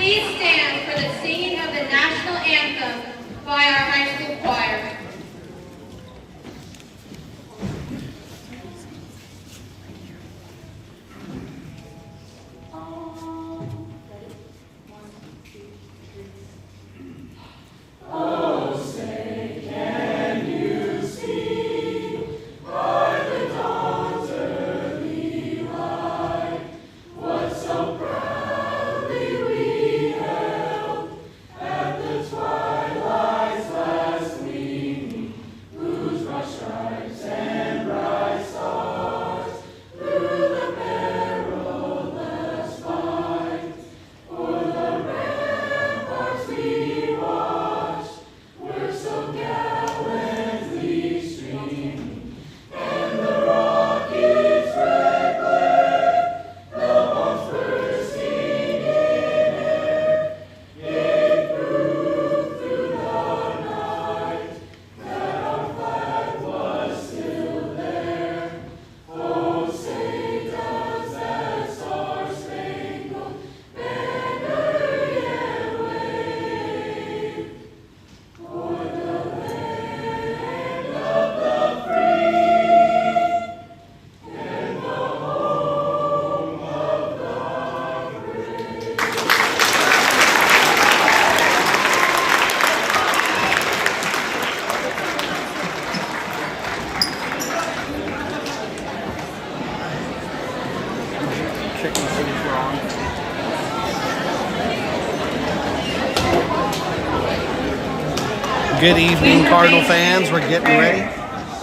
please stand for the singing of the national anthem by our high school choir. Good evening, Cardinal fans. We're getting ready.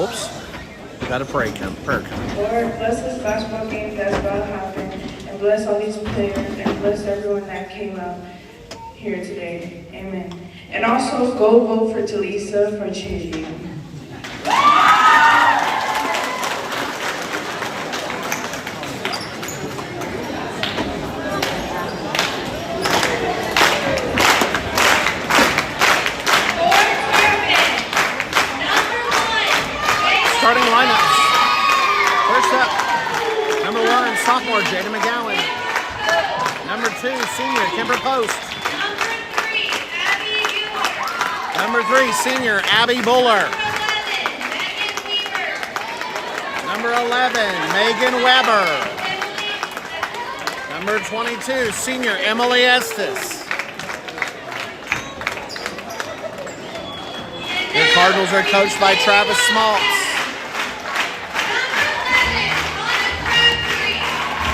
Oops. Got a prayer coming. Lord, bless this basketball game that's about to happen, and bless all these players, and bless everyone that came out here today. Amen. And also, go vote for Talisa for changing. Starting lineups. First up, number 1, sophomore Jada McGowan. Number 2, senior Kimber Post. Number 3, senior Abby Buller. Number 11, Megan Weber. Number 22, senior Emily Estes. The Cardinals are coached by Travis Smaltz.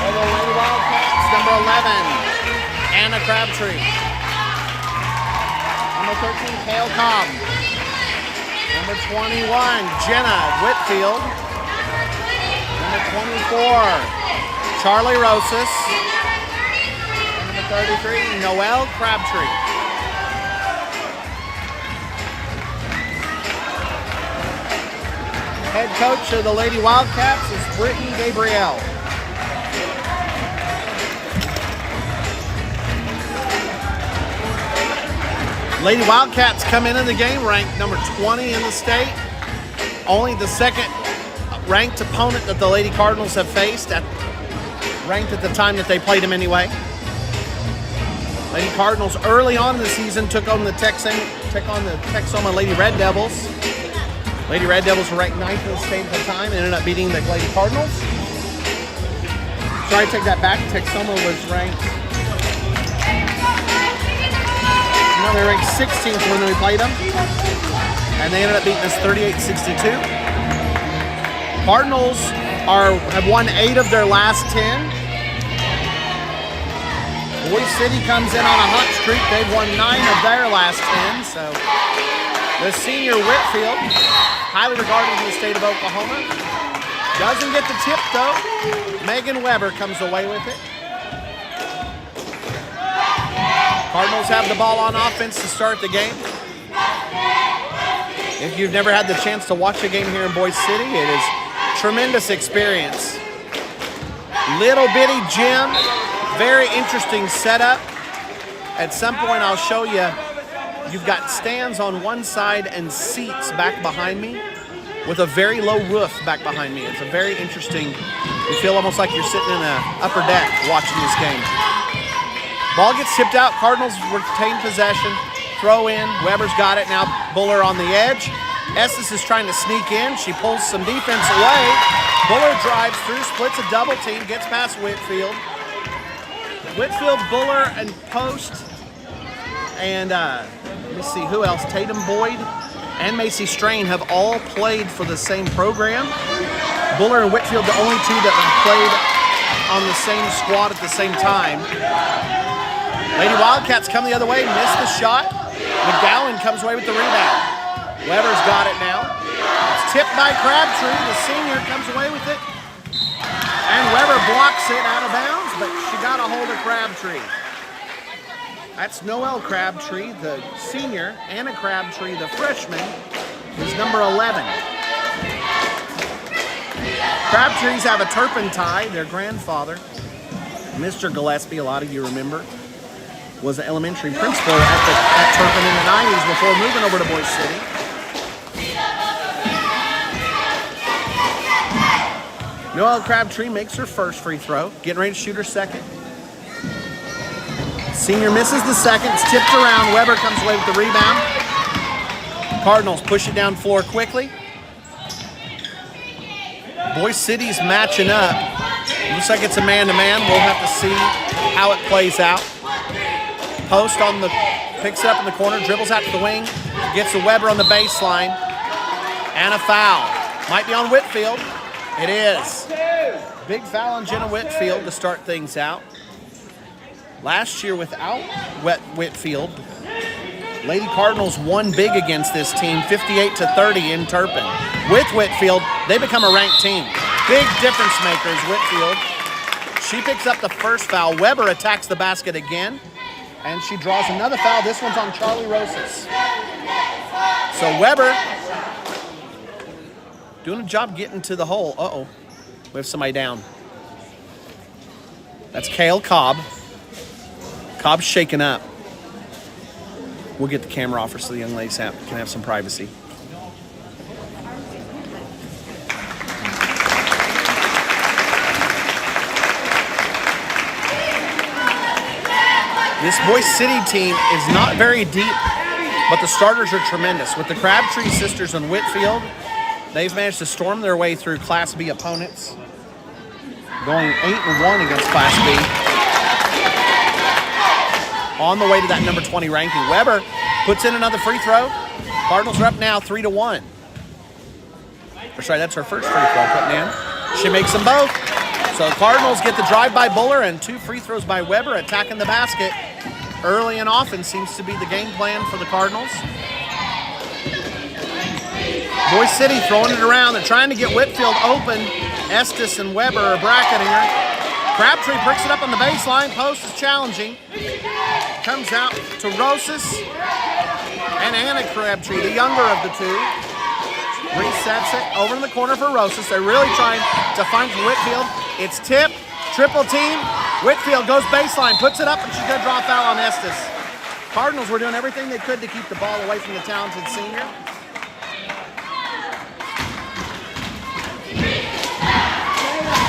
The Lady Wildcats, number 11, Anna Crabtree. Number 13, Kale Cobb. Number 21, Jenna Whitfield. Number 24, Charlie Rosas. And number 33, Noelle Crabtree. Head coach of the Lady Wildcats is Brittany Gabrielle. Lady Wildcats come into the game ranked number 20 in the state. Only the second ranked opponent that the Lady Cardinals have faced, ranked at the time that they played them anyway. Lady Cardinals early on in the season took on the Texoma Lady Red Devils. Lady Red Devils were ranked 9th in the state at the time and ended up beating the Lady Cardinals. Sorry, I take that back. Texoma was ranked. No, they were ranked 16th when we played them, and they ended up beating us 38-62. Cardinals have won 8 of their last 10. Boise City comes in on a hot streak. They've won 9 of their last 10. So the senior Whitfield, highly regarded in the state of Oklahoma, doesn't get the tip though. Megan Weber comes away with it. Cardinals have the ball on offense to start the game. If you've never had the chance to watch a game here in Boise City, it is a tremendous experience. Little bitty gym, very interesting setup. At some point I'll show you, you've got stands on one side and seats back behind me with a very low roof back behind me. It's a very interesting, you feel almost like you're sitting in an upper deck watching this game. Ball gets tipped out. Cardinals retain possession. Throw in. Weber's got it. Now Buller on the edge. Estes is trying to sneak in. She pulls some defense away. Buller drives through, splits a double team, gets past Whitfield. Whitfield, Buller, and Post. And let's see who else. Tatum Boyd and Macy Strain have all played for the same program. Buller and Whitfield, the only two that have played on the same squad at the same time. Lady Wildcats come the other way, miss the shot. McGowan comes away with the rebound. Weber's got it now. It's tipped by Crabtree. The senior comes away with it. And Weber blocks it out of bounds, but she got a hold of Crabtree. That's Noelle Crabtree, the senior. Anna Crabtree, the freshman, is number 11. Crabtrees have a Turpin tie. Their grandfather, Mr. Gillespie, a lot of you remember, was an elementary principal at Turpin in the 90s before moving over to Boise City. Noelle Crabtree makes her first free throw, getting ready to shoot her second. Senior misses the second, it's tipped around. Weber comes away with the rebound. Cardinals push it down floor quickly. Boise City's matching up. Looks like it's a man-to-man. We'll have to see how it plays out. Post on the, picks it up in the corner, dribbles out to the wing, gets to Weber on the baseline, and a foul. Might be on Whitfield. It is. Big foul on Jenna Whitfield to start things out. Last year without Whitfield, Lady Cardinals won big against this team, 58-30 in Turpin. With Whitfield, they become a ranked team. Big difference makers, Whitfield. She picks up the first foul. Weber attacks the basket again, and she draws another foul. This one's on Charlie Rosas. So Weber doing a job getting to the hole. Uh-oh, we have somebody down. That's Kale Cobb. Cobb's shaken up. We'll get the camera off her so the young ladies can have some privacy. This Boise City team is not very deep, but the starters are tremendous. With the Crabtree sisters and Whitfield, they've managed to storm their way through Class B opponents, going 8-1 against Class B. On the way to that number 20 ranking. Weber puts in another free throw. Cardinals are up now 3-1. Sorry, that's her first free throw putting in. She makes them both. So Cardinals get the drive by Buller and 2 free throws by Weber, attacking the basket early and often seems to be the game plan for the Cardinals. Boise City throwing it around. They're trying to get Whitfield open. Estes and Weber are bracketing her. Crabtree picks it up on the baseline. Post is challenging. Comes out to Rosas and Anna Crabtree, the younger of the two. Resets it over in the corner for Rosas. They're really trying to find Whitfield. It's tipped, triple team. Whitfield goes baseline, puts it up, and she's going to draw a foul on Estes. Cardinals were doing everything they could to keep the ball away from the talented senior.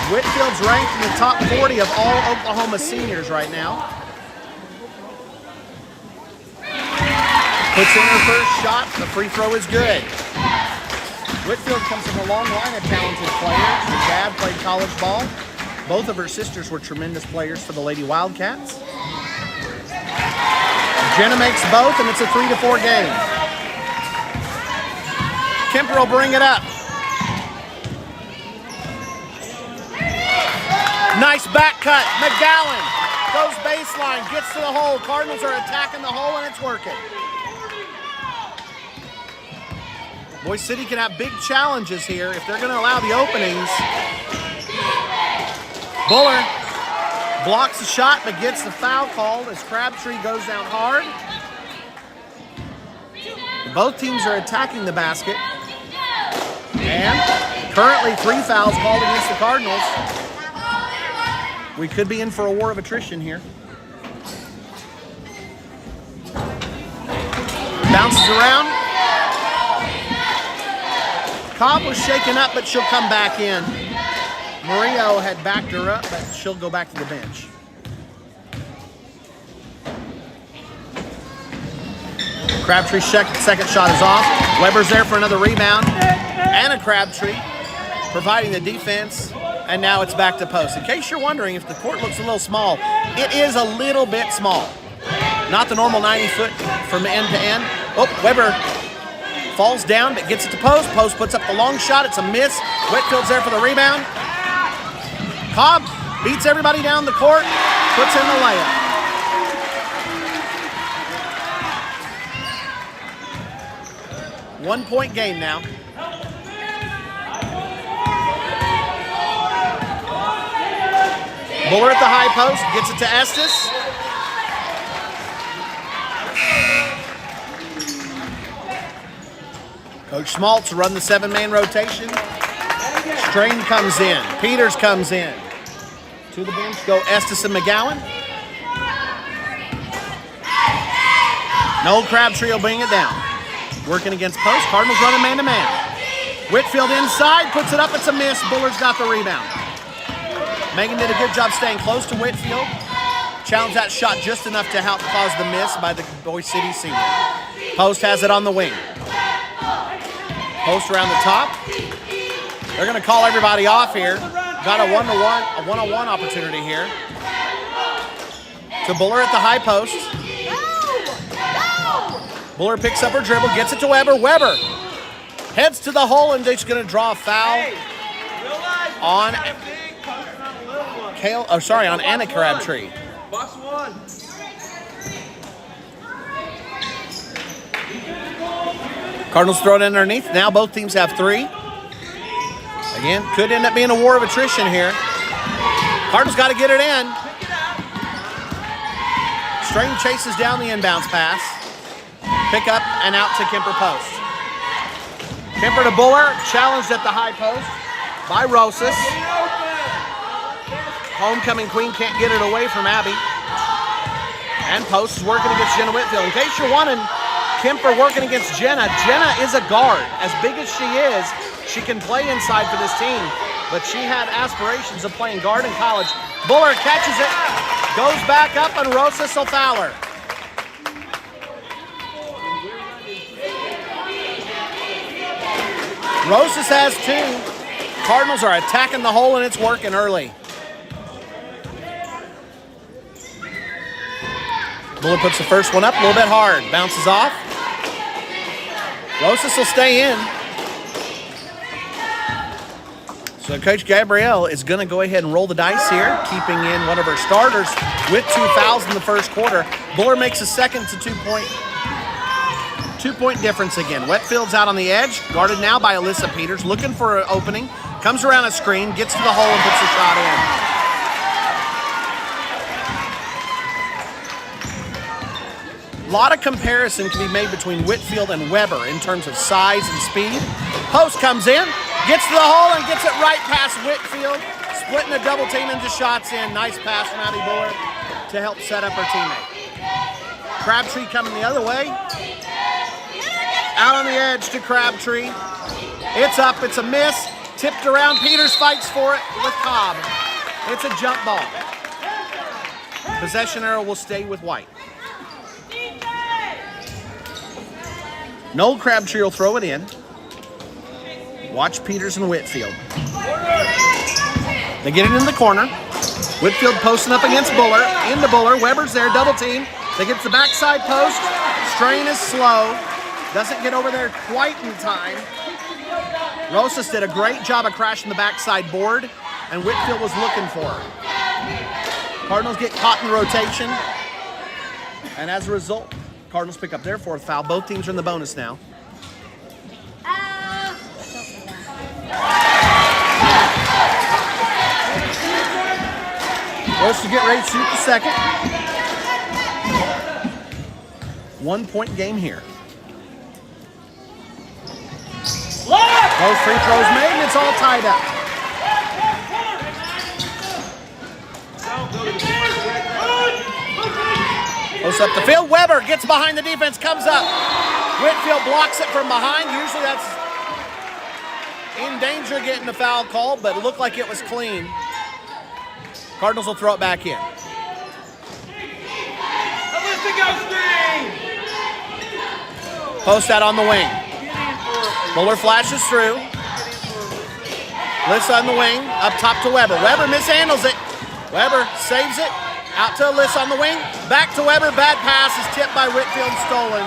Whitfield's ranked in the top 40 of all Oklahoma seniors right now. Puts in her first shot. The free throw is good. Whitfield comes from a long line of talented players. Her dad played college ball. Both of her sisters were tremendous players for the Lady Wildcats. Jenna makes both, and it's a 3-4 game. Kemper will bring it up. Nice back cut. McGowan goes baseline, gets to the hole. Cardinals are attacking the hole, and it's working. Boise City can have big challenges here if they're going to allow the openings. Buller blocks the shot, but gets the foul called as Crabtree goes down hard. Both teams are attacking the basket. And currently 3 fouls called against the Cardinals. We could be in for a war of attrition here. Bounces around. Cobb was shaken up, but she'll come back in. Murillo had backed her up, but she'll go back to the bench. Crabtree's second shot is off. Weber's there for another rebound. Anna Crabtree providing the defense. And now it's back to post. In case you're wondering if the court looks a little small, it is a little bit small. Not the normal 90 foot from end to end. Oh, Weber falls down but gets it to post. Post puts up the long shot. It's a miss. Whitfield's there for the rebound. Cobb beats everybody down the court. Puts in the layup. One-point game now. Buller at the high post, gets it to Estes. Coach Schmaltz run the 7-man rotation. Strain comes in, Peters comes in. To the bench go Estes and McGowan. Noel Crabtree will bring it down. Working against post, Cardinals running man-to-man. Whitfield inside, puts it up, it's a miss. Buller's got the rebound. Megan did a good job staying close to Whitfield. Challenged that shot just enough to help cause the miss by the Boise City senior. Post has it on the wing. Post around the top. They're going to call everybody off here. Got a one-on-one opportunity here. To Buller at the high post. Buller picks up her dribble, gets it to Weber. Weber heads to the hole and they're just going to draw a foul on on Anna Crabtree. Box one. Cardinals throw it in underneath. Now both teams have 3. Again, could end up being a war of attrition here. Cardinals got to get it in. Strain chases down the inbounds pass. Pick up and out to Kemper post. Kemper to Buller, challenged at the high post by Rosas. Homecoming queen can't get it away from Abby. And Post is working against Jenna Whitfield. In case you're wondering, Kemper working against Jenna. Jenna is a guard. As big as she is, she can play inside for this team. But she had aspirations of playing guard in college. Buller catches it, goes back up, and Rosas will foul her. Rosas has 2. Cardinals are attacking the hole, and it's working early. Buller puts the first one up a little bit hard. Bounces off. Rosas will stay in. So Coach Gabrielle is going to go ahead and roll the dice here, keeping in one of her starters with 2 fouls in the first quarter. Buller makes a second to 2-point difference again. Whitfield's out on the edge, guarded now by Alyssa Peters, looking for an opening. Comes around a screen, gets to the hole and puts the shot in. A lot of comparison can be made between Whitfield and Weber in terms of size and speed. Post comes in, gets to the hole and gets it right past Whitfield, splitting a double team into shots in. Nice pass from Abby Buller to help set up her teammate. Crabtree coming the other way. Out on the edge to Crabtree. It's up, it's a miss. Tipped around, Peters fights for it with Cobb. It's a jump ball. Possession arrow will stay with White. Noel Crabtree will throw it in. Watch Peters and Whitfield. They get it in the corner. Whitfield posting up against Buller. Into Buller. Weber's there, double team. They get to the backside post. Strain is slow. Doesn't get over there quite in time. Rosas did a great job of crashing the backside board, and Whitfield was looking for her. Cardinals get caught in the rotation, and as a result, Cardinals pick up their 4th foul. Both teams are in the bonus now. Rosas to get ready to shoot the second. 1-point game here. Both free throws made, and it's all tied up. Post up the field. Weber gets behind the defense, comes up. Whitfield blocks it from behind. Usually that's in danger of getting a foul call, but it looked like it was clean. Cardinals will throw it back in. Post out on the wing. Buller flashes through. Alyssa on the wing, up top to Weber. Weber mishandles it. Weber saves it. Out to Alyssa on the wing. Back to Weber. Bad pass is tipped by Whitfield, stolen.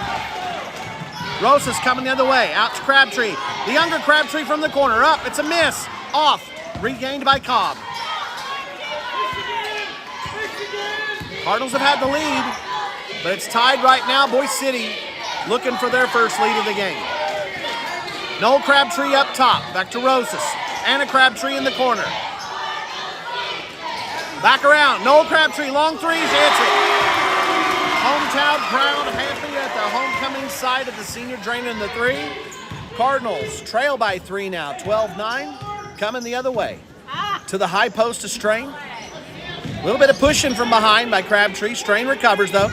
Rosas coming the other way. Out to Crabtree. The younger Crabtree from the corner. Up. It's a miss. Off. Regained by Cobb. Cardinals have had the lead, but it's tied right now. Boise City looking for their first lead of the game. Noel Crabtree up top. Back to Rosas. Anna Crabtree in the corner. Back around. Noel Crabtree, long threes, hits it. Hometown crowd happy at the homecoming side of the senior draining the three. Cardinals trail by 3 now, 12-9. Coming the other way. To the high post to Strain. A little bit of pushing from behind by Crabtree. Strain recovers though.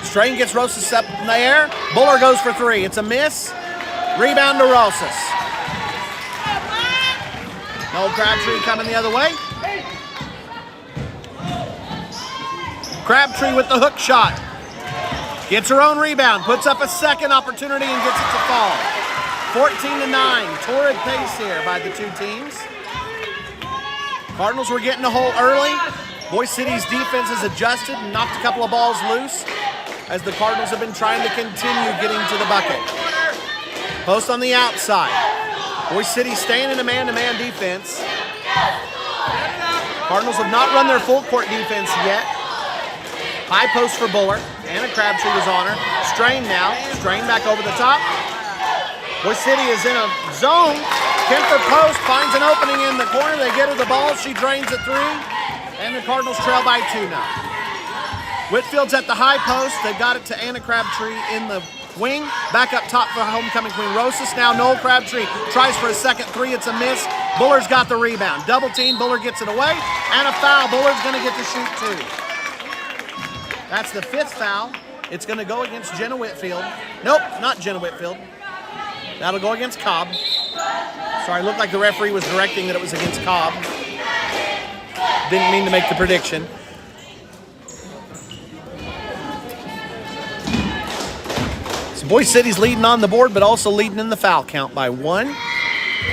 Strain gets Rosas up in the air. Buller goes for 3. It's a miss. Rebound to Rosas. Noel Crabtree coming the other way. Crabtree with the hook shot. Gets her own rebound. Puts up a second opportunity and gets it to fall. 14-9. Torrid pace here by the two teams. Cardinals were getting a hole early. Boise City's defense has adjusted and knocked a couple of balls loose as the Cardinals have been trying to continue getting to the bucket. Post on the outside. Boise City staying in a man-to-man defense. Cardinals have not run their full court defense yet. High post for Buller. Anna Crabtree was on her. Strain now. Strain back over the top. Boise City is in a zone. Kemper post finds an opening in the corner. They get her the ball. She drains it 3. And the Cardinals trail by 2 now. Whitfield's at the high post. They've got it to Anna Crabtree in the wing. Back up top for homecoming queen Rosas. Now Noel Crabtree tries for a second 3. It's a miss. Buller's got the rebound. Double team. Buller gets it away. And a foul. Buller's going to get to shoot 2. That's the 5th foul. It's going to go against Jenna Whitfield. Nope, not Jenna Whitfield. That'll go against Cobb. Sorry, looked like the referee was directing that it was against Cobb. Didn't mean to make the prediction. So Boise City's leading on the board, but also leading in the foul count by 1.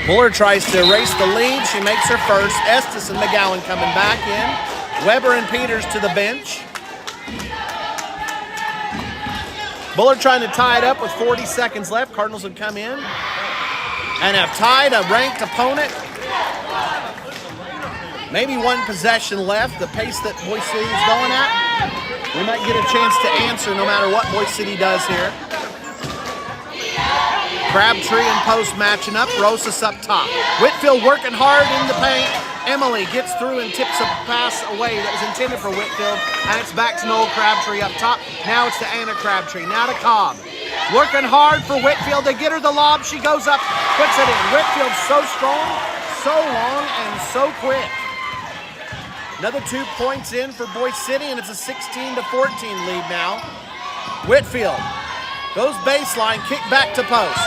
Buller tries to erase the lead. She makes her first. Estes and McGowan coming back in. Weber and Peters to the bench. Buller trying to tie it up with 40 seconds left. Cardinals have come in and have tied a ranked opponent. Maybe 1 possession left, the pace that Boise City is going at. We might get a chance to answer no matter what Boise City does here. Crabtree and post matching up. Rosas up top. Whitfield working hard in the paint. Emily gets through and tips a pass away that was intended for Whitfield, and it's back to Noel Crabtree up top. Now it's to Anna Crabtree. Now to Cobb. Working hard for Whitfield. They get her the lob. She goes up, puts it in. Whitfield's so strong, so long, and so quick. Another 2 points in for Boise City, and it's a 16-14 lead now. Whitfield goes baseline, kick back to post.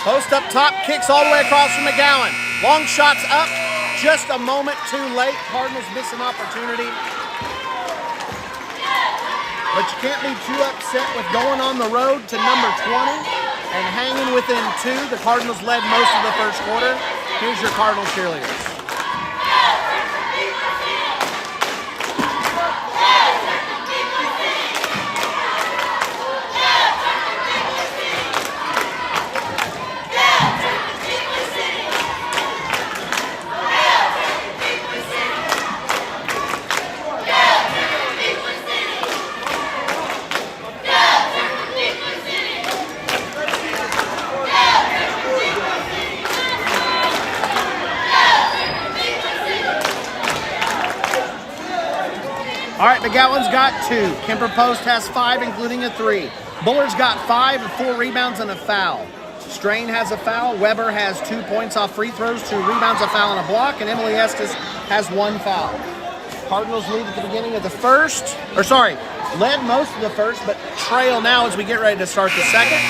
Post up top, kicks all the way across from McGowan. Long shots up, just a moment too late. Cardinals miss an opportunity. But you can't be too upset with going on the road to number 20 and hanging within 2. The Cardinals led most of the first quarter. Here's your Cardinal cheerleaders. All right, McGowan's got 2. Kemper Post has 5, including a 3. Buller's got 5 and 4 rebounds and a foul. Strain has a foul. Weber has 2 points off free throws, 2 rebounds, a foul, and a block. And Emily Estes has 1 foul. Cardinals lead at the beginning of the first. Led most of the first, but trail now as we get ready to start the second.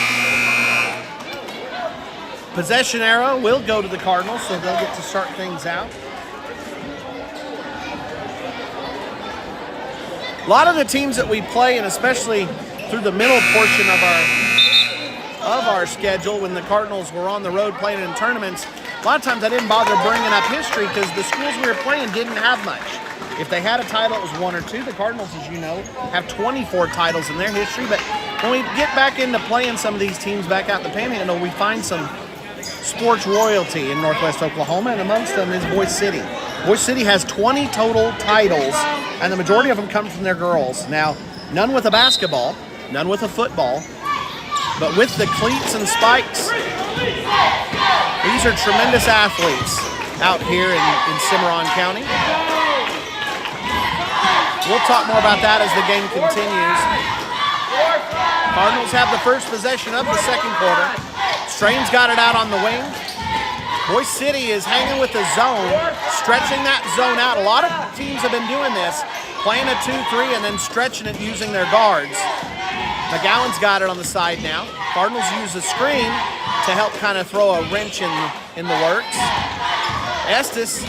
Possession arrow will go to the Cardinals, so they'll get to start things out. A lot of the teams that we play, and especially through the middle portion of our of our schedule when the Cardinals were on the road playing in tournaments, a lot of times I didn't bother bringing up history because the schools we were playing didn't have much. If they had a title, it was 1 or 2. The Cardinals, as you know, have 24 titles in their history. But when we get back into playing some of these teams back out in the Panhandle, we find some sports royalty in Northwest Oklahoma, and amongst them is Boise City. Boise City has 20 total titles, and the majority of them come from their girls. Now, none with a basketball, none with a football, but with the cleats and spikes, these are tremendous athletes out here in Cimarron County. We'll talk more about that as the game continues. Cardinals have the first possession of the second quarter. Strain's got it out on the wing. Boise City is hanging with the zone, stretching that zone out. A lot of teams have been doing this, playing a 2-3 and then stretching it using their guards. McGowan's got it on the side now. Cardinals use a screen to help kind of throw a wrench in the works. Estes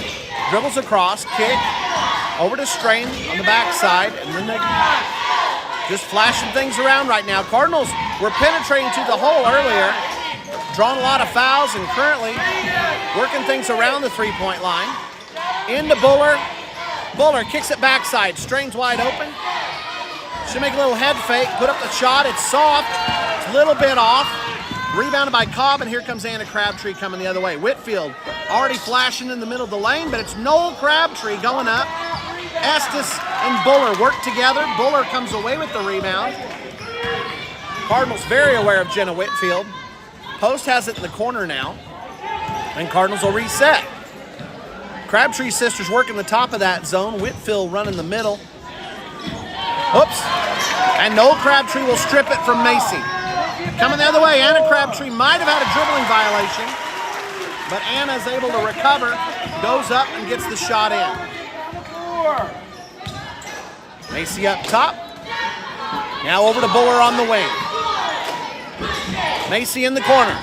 dribbles across, kick, over to Strain on the backside, and then they just flashing things around right now. Cardinals were penetrating to the hole earlier, drawing a lot of fouls, and currently working things around the three-point line. Into Buller. Buller kicks it backside. Strain's wide open. Should make a little head fake, put up the shot. It's soft. It's a little bit off. Rebounded by Cobb, and here comes Anna Crabtree coming the other way. Whitfield already flashing in the middle of the lane, but it's Noel Crabtree going up. Estes and Buller work together. Buller comes away with the rebound. Cardinals very aware of Jenna Whitfield. Post has it in the corner now, and Cardinals will reset. Crabtree's sisters working the top of that zone. Whitfield running the middle. Oops. And Noel Crabtree will strip it from Macy. Coming the other way, Anna Crabtree might have had a dribbling violation, but Anna is able to recover, goes up and gets the shot in. Macy up top. Now over to Buller on the wing. Macy in the corner.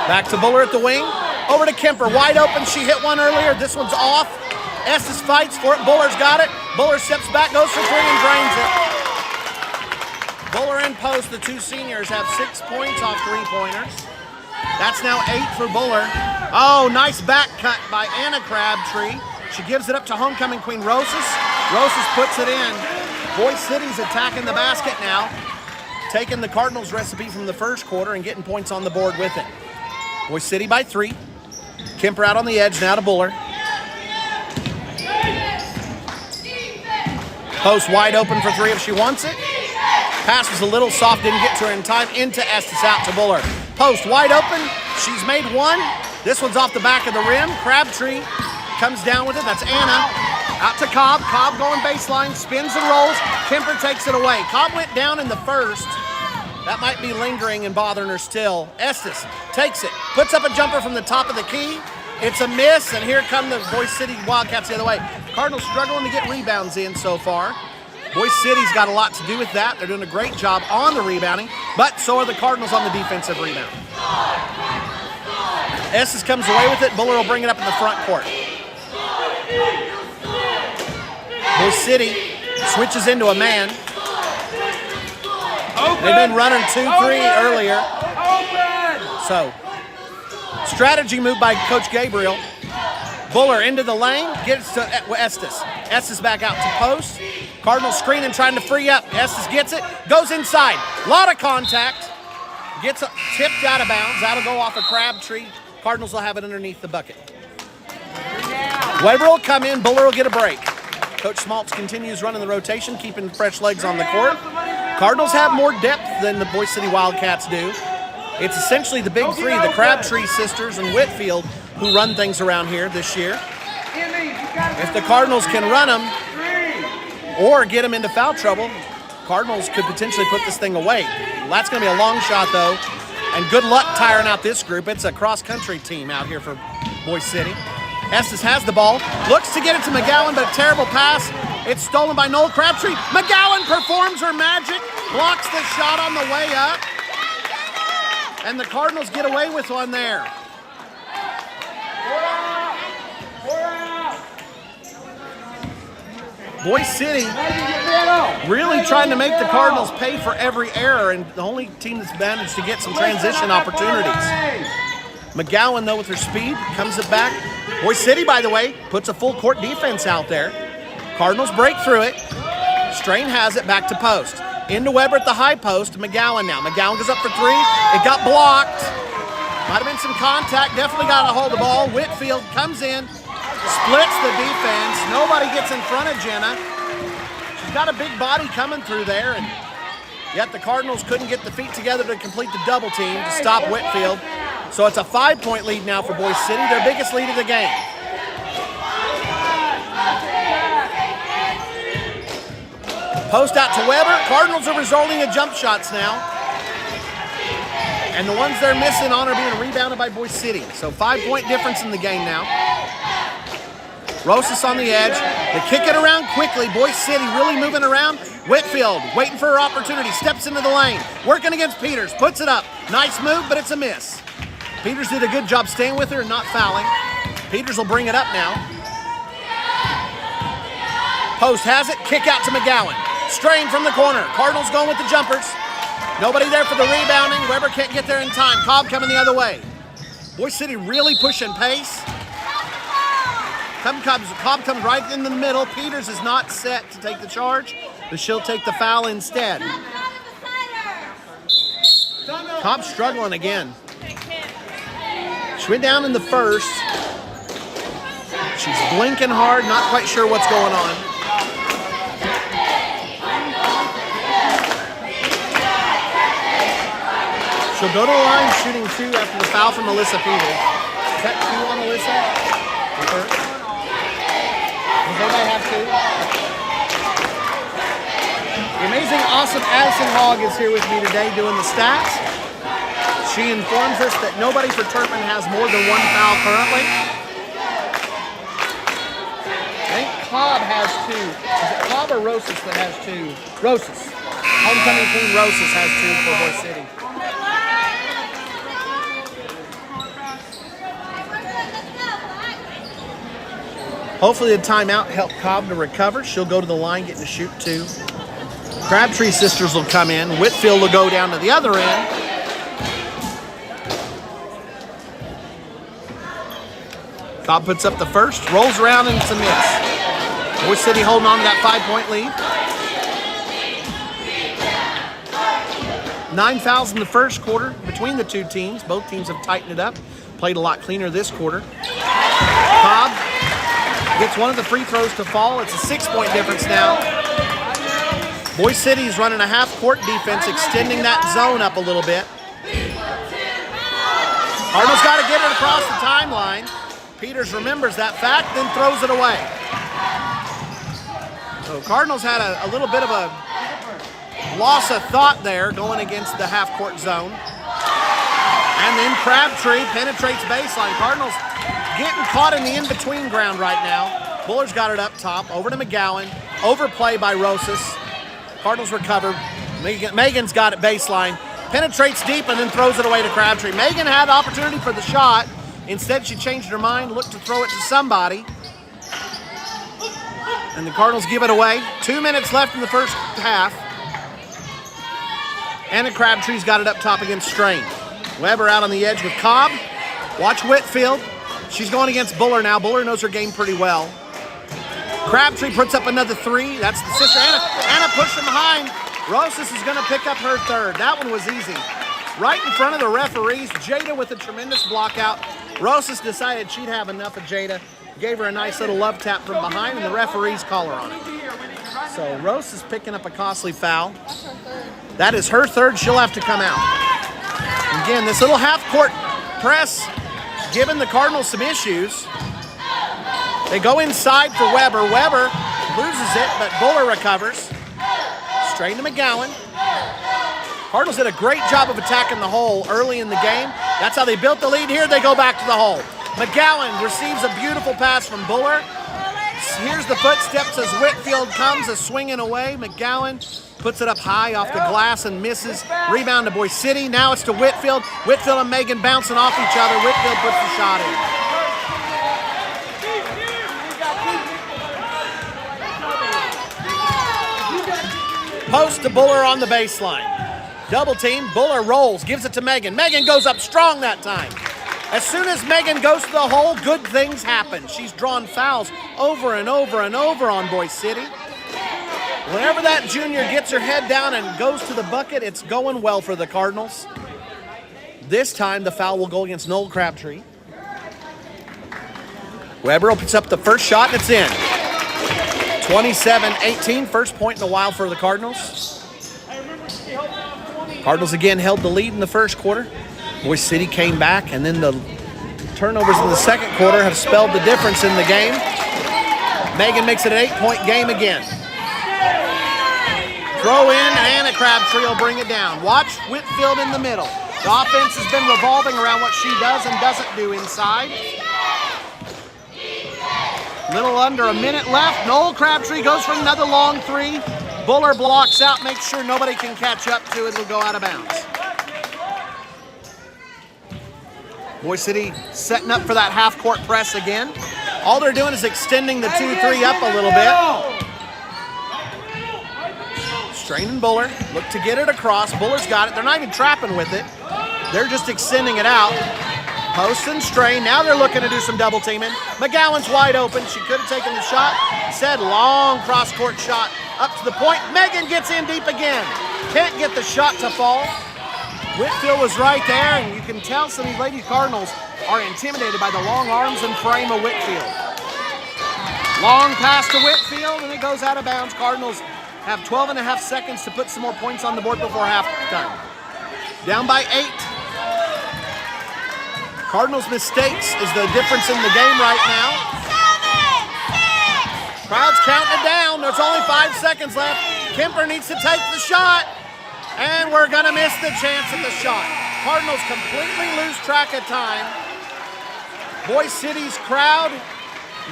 Back to Buller at the wing. Over to Kemper, wide open. She hit one earlier. This one's off. Estes fights for it. Buller's got it. Buller steps back, goes for three, and drains it. Buller in post. The two seniors have 6 points off three-pointers. That's now 8 for Buller. Oh, nice back cut by Anna Crabtree. She gives it up to homecoming queen Rosas. Rosas puts it in. Boise City's attacking the basket now, taking the Cardinals recipe from the first quarter and getting points on the board with it. Boise City by 3. Kemper out on the edge now to Buller. Post wide open for 3 if she wants it. Pass was a little soft, didn't get to her in time. Into Estes, out to Buller. Post wide open. She's made one. This one's off the back of the rim. Crabtree comes down with it. That's Anna. Out to Cobb. Cobb going baseline. Spins and rolls. Kemper takes it away. Cobb went down in the first. That might be lingering and bothering her still. Estes takes it. Puts up a jumper from the top of the key. It's a miss, and here come the Boise City Wildcats the other way. Cardinals struggling to get rebounds in so far. Boise City's got a lot to do with that. They're doing a great job on the rebounding, but so are the Cardinals on the defensive rebound. Estes comes away with it. Buller will bring it up in the front court. Boise City switches into a man. They've been running 2-3 earlier. So, strategy move by Coach Gabriel. Buller into the lane, gets to Estes. Estes back out to post. Cardinals screening, trying to free up. Estes gets it, goes inside. A lot of contact. Gets tipped out of bounds. That'll go off a Crabtree. Cardinals will have it underneath the bucket. Weber will come in. Buller will get a break. Coach Schmaltz continues running the rotation, keeping fresh legs on the court. Cardinals have more depth than the Boise City Wildcats do. It's essentially the big three, the Crabtree sisters and Whitfield, who run things around here this year. If the Cardinals can run them or get them into foul trouble, Cardinals could potentially put this thing away. That's going to be a long shot, though, and good luck tiring out this group. It's a cross-country team out here for Boise City. Estes has the ball, looks to get it to McGowan, but a terrible pass. It's stolen by Noel Crabtree. McGowan performs her magic, blocks the shot on the way up, and the Cardinals get away with one there. Boise City really trying to make the Cardinals pay for every error, and the only team that's managed to get some transition opportunities. McGowan, though, with her speed, comes it back. Boise City, by the way, puts a full court defense out there. Cardinals break through it. Strain has it back to post. Into Weber at the high post. McGowan now. McGowan goes up for three. It got blocked. Might have been some contact. Definitely got a hold of the ball. Whitfield comes in, splits the defense. Nobody gets in front of Jenna. She's got a big body coming through there, and yet the Cardinals couldn't get the feet together to complete the double team to stop Whitfield. So it's a 5-point lead now for Boise City, their biggest lead of the game. Post out to Weber. Cardinals are resorting to jump shots now. And the ones they're missing on are being rebounded by Boise City. So 5-point difference in the game now. Rosas on the edge. They kick it around quickly. Boise City really moving around. Whitfield waiting for her opportunity. Steps into the lane. Working against Peters. Puts it up. Nice move, but it's a miss. Peters did a good job staying with her and not fouling. Peters will bring it up now. Post has it. Kick out to McGowan. Strain from the corner. Cardinals going with the jumpers. Nobody there for the rebounding. Weber can't get there in time. Cobb coming the other way. Boise City really pushing pace. Cobb comes right in the middle. Peters is not set to take the charge, but she'll take the foul instead. Cobb struggling again. She went down in the first. She's blinking hard, not quite sure what's going on. She'll go to the line shooting 2 after the foul from Alyssa Peters. Is that 2 on Alyssa? Does anybody have 2? The amazing, awesome Addison Hogg is here with me today doing the stats. She informs us that nobody for Turpin has more than 1 foul currently. I think Cobb has 2. Is it Cobb or Rosas that has 2? Rosas. Homecoming Queen Rosas has 2 for Boise City. Hopefully the timeout helped Cobb to recover. She'll go to the line getting to shoot 2. Crabtree sisters will come in. Whitfield will go down to the other end. Cobb puts up the first, rolls around, and it's a miss. Boise City holding on to that 5-point lead. 9 fouls in the first quarter between the two teams. Both teams have tightened it up. Played a lot cleaner this quarter. Cobb gets one of the free throws to fall. It's a 6-point difference now. Boise City's running a half-court defense, extending that zone up a little bit. Cardinals got to get it across the timeline. Peters remembers that fact, then throws it away. So Cardinals had a little bit of a loss of thought there going against the half-court zone. And then Crabtree penetrates baseline. Cardinals getting caught in the in-between ground right now. Buller's got it up top, over to McGowan. Overplay by Rosas. Cardinals recover. Megan's got it baseline. Penetrates deep and then throws it away to Crabtree. Megan had opportunity for the shot. Instead, she changed her mind, looked to throw it to somebody. And the Cardinals give it away. 2 minutes left in the first half. Anna Crabtree's got it up top against Strain. Weber out on the edge with Cobb. Watch Whitfield. She's going against Buller now. Buller knows her game pretty well. Crabtree puts up another 3. That's the sister. Anna pushed from behind. Rosas is going to pick up her 3rd. That one was easy. Right in front of the referees. Jada with a tremendous block out. Rosas decided she'd have enough of Jada. Gave her a nice little love tap from behind, and the referees call her on it. So Rosas picking up a costly foul. That is her 3rd. She'll have to come out. Again, this little half-court press giving the Cardinals some issues. They go inside for Weber. Weber loses it, but Buller recovers. Strain to McGowan. Cardinals did a great job of attacking the hole early in the game. That's how they built the lead. Here they go back to the hole. McGowan receives a beautiful pass from Buller. Here's the footsteps as Whitfield comes swinging away. McGowan puts it up high off the glass and misses. Rebound to Boise City. Now it's to Whitfield. Whitfield and Megan bouncing off each other. Whitfield puts the shot in. Post to Buller on the baseline. Double team, Buller rolls, gives it to Megan. Megan goes up strong that time. As soon as Megan goes to the hole, good things happen. She's drawn fouls over and over and over on Boise City. Whenever that junior gets her head down and goes to the bucket, it's going well for the Cardinals. This time, the foul will go against Noel Crabtree. Weber opens up the first shot, and it's in. 27-18, first point in a while for the Cardinals. Cardinals again held the lead in the first quarter. Boise City came back, and then the turnovers in the second quarter have spelled the difference in the game. Megan makes it an 8-point game again. Throw in, and Anna Crabtree will bring it down. Watch Whitfield in the middle. The offense has been revolving around what she does and doesn't do inside. Little under a minute left. Noel Crabtree goes for another long three. Buller blocks out, makes sure nobody can catch up to it. It'll go out of bounds. Boise City setting up for that half-court press again. All they're doing is extending the 2-3 up a little bit. Strain and Buller look to get it across. Buller's got it. They're not even trapping with it. They're just extending it out. Post and Strain. Now they're looking to do some double teaming. McGowan's wide open. She could have taken the shot. Instead, long cross-court shot up to the point. Megan gets in deep again. Can't get the shot to fall. Whitfield was right there, and you can tell some of these Lady Cardinals are intimidated by the long arms and frame of Whitfield. Long pass to Whitfield, and it goes out of bounds. Cardinals have 12.5 seconds to put some more points on the board before halftime. Down by 8. Cardinals' mistakes is the difference in the game right now. Crowd's counting it down. There's only 5 seconds left. Kemper needs to take the shot. And we're going to miss the chance at the shot. Cardinals completely lose track of time. Boise City's crowd,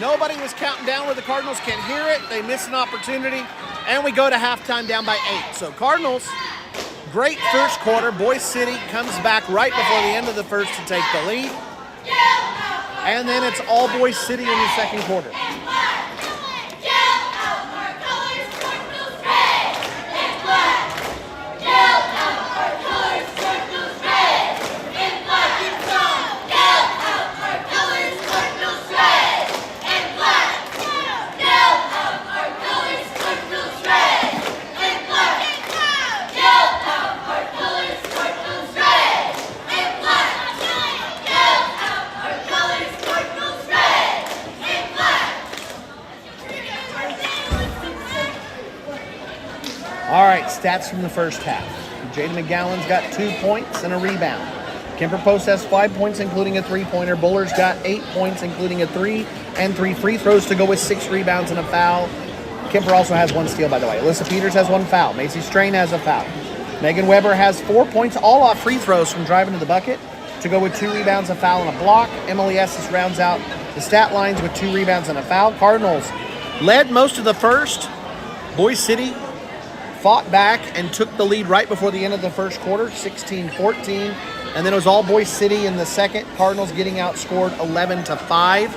nobody was counting down where the Cardinals can hear it. They miss an opportunity. And we go to halftime down by 8. So Cardinals, great first quarter. Boise City comes back right before the end of the first to take the lead. And then it's all Boise City in the second quarter. All right, stats from the first half. Jada McGowan's got 2 points and a rebound. Kemper Post has 5 points, including a three-pointer. Buller's got 8 points, including a 3 and 3 free throws to go with 6 rebounds and a foul. Kemper also has 1 steal, by the way. Alyssa Peters has 1 foul. Macy Strain has a foul. Megan Weber has 4 points, all off free throws from driving to the bucket, to go with 2 rebounds, a foul, and a block. Emily Estes rounds out the stat lines with 2 rebounds and a foul. Cardinals led most of the first. Boise City fought back and took the lead right before the end of the first quarter, 16-14. And then it was all Boise City in the second. Cardinals getting outscored 11-5.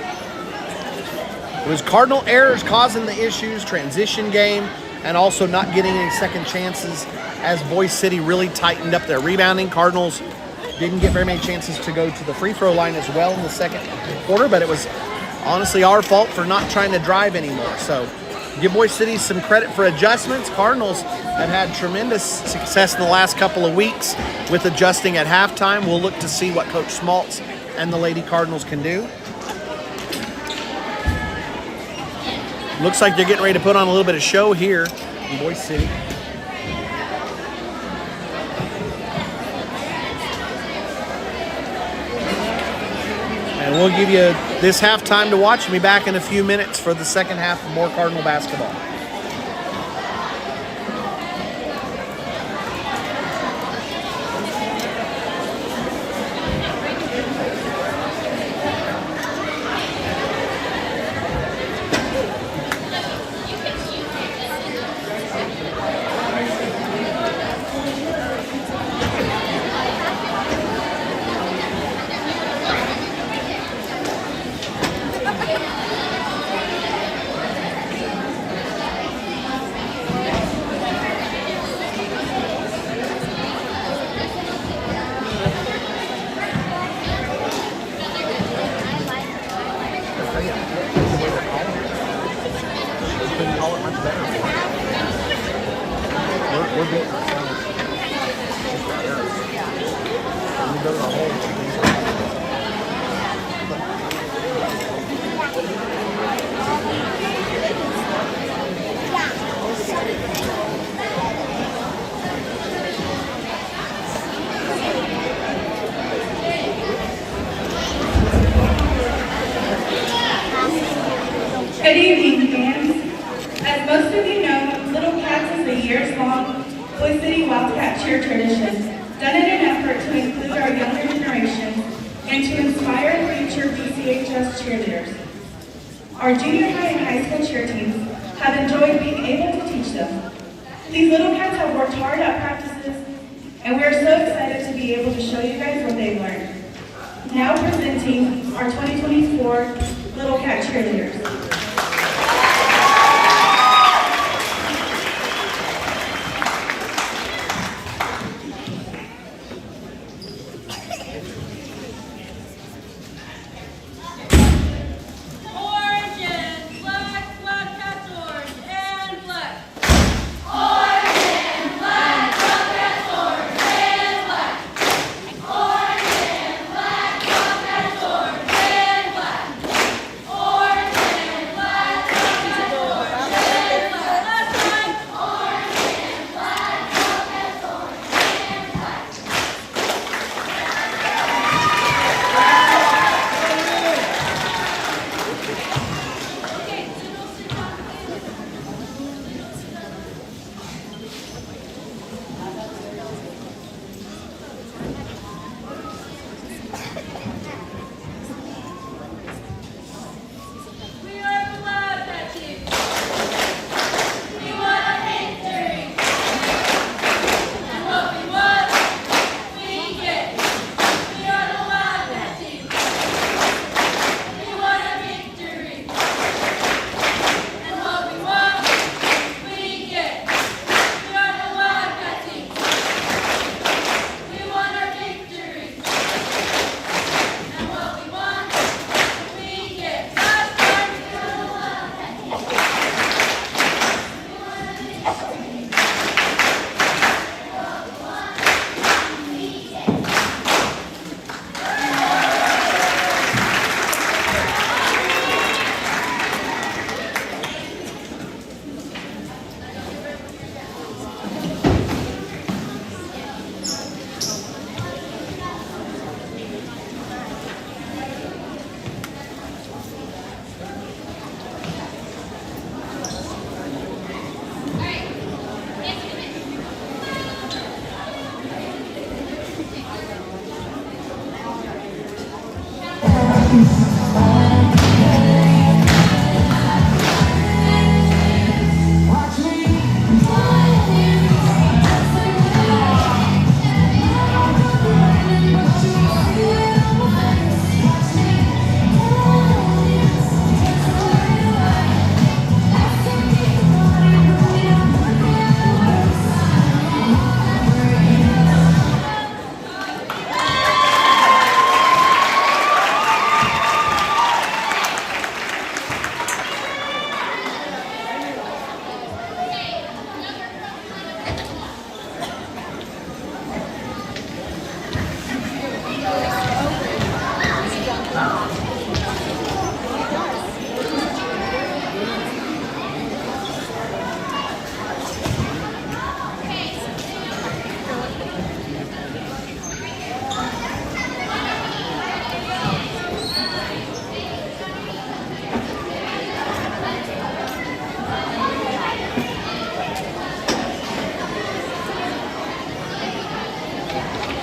It was Cardinal errors causing the issues, transition game, and also not getting any second chances as Boise City really tightened up their rebounding. Cardinals didn't get very many chances to go to the free throw line as well in the second quarter, but it was honestly our fault for not trying to drive anymore. So give Boise City some credit for adjustments. Cardinals have had tremendous success in the last couple of weeks with adjusting at halftime. We'll look to see what Coach Smaltz and the Lady Cardinals can do. Looks like they're getting ready to put on a little bit of show here in Boise City. And we'll give you this halftime to watch and be back in a few minutes for the second half of more Cardinal basketball. Good evening, fans. As most of you know, Little Cats is a years-long Boise City Wildcat cheer tradition, done in an effort to include our younger generation and to inspire future BCHS cheerleaders. Our junior high and high school cheer teams have enjoyed being able to teach them. These Little Cats have worked hard at practices, and we are so excited to be able to show you guys what they've learned. Now presenting our 2024 Little Cat cheerleaders.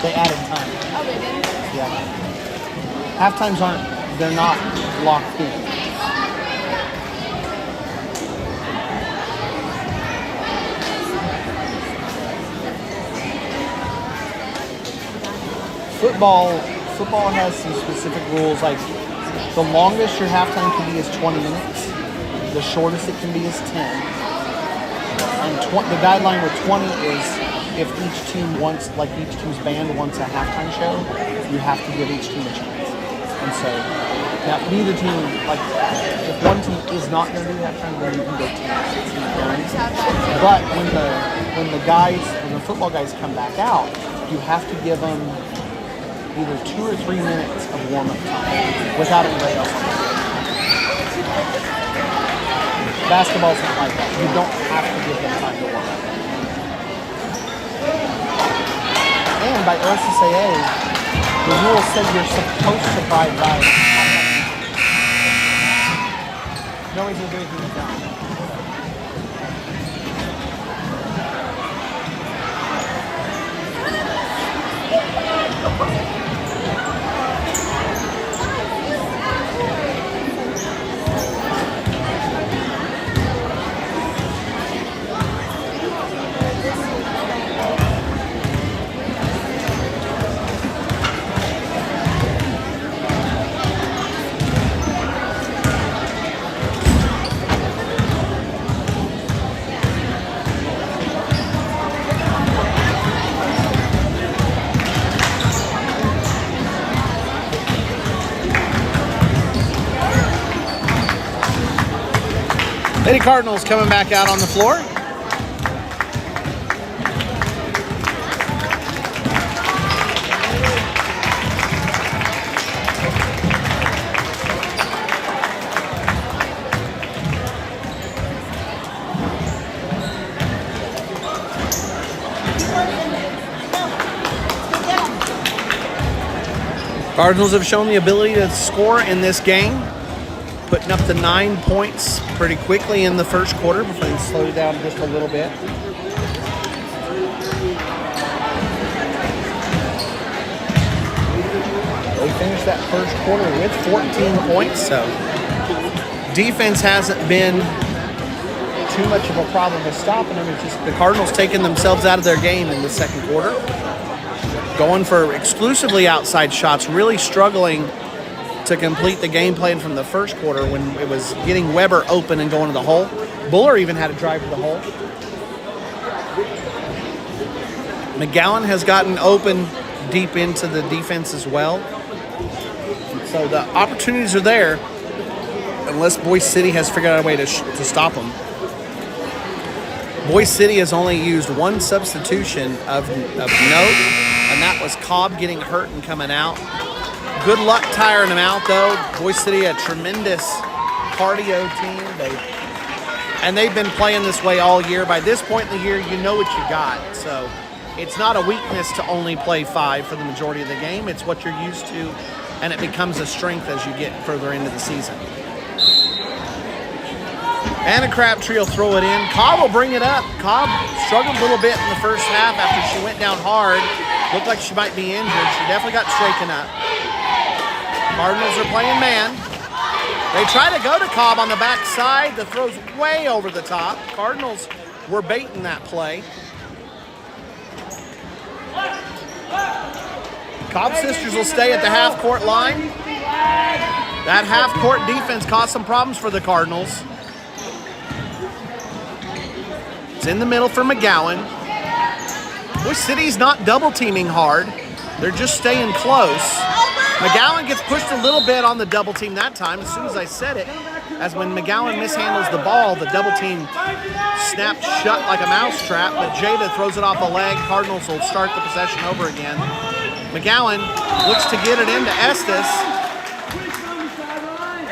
They added time. Oh, they did? Yeah. Halftimes they're not locked in. Football has some specific rules, like the longest your halftime can be is 20 minutes. The shortest it can be is 10. And the guideline with 20 is if each team wants, like each team's band wants a halftime show, you have to give each team a chance. And so, now neither team, like if one team is not going to do halftime, then you can go 10. But when the when the football guys come back out, you have to give them either 2 or 3 minutes of warm-up time without anybody else on the field. Basketball's not like that. You don't have to give them time to warm up. And by OSSAA, the rules say you're supposed to abide by it. No reason to do anything like that. Lady Cardinals coming back out on the floor. Cardinals have shown the ability to score in this game, putting up the 9 points pretty quickly in the first quarter before they slowed it down just a little bit. They finished that first quarter with 14 points, so defense hasn't been too much of a problem with stopping them. It's just the Cardinals taking themselves out of their game in the second quarter, going for exclusively outside shots, really struggling to complete the game plan from the first quarter when it was getting Weber open and going to the hole. Buller even had a drive to the hole. McGowan has gotten open deep into the defense as well. So the opportunities are there unless Boise City has figured out a way to stop them. Boise City has only used one substitution of note, and that was Cobb getting hurt and coming out. Good luck tiring them out, though. Boise City, a tremendous cardio team. They've been playing this way all year. By this point in the year, you know what you got. So it's not a weakness to only play 5 for the majority of the game. It's what you're used to, and it becomes a strength as you get further into the season. Anna Crabtree will throw it in. Cobb will bring it up. Cobb struggled a little bit in the first half after she went down hard. Looked like she might be injured. She definitely got shaken up. Cardinals are playing man. They try to go to Cobb on the backside. The throw's way over the top. Cardinals were baiting that play. Cobb sisters will stay at the half-court line. That half-court defense caused some problems for the Cardinals. It's in the middle for McGowan. Boise City's not double-teaming hard. They're just staying close. McGowan gets pushed a little bit on the double team that time. As soon as I said it, as when McGowan mishandles the ball, the double team snaps shut like a mousetrap, but Jada throws it off a leg. Cardinals will start the possession over again. McGowan looks to get it into Estes.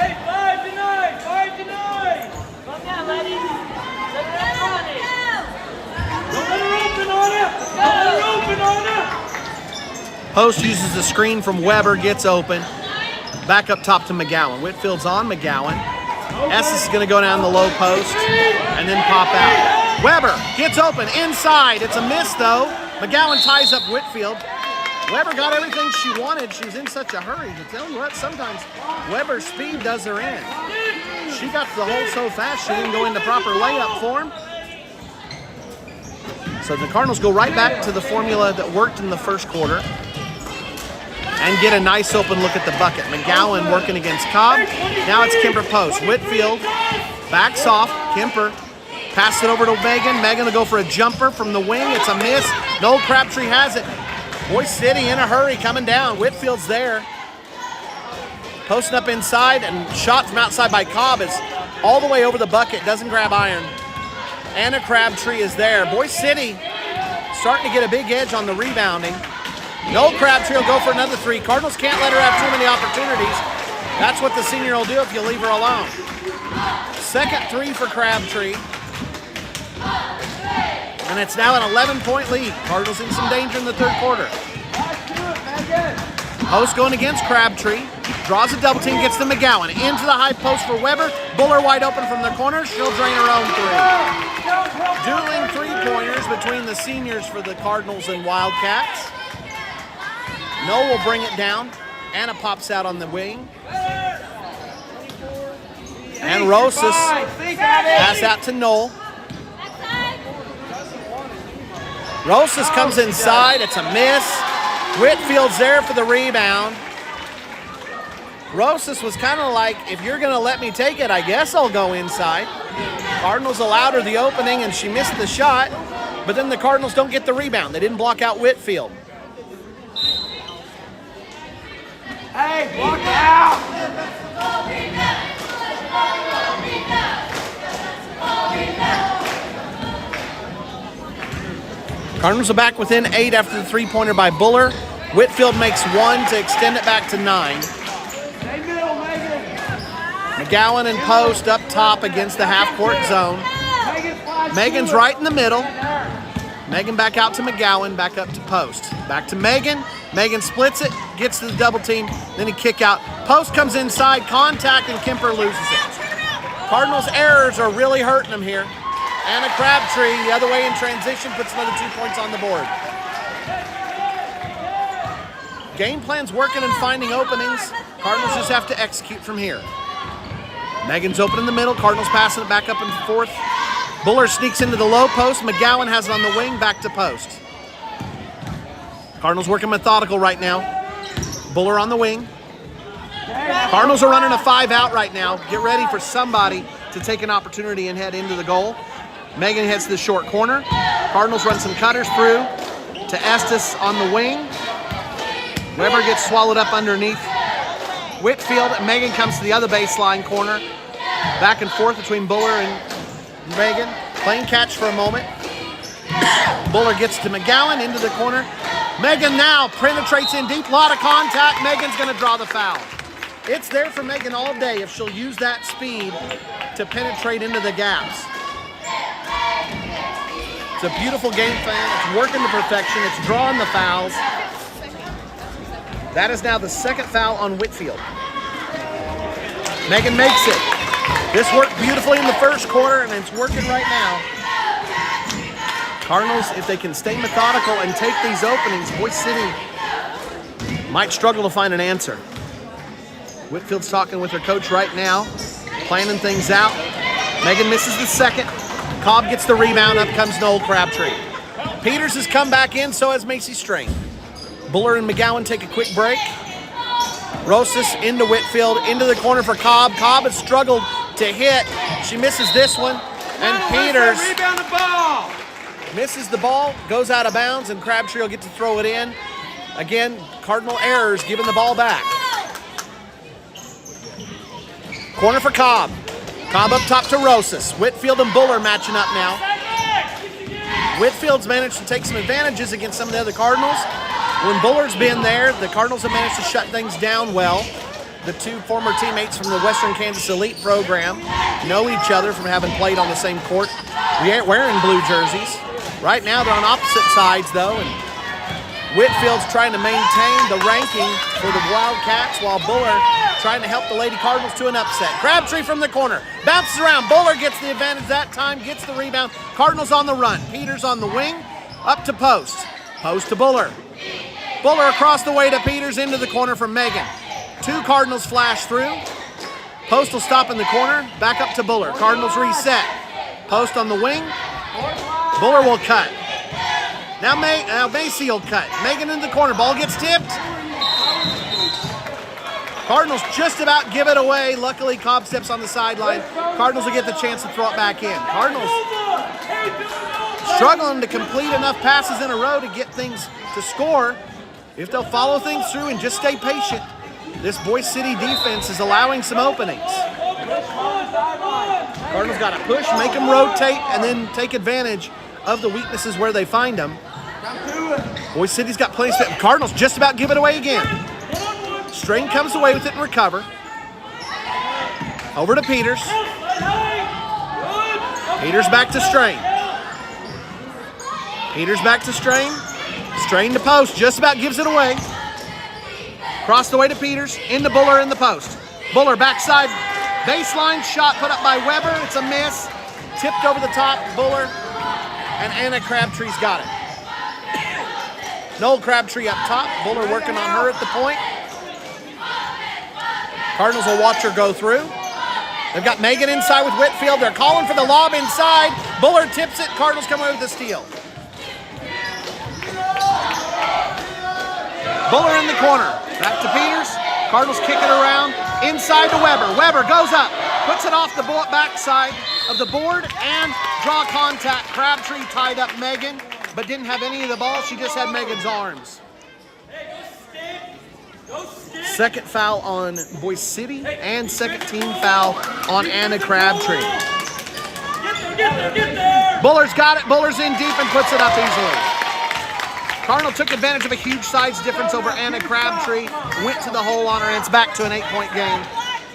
Hey, 5-9, 5-9. Come down, ladies. Don't let her open on it. Don't let her open on it. Post uses the screen from Weber, gets open. Back up top to McGowan. Whitfield's on McGowan. Estes is going to go down the low post and then pop out. Weber gets open inside. It's a miss, though. McGowan ties up Whitfield. Weber got everything she wanted. She was in such a hurry. To tell you what, sometimes Weber's speed does her in. She got to the hole so fast, she didn't go into proper layup form. So the Cardinals go right back to the formula that worked in the first quarter and get a nice open look at the bucket. McGowan working against Cobb. Now it's Kemper post. Whitfield backs off. Kemper pass it over to Megan. Megan will go for a jumper from the wing. It's a miss. Noel Crabtree has it. Boise City in a hurry coming down. Whitfield's there. Posting up inside and shot from outside by Cobb is all the way over the bucket. Doesn't grab iron. Anna Crabtree is there. Boise City starting to get a big edge on the rebounding. Noel Crabtree will go for another three. Cardinals can't let her have too many opportunities. That's what the senior will do if you leave her alone. Second three for Crabtree. And it's now an 11-point lead. Cardinals in some danger in the third quarter. Post going against Crabtree. Draws a double team, gets to McGowan. Into the high post for Weber. Buller wide open from the corner. She'll drain her own three. Dueling three-pointers between the seniors for the Cardinals and Wildcats. Noel will bring it down. Anna pops out on the wing. And Rosas pass out to Noel. Rosas comes inside. It's a miss. Whitfield's there for the rebound. Rosas was kind of like, if you're going to let me take it, I guess I'll go inside. Cardinals allowed her the opening, and she missed the shot. But then the Cardinals don't get the rebound. They didn't block out Whitfield. Hey, block out! Cardinals are back within 8 after the three-pointer by Buller. Whitfield makes one to extend it back to 9. Stay middle, Megan. McGowan and Post up top against the half-court zone. Megan's right in the middle. Megan back out to McGowan, back up to Post. Back to Megan. Megan splits it, gets to the double team, then a kick out. Post comes inside, contact, and Kemper loses it. Cardinals' errors are really hurting them here. Anna Crabtree, the other way in transition, puts another 2 points on the board. Game plan's working and finding openings. Cardinals just have to execute from here. Megan's open in the middle. Cardinals passing it back up and forth. Buller sneaks into the low post. McGowan has it on the wing, back to Post. Cardinals working methodical right now. Buller on the wing. Cardinals are running a 5 out right now. Get ready for somebody to take an opportunity and head into the goal. Megan heads to the short corner. Cardinals run some cutters through to Estes on the wing. Weber gets swallowed up underneath Whitfield, and Megan comes to the other baseline corner. Back and forth between Buller and Megan. Playing catch for a moment. Buller gets to McGowan into the corner. Megan now penetrates in deep. Lot of contact. Megan's going to draw the foul. It's there for Megan all day if she'll use that speed to penetrate into the gaps. It's a beautiful game plan. It's working to perfection. It's drawing the fouls. That is now the second foul on Whitfield. Megan makes it. This worked beautifully in the first quarter, and it's working right now. Cardinals, if they can stay methodical and take these openings, Boise City might struggle to find an answer. Whitfield's talking with her coach right now, planning things out. Megan misses the second. Cobb gets the rebound. Up comes Noel Crabtree. Peters has come back in, so has Macy Strain. Buller and McGowan take a quick break. Rosas into Whitfield, into the corner for Cobb. Cobb has struggled to hit. She misses this one. And Peters Rebound the ball. misses the ball, goes out of bounds, and Crabtree will get to throw it in. Again, Cardinal errors, giving the ball back. Corner for Cobb. Cobb up top to Rosas. Whitfield and Buller matching up now. Whitfield's managed to take some advantages against some of the other Cardinals. When Buller's been there, the Cardinals have managed to shut things down well. The two former teammates from the Western Kansas Elite program know each other from having played on the same court, wearing blue jerseys. Right now they're on opposite sides though, and Whitfield's trying to maintain the ranking for the Wildcats while Buller trying to help the Lady Cardinals to an upset. Crabtree from the corner, bounces around. Buller gets the advantage that time, gets the rebound. Cardinals on the run. Peters on the wing, up to Post. Post to Buller. Buller across the way to Peters, into the corner from Megan. Two Cardinals flash through. Post will stop in the corner, back up to Buller. Cardinals reset. Post on the wing. Buller will cut. Now Macy will cut. Megan in the corner. Ball gets tipped. Cardinals just about give it away. Luckily, Cobb steps on the sideline. Cardinals will get the chance to throw it back in. Cardinals struggling to complete enough passes in a row to get things to score. If they'll follow things through and just stay patient, this Boise City defense is allowing some openings. Cardinals got to push, make them rotate, and then take advantage of the weaknesses where they find them. Boise City's got plenty of space. Cardinals just about give it away again. Strain comes away with it and recover. Over to Peters. Peters back to Strain. Peters back to Strain. Strain to post, just about gives it away. Cross the way to Peters, into Buller in the post. Buller backside, baseline shot put up by Weber. It's a miss. Tipped over the top, Buller. And Anna Crabtree's got it. Noel Crabtree up top. Buller working on her at the point. Cardinals will watch her go through. They've got Megan inside with Whitfield. They're calling for the lob inside. Buller tips it. Cardinals come away with the steal. Buller in the corner. Back to Peters. Cardinals kick it around. Inside to Weber. Weber goes up. Puts it off the backside of the board and draw contact. Crabtree tied up Megan, but didn't have any of the ball. She just had Megan's arms. Second foul on Boise City and second team foul on Anna Crabtree. Buller's got it. Buller's in deep and puts it up easily. Cardinal took advantage of a huge size difference over Anna Crabtree. Went to the hole on her, and it's back to an 8-point game.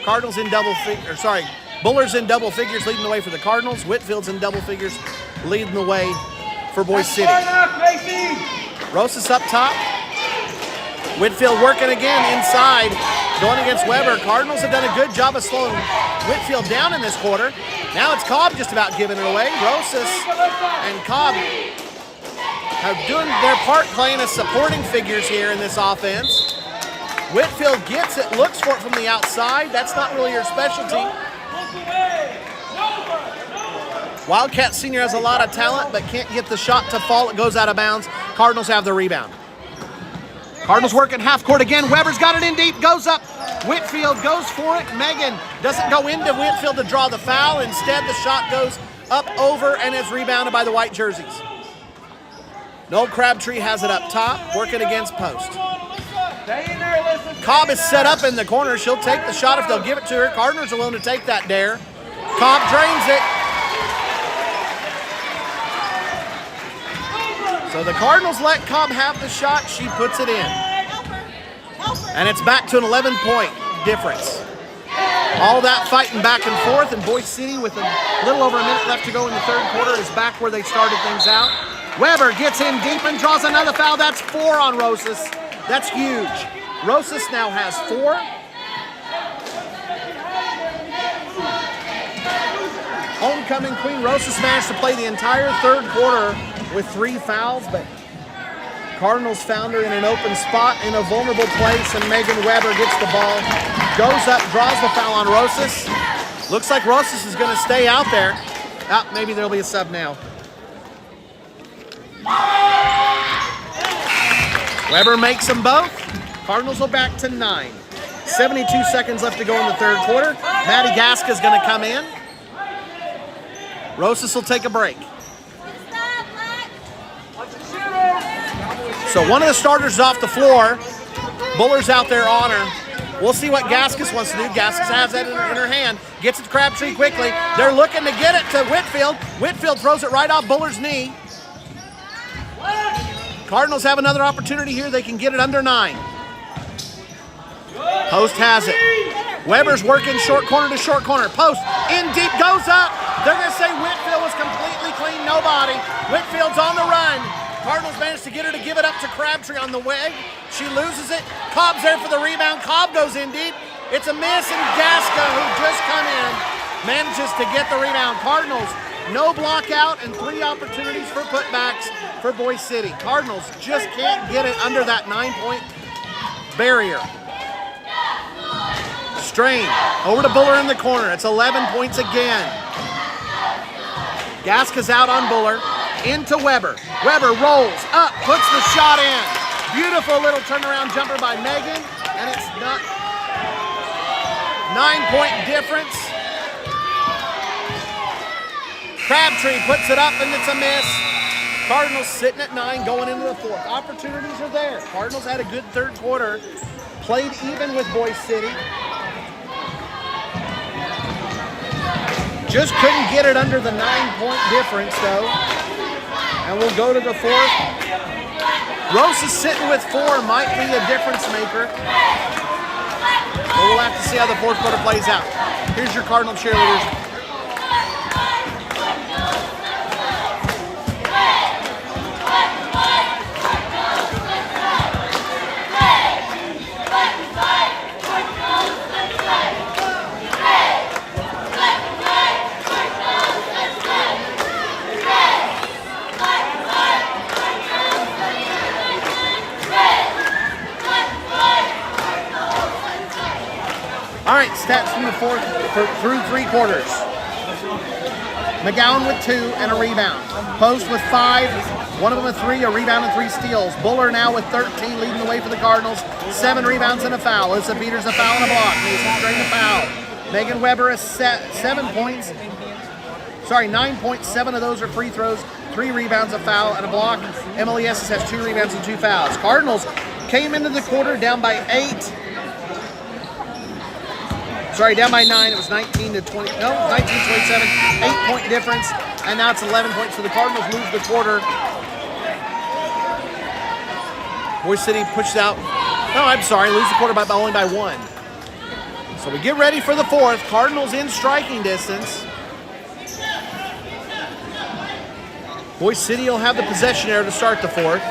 Cardinals in double figures. Buller's in double figures, leading the way for the Cardinals. Whitfield's in double figures, leading the way for Boise City. Rosas up top. Whitfield working again inside, going against Weber. Cardinals have done a good job of slowing Whitfield down in this quarter. Now it's Cobb just about giving it away. Rosas and Cobb are doing their part playing as supporting figures here in this offense. Whitfield gets it, looks for it from the outside. That's not really her specialty. Wildcat Senior has a lot of talent, but can't get the shot to fall. It goes out of bounds. Cardinals have the rebound. Cardinals working half court again. Weber's got it in deep, goes up. Whitfield goes for it. Megan doesn't go into Whitfield to draw the foul. Instead, the shot goes up over and is rebounded by the white jerseys. Noel Crabtree has it up top, working against post. Cobb is set up in the corner. She'll take the shot if they'll give it to her. Cardinals are willing to take that dare. Cobb drains it. So the Cardinals let Cobb have the shot. She puts it in. And it's back to an 11-point difference. All that fighting back and forth, and Boise City with a little over a minute left to go in the third quarter is back where they started things out. Weber gets in deep and draws another foul. That's 4 on Rosas. That's huge. Rosas now has 4. Homecoming queen Rosas managed to play the entire third quarter with 3 fouls, but Cardinals found her in an open spot in a vulnerable place, and Megan Weber gets the ball, goes up, draws the foul on Rosas. Looks like Rosas is going to stay out there. Maybe there'll be a sub now. Weber makes them both. Cardinals will back to 9. 72 seconds left to go in the third quarter. Maddie Gaska is going to come in. Rosas will take a break. So one of the starters is off the floor. Buller's out there on her. We'll see what Gaskus wants to do. Gaskus has that in her hand. Gets it to Crabtree quickly. They're looking to get it to Whitfield. Whitfield throws it right off Buller's knee. Cardinals have another opportunity here. They can get it under 9. Post has it. Weber's working short corner to short corner. Post in deep, goes up. They're going to say Whitfield was completely clean. Nobody. Whitfield's on the run. Cardinals managed to get her to give it up to Crabtree on the way. She loses it. Cobb's there for the rebound. Cobb goes in deep. It's a miss, and Gaska, who just come in, manages to get the rebound. Cardinals, no block out and 3 opportunities for putbacks for Boise City. Cardinals just can't get it under that 9-point barrier. Strain over to Buller in the corner. It's 11 points again. Gaska's out on Buller. Into Weber. Weber rolls up, puts the shot in. Beautiful little turnaround jumper by Megan, and it's not 9-point difference. Crabtree puts it up, and it's a miss. Cardinals sitting at 9 going into the fourth. Opportunities are there. Cardinals had a good third quarter. Played even with Boise City. Just couldn't get it under the 9-point difference, though. And we'll go to the fourth. Rosa's sitting with 4, might be a difference maker. But we'll have to see how the fourth quarter plays out. Here's your Cardinal cheerleaders. All right, stats from the fourth through 3 quarters. McGowan with 2 and a rebound. Post with 5, one of them a 3, a rebound and 3 steals. Buller now with 13, leading the way for the Cardinals. 7 rebounds and a foul. Alyssa Peters a foul and a block. Mason Strain a foul. Megan Weber 7 points. 9 points. 7 of those are free throws. 3 rebounds, a foul, and a block. Emily Estes has 2 rebounds and 2 fouls. Cardinals came into the quarter down by 8. Down by 9. It was 19 to 20. No, 19-27. 8-point difference, and now it's 11 points. So the Cardinals lose the quarter. Boise City pushed out. No, I'm sorry, lose the quarter by only by 1. So we get ready for the fourth. Cardinals in striking distance. Boise City will have the possession here to start the fourth.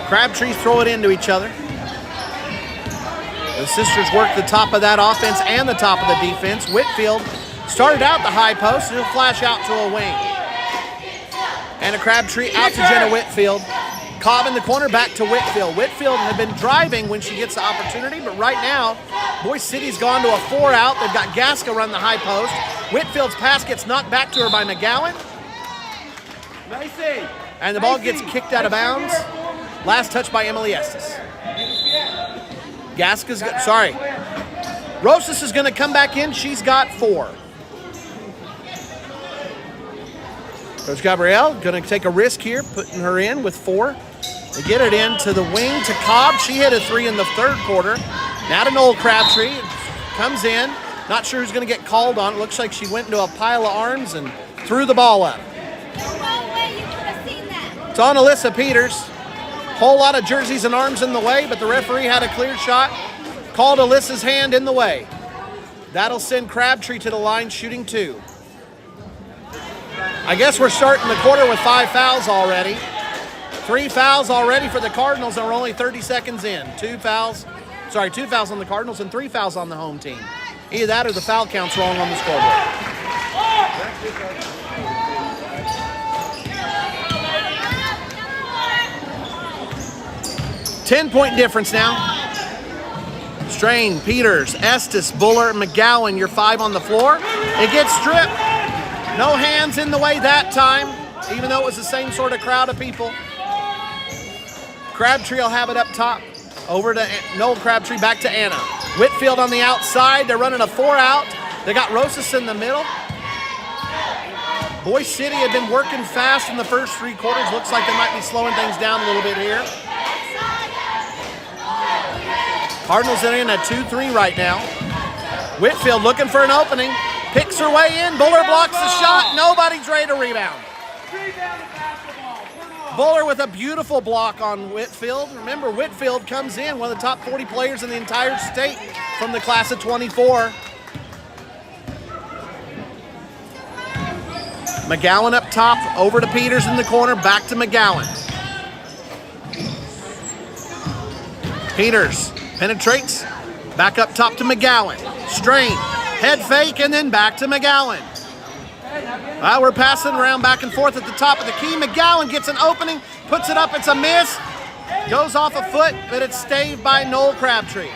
Crabtrees throw it into each other. The sisters work the top of that offense and the top of the defense. Whitfield started out the high post, and he'll flash out to a wing. And a Crabtree out to Jenna Whitfield. Cobb in the corner, back to Whitfield. Whitfield had been driving when she gets the opportunity, but right now, Boise City's gone to a 4 out. They've got Gaska run the high post. Whitfield's pass gets knocked back to her by McGowan. And the ball gets kicked out of bounds. Last touch by Emily Estes. Gaska's got, Rosas is going to come back in. She's got 4. Coach Gabrielle going to take a risk here, putting her in with 4. They get it into the wing to Cobb. She hit a 3 in the 3rd quarter. Now to Noel Crabtree. Comes in. Not sure who's going to get called on. It looks like she went into a pile of arms and threw the ball up. It's on Alyssa Peters. Whole lot of jerseys and arms in the way, but the referee had a clear shot. Called Alyssa's hand in the way. That'll send Crabtree to the line shooting 2. I guess we're starting the quarter with 5 fouls already. 3 fouls already for the Cardinals, and we're only 30 seconds in. 2 fouls on the Cardinals and 3 fouls on the home team. Either that or the foul count's wrong on the scoreboard. 10-point difference now. Strain, Peters, Estes, Buller, McGowan, your 5 on the floor. It gets stripped. No hands in the way that time, even though it was the same sort of crowd of people. Crabtree will have it up top. Over to Noel Crabtree, back to Anna. Whitfield on the outside. They're running a 4 out. They got Rosas in the middle. Boise City had been working fast in the first 3 quarters. Looks like they might be slowing things down a little bit here. Cardinals are in a 2-3 right now. Whitfield looking for an opening. Picks her way in. Buller blocks the shot. Nobody's ready to rebound. Buller with a beautiful block on Whitfield. Remember, Whitfield comes in, one of the top 40 players in the entire state from the class of 24. McGowan up top, over to Peters in the corner, back to McGowan. Peters penetrates, back up top to McGowan. Strain, head fake, and then back to McGowan. We're passing around back and forth at the top of the key. McGowan gets an opening, puts it up, it's a miss. Goes off a foot, but it's staved by Noel Crabtree.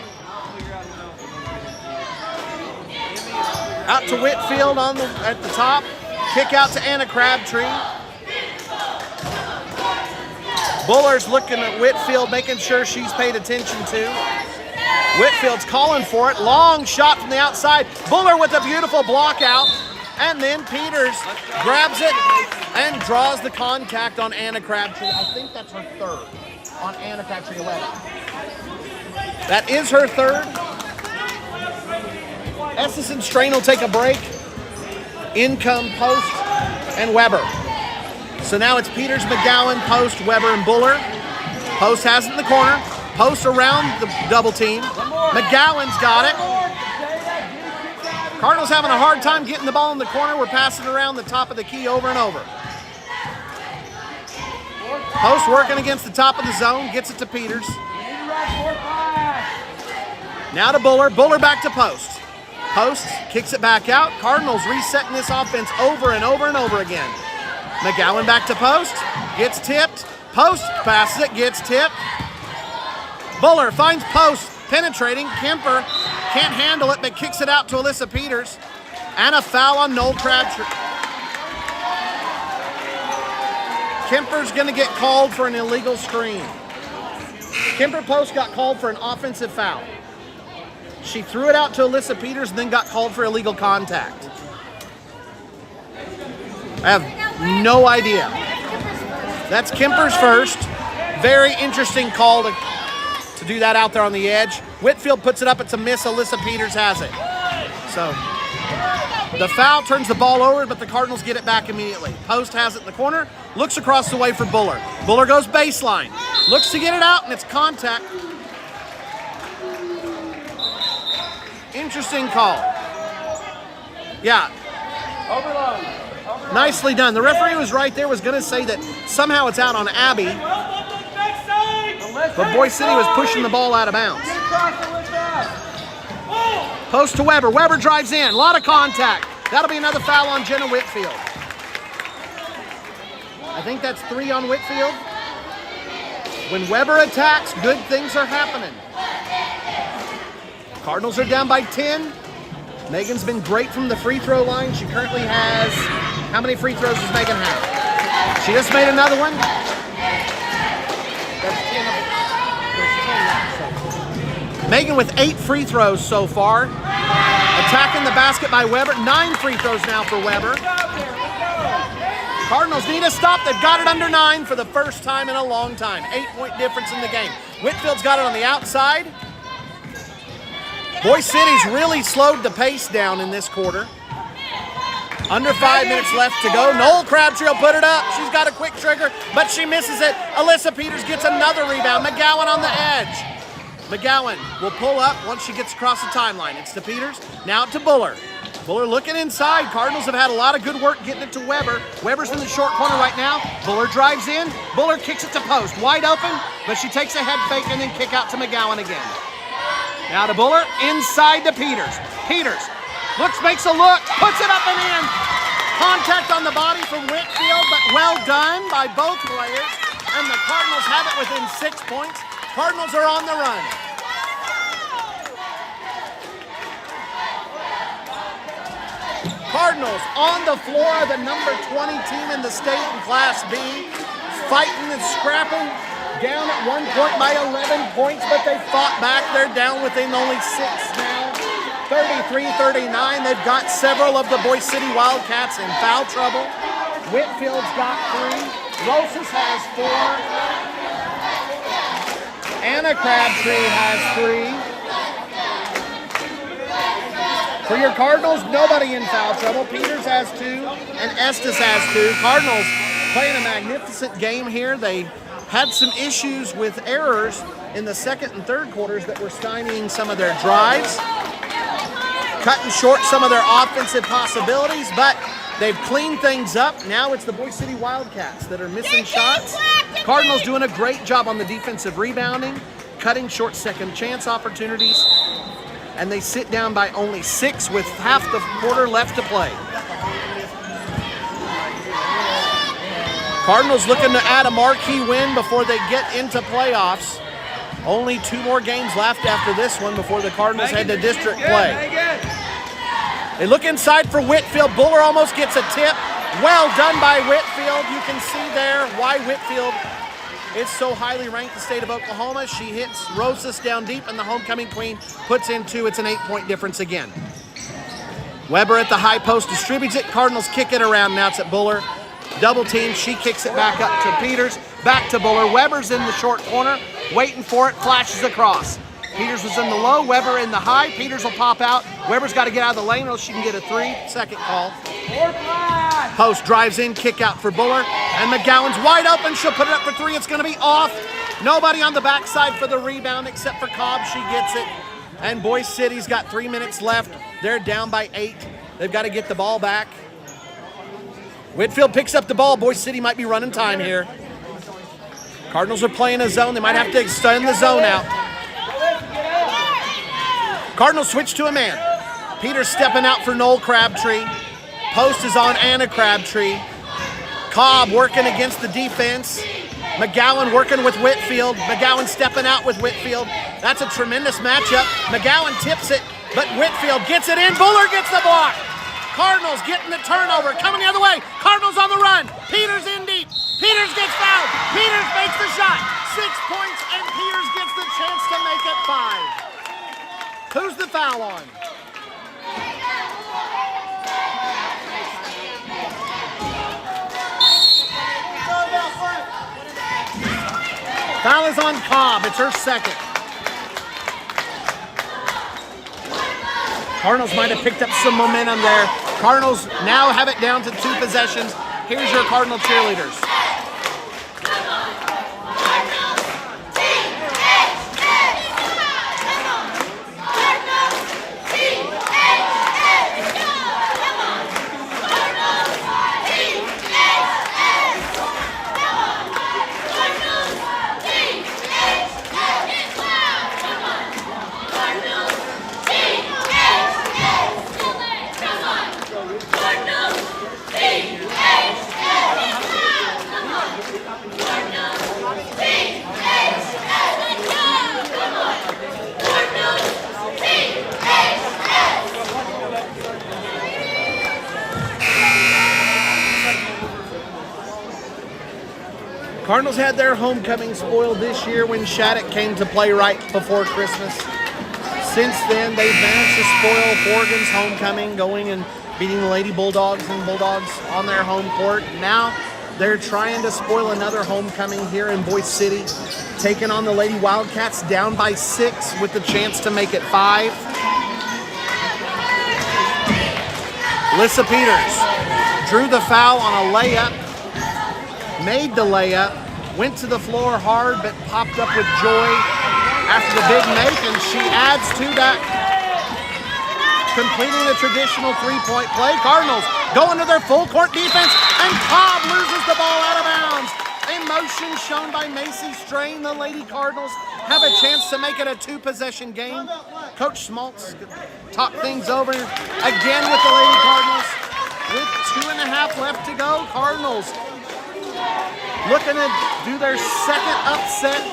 Out to Whitfield at the top. Kick out to Anna Crabtree. Buller's looking at Whitfield, making sure she's paid attention to. Whitfield's calling for it. Long shot from the outside. Buller with a beautiful block out. And then Peters grabs it and draws the contact on Anna Crabtree. I think that's her 3rd on Anna Crabtree 11. That is her 3rd. Estes and Strain will take a break. In come Post and Weber. So now it's Peters, McGowan, Post, Weber, and Buller. Post has it in the corner. Post around the double team. McGowan's got it. Cardinals having a hard time getting the ball in the corner. We're passing around the top of the key over and over. Post working against the top of the zone. Gets it to Peters. Now to Buller. Buller back to Post. Post kicks it back out. Cardinals resetting this offense over and over and over again. McGowan back to Post. Gets tipped. Post passes it. Gets tipped. Buller finds Post. Penetrating. Kemper can't handle it, but kicks it out to Alyssa Peters. And a foul on Noel Crabtree. Kemper's going to get called for an illegal screen. Kemper Post got called for an offensive foul. She threw it out to Alyssa Peters and then got called for illegal contact. I have no idea. That's Kemper's first. Very interesting call to do that out there on the edge. Whitfield puts it up. It's a miss. Alyssa Peters has it. So the foul turns the ball over, but the Cardinals get it back immediately. Post has it in the corner. Looks across the way for Buller. Buller goes baseline. Looks to get it out, and it's contact. Interesting call. Yeah. Overload. Nicely done. The referee was right there, was going to say that somehow it's out on Abby, but Boise City was pushing the ball out of bounds. Post to Weber. Weber drives in. A lot of contact. That'll be another foul on Jenna Whitfield. I think that's 3 on Whitfield. When Weber attacks, good things are happening. Cardinals are down by 10. Megan's been great from the free throw line. She currently has, how many free throws does Megan have? She just made another one. That's 10. Megan with 8 free throws so far. Attacking the basket by Weber. 9 free throws now for Weber. Cardinals need a stop. They've got it under 9 for the first time in a long time. 8-point difference in the game. Whitfield's got it on the outside. Boise City's really slowed the pace down in this quarter. Under 5 minutes left to go. Noel Crabtree will put it up. She's got a quick trigger, but she misses it. Alyssa Peters gets another rebound. McGowan on the edge. McGowan will pull up once she gets across the timeline. It's to Peters. Now to Buller. Buller looking inside. Cardinals have had a lot of good work getting it to Weber. Weber's in the short corner right now. Buller drives in. Buller kicks it to Post. Wide open, but she takes a head fake and then kick out to McGowan again. Now to Buller, inside to Peters. Peters makes a look, puts it up and in. Contact on the body from Whitfield, but well done by both players. And the Cardinals have it within 6 points. Cardinals are on the run. Cardinals on the floor, the number 20 team in the state in Class B, fighting and scrapping. Down at one point by 11 points, but they fought back. They're down within only 6 now. 33-39. They've got several of the Boise City Wildcats in foul trouble. Whitfield's got 3. Rosas has 4. Anna Crabtree has 3. For your Cardinals, nobody in foul trouble. Peters has 2, and Estes has 2. Cardinals playing a magnificent game here. They had some issues with errors in the second and third quarters that were stymieing some of their drives, cutting short some of their offensive possibilities, but they've cleaned things up. Now it's the Boise City Wildcats that are missing shots. Cardinals doing a great job on the defensive rebounding, cutting short second chance opportunities, and they sit down by only 6 with half the quarter left to play. Cardinals looking to add a marquee win before they get into playoffs. Only 2 more games left after this one before the Cardinals head to district play. They look inside for Whitfield. Buller almost gets a tip. Well done by Whitfield. You can see there why Whitfield is so highly ranked in the state of Oklahoma. She hits Rosas down deep, and the homecoming queen puts in 2. It's an 8-point difference again. Weber at the high post distributes it. Cardinals kick it around. Now it's at Buller. Double team, she kicks it back up to Peters, back to Buller. Weber's in the short corner, waiting for it, flashes across. Peters was in the low, Weber in the high. Peters will pop out. Weber's got to get out of the lane or else she can get a 3-second call. Post drives in, kick out for Buller. And McGowan's wide open. She'll put it up for 3. It's going to be off. Nobody on the backside for the rebound except for Cobb. She gets it. And Boise City's got 3 minutes left. They're down by 8. They've got to get the ball back. Whitfield picks up the ball. Boise City might be running time here. Cardinals are playing a zone. They might have to extend the zone out. Cardinals switch to a man. Peters stepping out for Noel Crabtree. Post is on Anna Crabtree. Cobb working against the defense. McGowan working with Whitfield. McGowan stepping out with Whitfield. That's a tremendous matchup. McGowan tips it, but Whitfield gets it in. Buller gets the block. Cardinals getting the turnover. Coming the other way. Cardinals on the run. Peters in deep. Peters gets fouled. Peters makes the shot. 6 points, and Peters gets the chance to make it 5. Who's the foul on? Foul is on Cobb. It's her second. Cardinals might have picked up some momentum there. Cardinals now have it down to 2 possessions. Here's your Cardinal cheerleaders. Cardinals had their homecoming spoiled this year when Shattuck came to play right before Christmas. Since then, they've managed to spoil Forgan's homecoming, going and beating the Lady Bulldogs and Bulldogs on their home court. Now they're trying to spoil another homecoming here in Boise City, taking on the Lady Wildcats down by 6 with the chance to make it 5. Lissa Peters drew the foul on a layup, made the layup, went to the floor hard, but popped up with joy after the big make, and she adds to that, completing the traditional 3-point play. Cardinals go into their full court defense, and Cobb loses the ball out of bounds. A motion shown by Macy Strain. The Lady Cardinals have a chance to make it a 2-possession game. Coach Schmaltz talked things over again with the Lady Cardinals. With 2.5 left to go, Cardinals looking to do their second upset,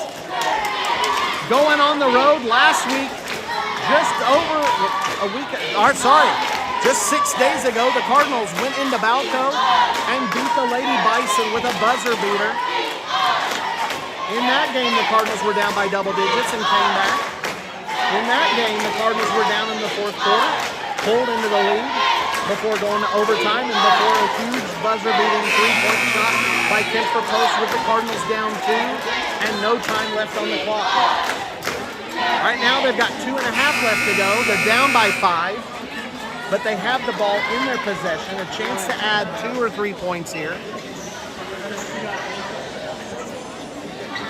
going on the road. Last week, just 6 days ago, the Cardinals went into Balco and beat the Lady Bison with a buzzer beater. In that game, the Cardinals were down by double digits and came back. In that game, the Cardinals were down in the 4th quarter, pulled into the lead before going to overtime and before a huge buzzer-beating 3-point shot by Kemper Post with the Cardinals down 2 and no time left on the clock. Right now, they've got 2.5 left to go. They're down by 5, but they have the ball in their possession, a chance to add 2 or 3 points here.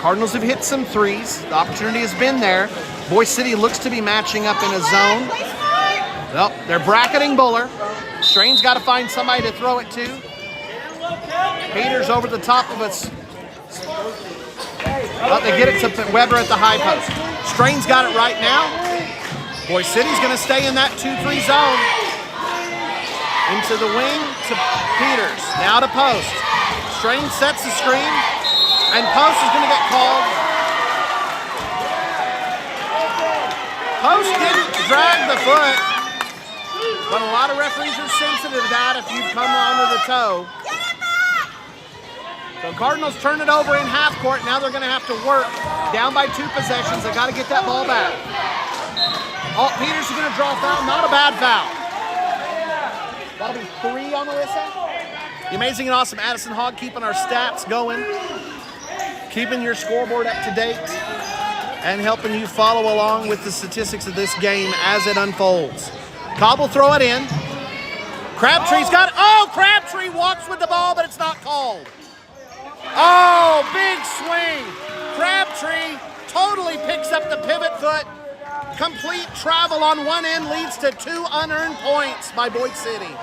Cardinals have hit some threes. The opportunity has been there. Boise City looks to be matching up in a zone. Well, they're bracketing Buller. Strain's got to find somebody to throw it to. Peters over the top of us. Well, they get it to Weber at the high post. Strain's got it right now. Boise City's going to stay in that 2-3 zone. Into the wing to Peters. Now to Post. Strain sets the screen. And Post is going to get called. Post didn't drag the foot. But a lot of referees are sensitive to that if you've come under the toe. So Cardinals turn it over in half court. Now they're going to have to work. Down by 2 possessions. They got to get that ball back. Oh, Peters is going to draw a foul. Not a bad foul. That'll be 3 on Melissa. The amazing and awesome Addison Hogg keeping our stats going. Keeping your scoreboard up to date. and helping you follow along with the statistics of this game as it unfolds. Cobb will throw it in. Crabtree's got it. Oh, Crabtree walks with the ball, but it's not called. Oh, big swing. Crabtree totally picks up the pivot foot. Complete travel on one end leads to 2 unearned points by Boise City.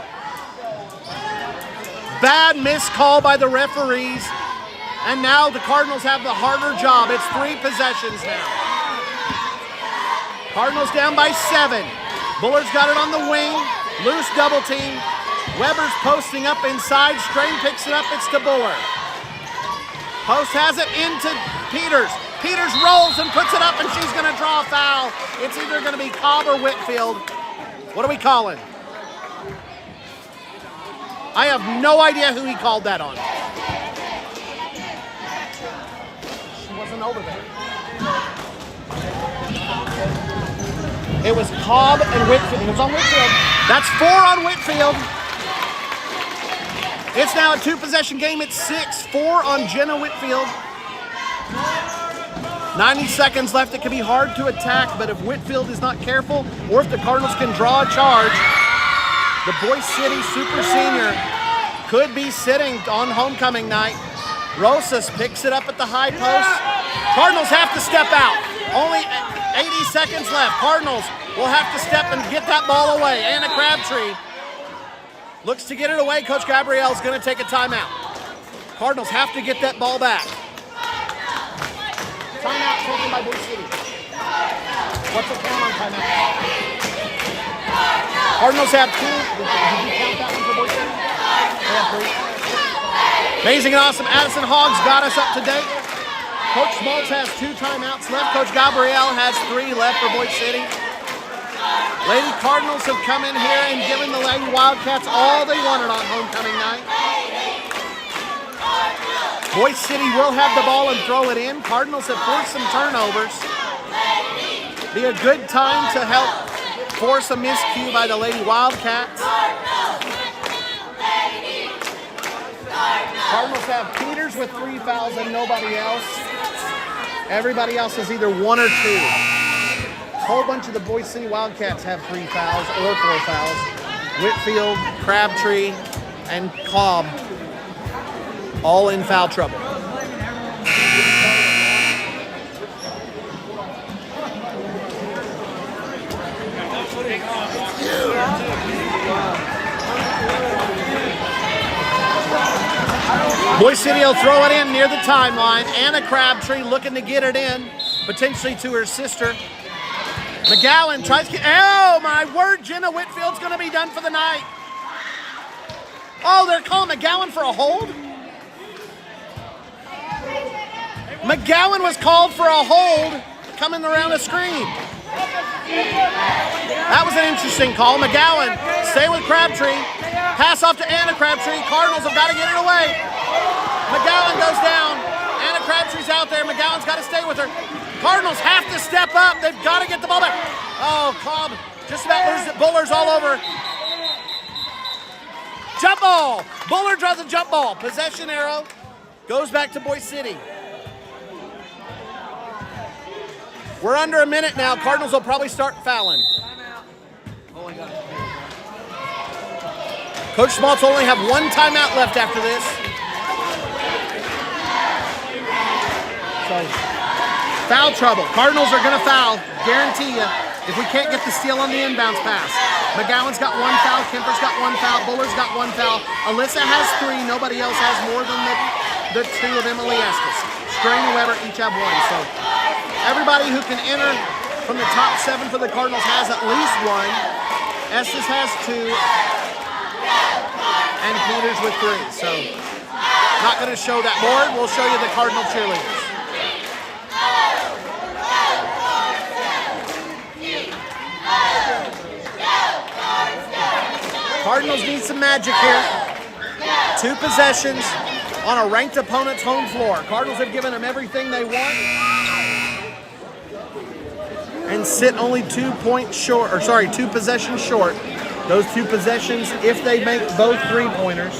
Bad missed call by the referees. And now the Cardinals have the harder job. It's 3 possessions now. Cardinals down by 7. Bullard's got it on the wing. Loose double team. Weber's posting up inside. Strain picks it up. It's to Bullard. Post has it into Peters. Peters rolls and puts it up, and she's going to draw a foul. It's either going to be Cobb or Whitfield. What are we calling? I have no idea who he called that on. She wasn't over there. It was Cobb and Whitfield. It was on Whitfield. That's 4 on Whitfield. It's now a 2-possession game. It's 6-4 on Jenna Whitfield. 90 seconds left. It can be hard to attack, but if Whitfield is not careful, or if the Cardinals can draw a charge, the Boise City Super Senior could be sitting on homecoming night. Rosas picks it up at the high post. Cardinals have to step out. Only 80 seconds left. Cardinals will have to step and get that ball away. Anna Crabtree looks to get it away. Coach Gabrielle's going to take a timeout. Cardinals have to get that ball back. Timeout taken by Boise City. What's the count on timeout? Cardinals have 2. Did you count that one for Boise City? They have 3. Amazing and awesome. Addison Hoggs got us up to date. Coach Schmaltz has 2 timeouts left. Coach Gabrielle has 3 left for Boise City. Lady Cardinals have come in here and given the Lady Wildcats all they wanted on homecoming night. Boise City will have the ball and throw it in. Cardinals have forced some turnovers. Be a good time to help force a miscue by the Lady Wildcats. Cardinals have Peters with 3 fouls and nobody else. Everybody else is either 1 or 2. A whole bunch of the Boise City Wildcats have 3 fouls or 4 fouls. Whitfield, Crabtree, and Cobb all in foul trouble. Boise City will throw it in near the timeline. Anna Crabtree looking to get it in, potentially to her sister. McGowan tries to get, oh my word, Jenna Whitfield's going to be done for the night. Oh, they're calling McGowan for a hold? McGowan was called for a hold coming around the screen. That was an interesting call. McGowan, stay with Crabtree. Pass off to Anna Crabtree. Cardinals have got to get it away. McGowan goes down. Anna Crabtree's out there. McGowan's got to stay with her. Cardinals have to step up. They've got to get the ball back. Oh, Cobb just about loses it. Bullard's all over. Jump ball. Bullard draws a jump ball. Possession arrow. Goes back to Boise City. We're under a minute now. Cardinals will probably start fouling. Coach Schmaltz only have 1 timeout left after this. So, foul trouble. Cardinals are going to foul, guarantee you, if we can't get the steal on the inbounds pass. McGowan's got 1 foul. Kemper's got 1 foul. Bullard's got 1 foul. Alyssa has 3. Nobody else has more than the 2 of Emily Estes. Strain and Weber each have 1. So everybody who can enter from the top 7 for the Cardinals has at least 1. Estes has 2. And Peters with 3. So not going to show that board. We'll show you the Cardinal cheerleaders. Cardinals need some magic here. 2 possessions on a ranked opponent's home floor. Cardinals have given them everything they want and sit only 2 possessions short. Those 2 possessions, if they make both 3-pointers.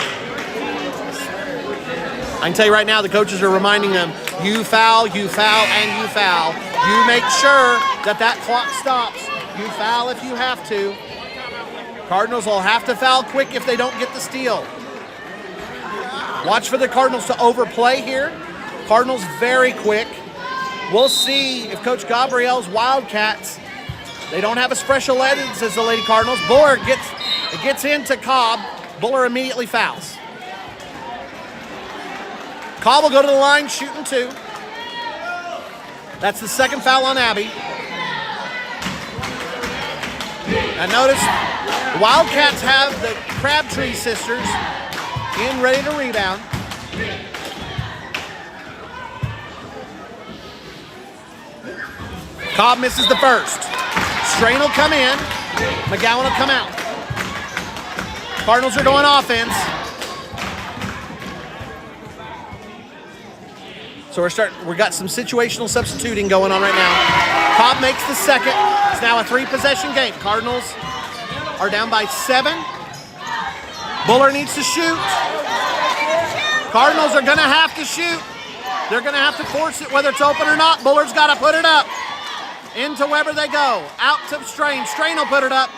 I I can tell you right now, the coaches are reminding them, you foul, and you foul. You make sure that clock stops. You foul if you have to. Cardinals will have to foul quick if they don't get the steal. Watch for the Cardinals to overplay here. Cardinals very quick. We'll see if Coach Gabriel's Wildcats, they don't have as fresh a lens as the Lady Cardinals. Buller gets into Cobb. Buller immediately fouls. Cobb will go to the line, shooting 2. That's the second foul on Abby. And notice the Wildcats have the Crabtree sisters in ready to rebound. Cobb misses the first. Strain will come in. McGowan will come out. Cardinals are going offense. So we got some situational substituting going on right now. Cobb makes the second. It's now a 3-possession game. Cardinals are down by 7. Buller needs to shoot. Cardinals are going to have to shoot. They're going to have to force it whether it's open or not. Buller's got to put it up. Into Weber they go. Out to Strain. Strain will put it up.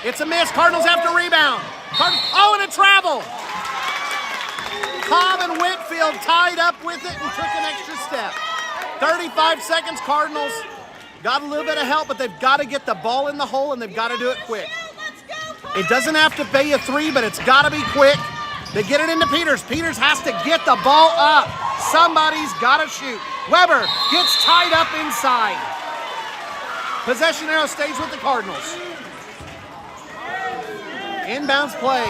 It's a miss. Cardinals have to rebound. And a travel. Cobb and Whitfield tied up with it and took an extra step. 35 seconds. Cardinals got a little bit of help, but they've got to get the ball in the hole, and they've got to do it quick. It doesn't have to pay a 3, but it's got to be quick. They get it into Peters. Peters has to get the ball up. Somebody's got to shoot. Weber gets tied up inside. Possession arrow stays with the Cardinals. Inbounds play.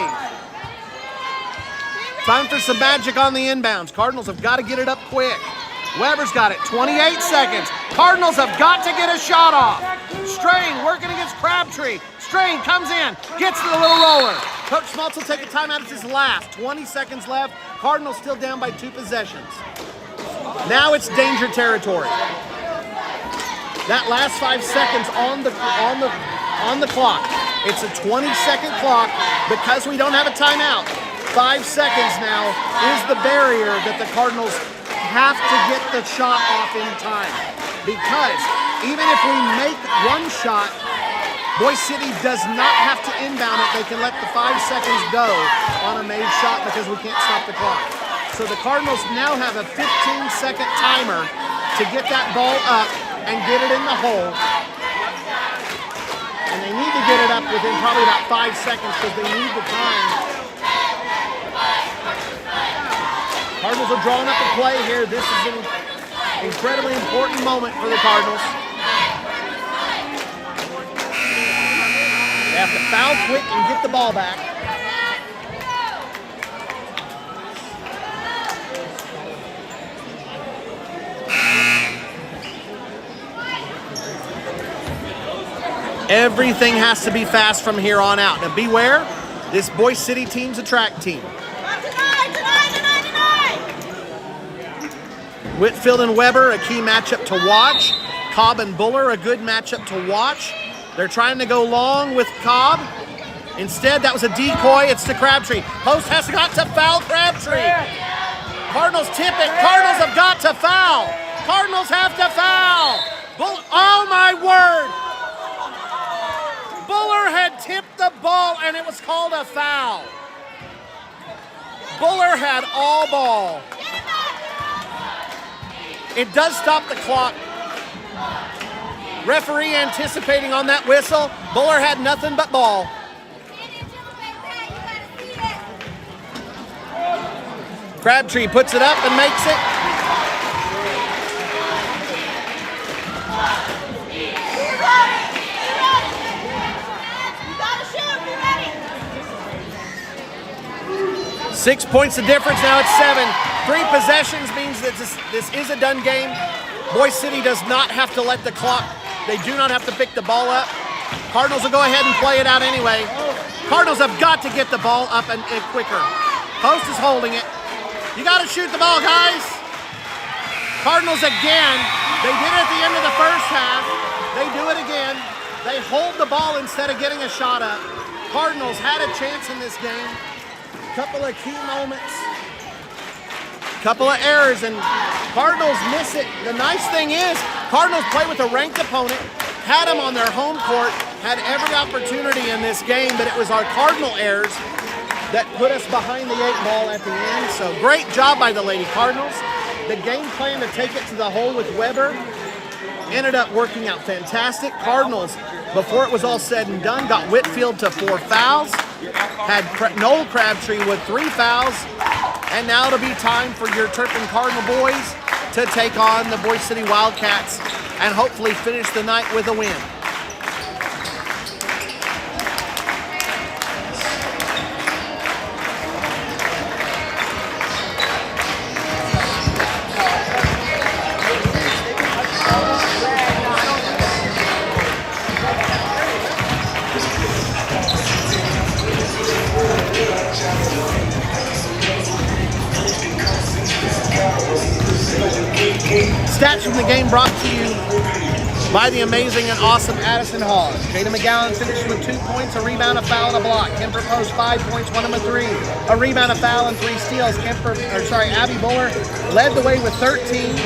Time for some magic on the inbounds. Cardinals have got to get it up quick. Weber's got it. 28 seconds. Cardinals have got to get a shot off. Strain working against Crabtree. Strain comes in, gets the little roller. Coach Schmaltz will take a timeout. It's his last. 20 seconds left. Cardinals still down by 2 possessions. Now it's danger territory. That last 5 seconds on the clock. It's a 20-second clock because we don't have a timeout. 5 seconds now is the barrier that the Cardinals have to get the shot off in time. Because even if we make one shot, Boise City does not have to inbound it. They can let the 5 seconds go on a made shot because we can't stop the clock. So the Cardinals now have a 15-second timer to get that ball up and get it in the hole. And they need to get it up within probably about 5 seconds because they need the time. Cardinals are drawing up a play here. This is an incredibly important moment for the Cardinals. They have to foul quick and get the ball back. Everything has to be fast from here on out. Now beware, this Boise City team's a track team. Whitfield and Weber, a key matchup to watch. Cobb and Buller, a good matchup to watch. They're trying to go long with Cobb. Instead, that was a decoy. It's to Crabtree. Post has got to foul Crabtree. Cardinals tip it. Cardinals have got to foul. Cardinals have to foul. Oh my word. Buller had tipped the ball and it was called a foul. Buller had all ball. It does stop the clock. Referee anticipating on that whistle. Buller had nothing but ball. Crabtree puts it up and makes it. You gotta shoot, be ready. 6 points the difference, now it's 7. 3 possessions means that this is a done game. Boise City does not have to let the clock, they do not have to pick the ball up. Cardinals will go ahead and play it out anyway. Cardinals have got to get the ball up and quicker. Post is holding it. You got to shoot the ball, guys. Cardinals again, they did it at the end of the first half. They do it again. They hold the ball instead of getting a shot up. Cardinals had a chance in this game. Couple of key moments. Couple of errors, and Cardinals miss it. The nice thing is, Cardinals play with a ranked opponent, had them on their home court, had every opportunity in this game, but it was our Cardinal errors that put us behind the 8 ball at the end. So great job by the Lady Cardinals. The game plan to take it to the hole with Weber ended up working out fantastic. Cardinals, before it was all said and done, got Whitfield to 4 fouls, had Noel Crabtree with 3 fouls, and now it'll be time for your Turpin Cardinal boys to take on the Boise City Wildcats and hopefully finish the night with a win. Stats from the game brought to you by the amazing and awesome Addison Hall. Jada McGowan finished with 2 points, a rebound, a foul, and a block. Kemper Post 5 points, 1 of 3, a rebound, a foul, and 3 steals. Abby Buller led the way with 13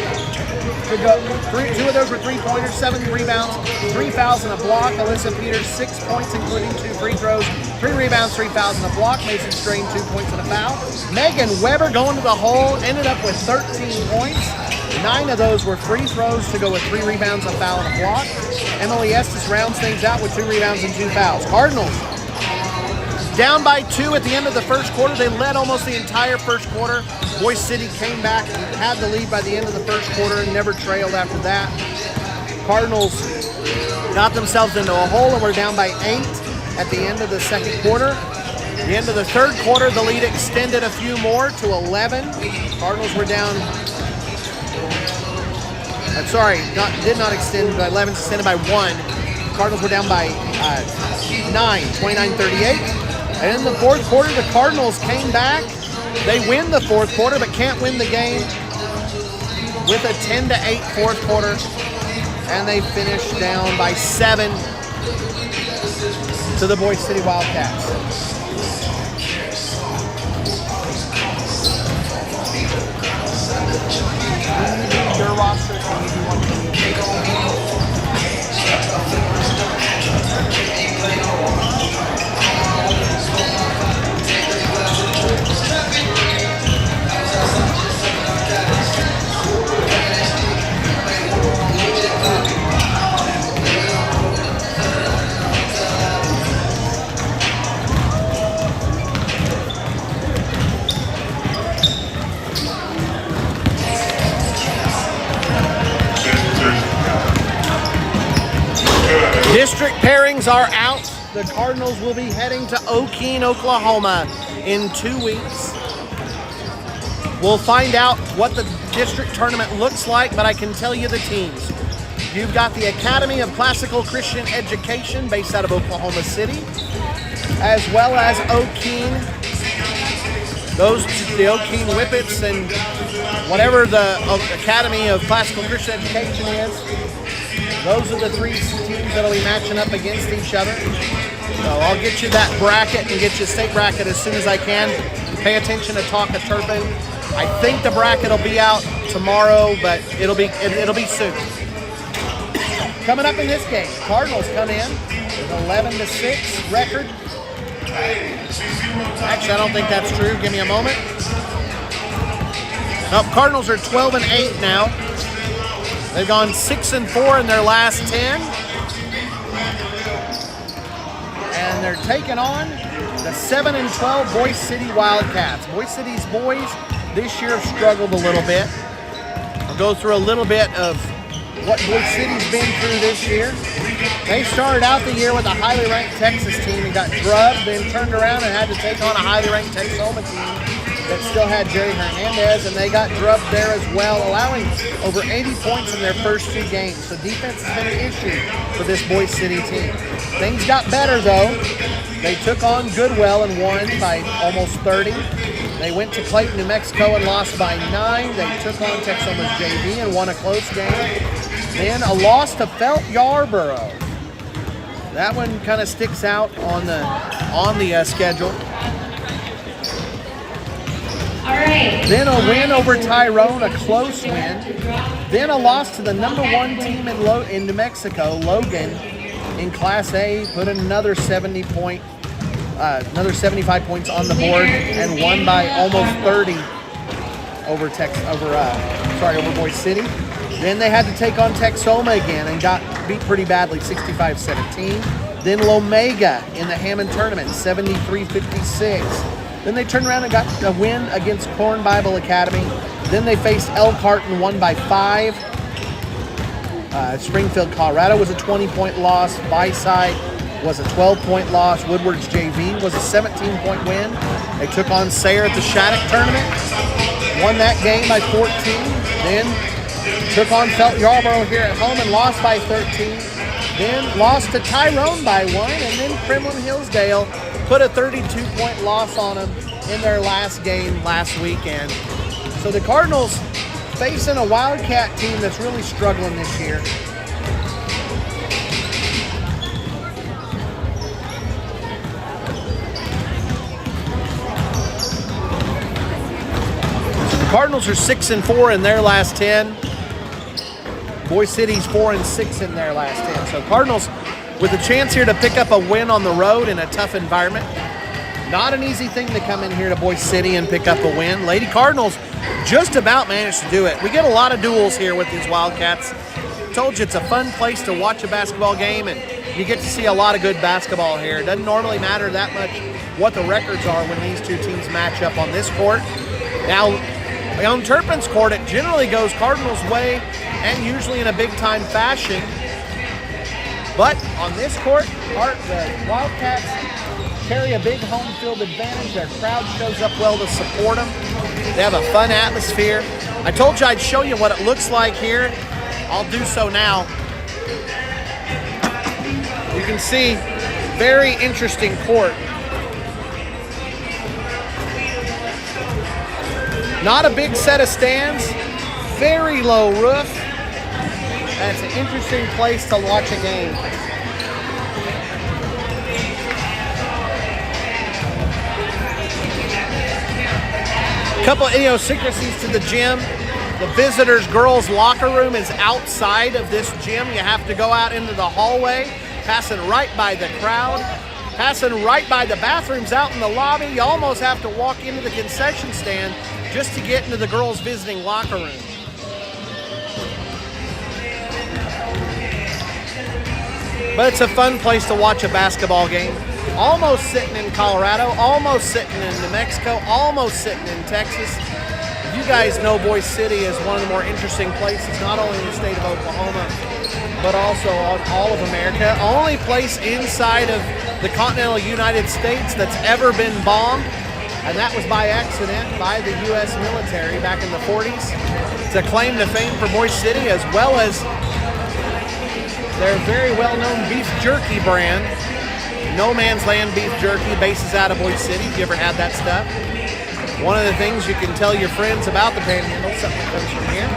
to go. 2 of those were 3-pointers, 7 rebounds, 3 fouls, and a block. Alyssa Peters 6 points, including 2 free throws, 3 rebounds, 3 fouls, and a block. Mason Strain 2 points and a foul. Megan Weber going to the hole, ended up with 13 points. 9 of those were free throws to go with 3 rebounds, a foul, and a block. Emily Estes rounds things out with 2 rebounds and 2 fouls. Cardinals down by 2 at the end of the first quarter. They led almost the entire first quarter. Boise City came back and had the lead by the end of the first quarter and never trailed after that. Cardinals got themselves into a hole and were down by 8 at the end of the second quarter. At the end of the third quarter, the lead extended a few more to 11. Cardinals were down. Did not extend by 11, extended by 1. Cardinals were down by 9, 29-38. And in the fourth quarter, the Cardinals came back. They win the fourth quarter, but can't win the game with a 10-8 fourth quarter. And they finish down by 7 to the Boise City Wildcats. Your roster, can you do one for me? District pairings are out. The Cardinals will be heading to Okeen, Oklahoma in 2 weeks. We'll find out what the district tournament looks like, but I can tell you the teams. You've got the Academy of Classical Christian Education based out of Oklahoma City, as well as Okeen. The Okeen Whippets and whatever the Academy of Classical Christian Education is. Those are the 3 teams that'll be matching up against each other. So I'll get you that bracket and get you a state bracket as soon as I can. Pay attention to Talk of Turpin. I think the bracket will be out tomorrow, but it'll be soon. Coming up in this game, Cardinals come in with 11-6 record. Actually, I don't think that's true. Give me a moment. Nope, Cardinals are 12-8 now. They've gone 6-4 in their last 10. And they're taking on the 7-12 Boise City Wildcats. Boise City's boys this year have struggled a little bit. I'll go through a little bit of what Boise City's been through this year. They started out the year with a highly ranked Texas team and got drubbed, then turned around and had to take on a highly ranked Texoma team that still had Jerry Hernandez, and they got drubbed there as well, allowing over 80 points in their first 2 games. So defense has been an issue for this Boise City team. Things got better, though. They took on Goodwell and won by almost 30. They went to Clayton, New Mexico and lost by 9. They took on Texoma's JV and won a close game. Then a loss to Felt Yarborough. That one kind of sticks out on the schedule. All right. Then a win over Tyrone, a close win. Then a loss to the number 1 team in New Mexico, Logan, in Class A, put in another 75 points on the board and won by almost 30 over Boise City. Then they had to take on Texoma again and got beat pretty badly, 65-17. Then Lomega in the Hammond tournament, 73-56. Then they turned around and got a win against Corn Bible Academy. Then they faced Elkhart and won by 5. Springfield, Colorado was a 20-point loss. Byside was a 12-point loss. Woodward's JV was a 17-point win. They took on Sayre at the Shattuck tournament, won that game by 14. Then took on Felt Yarborough here at home and lost by 13. Then lost to Tyrone by 1, and then Kremlin Hillsdale put a 32-point loss on them in their last game last weekend. So the Cardinals facing a Wildcat team that's really struggling this year. So the Cardinals are 6-4 in their last 10. Boise City's 4-6 in their last 10. So Cardinals with a chance here to pick up a win on the road in a tough environment. Not an easy thing to come in here to Boise City and pick up a win. Lady Cardinals just about managed to do it. We get a lot of duels here with these Wildcats. Told you it's a fun place to watch a basketball game, and you get to see a lot of good basketball here. It doesn't normally matter that much what the records are when these two teams match up on this court. Now, on Turpin's court, it generally goes Cardinals' way and usually in a big-time fashion. But on this court, the Wildcats carry a big home field advantage. Their crowd shows up well to support them. They have a fun atmosphere. I told you I'd show you what it looks like here. I'll do so now. You can see, very interesting court. Not a big set of stands, very low roof. And it's an interesting place to watch a game. Couple idiosyncrasies to the gym. The visitors' girls' locker room is outside of this gym. You have to go out into the hallway, passing right by the crowd, passing right by the bathrooms out in the lobby. You almost have to walk into the concession stand just to get into the girls' visiting locker room. But it's a fun place to watch a basketball game. Almost sitting in Colorado, almost sitting in New Mexico, almost sitting in Texas. You guys know Boise City is one of the more interesting places, not only in the state of Oklahoma, but also on all of America. Only place inside of the continental United States that's ever been bombed, and that was by accident by the U.S. military back in the 40s. It's a claim to fame for Boise City, as well as their very well-known beef jerky brand. No Man's Land beef jerky, bases out of Boise City. If you ever had that stuff. One of the things you can tell your friends about the Panhandle, something that comes from here.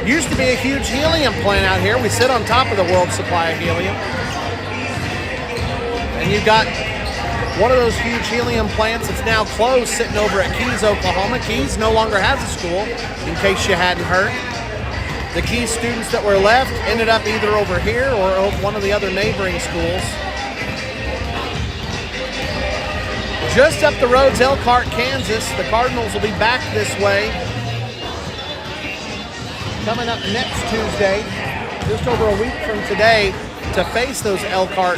Used to be a huge helium plant out here. We sit on top of the world's supply of helium. And you've got one of those huge helium plants that's now closed, sitting over at Keys, Oklahoma. Keys no longer has a school, in case you hadn't heard. The Keys students that were left ended up either over here or one of the other neighboring schools. Just up the road's Elkhart, Kansas. The Cardinals will be back this way. Coming up next Tuesday, just over a week from today, to face those Elkhart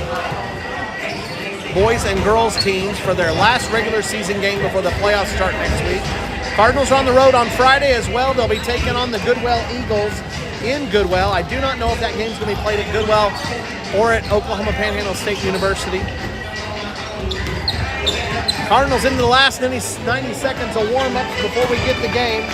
boys and girls teams for their last regular season game before the playoffs start next week. Cardinals are on the road on Friday as well. They'll be taking on the Goodwell Eagles in Goodwell. I do not know if that game's going to be played at Goodwell or at Oklahoma Panhandle State University. Cardinals into the last 90 seconds of warm-ups before we get the game.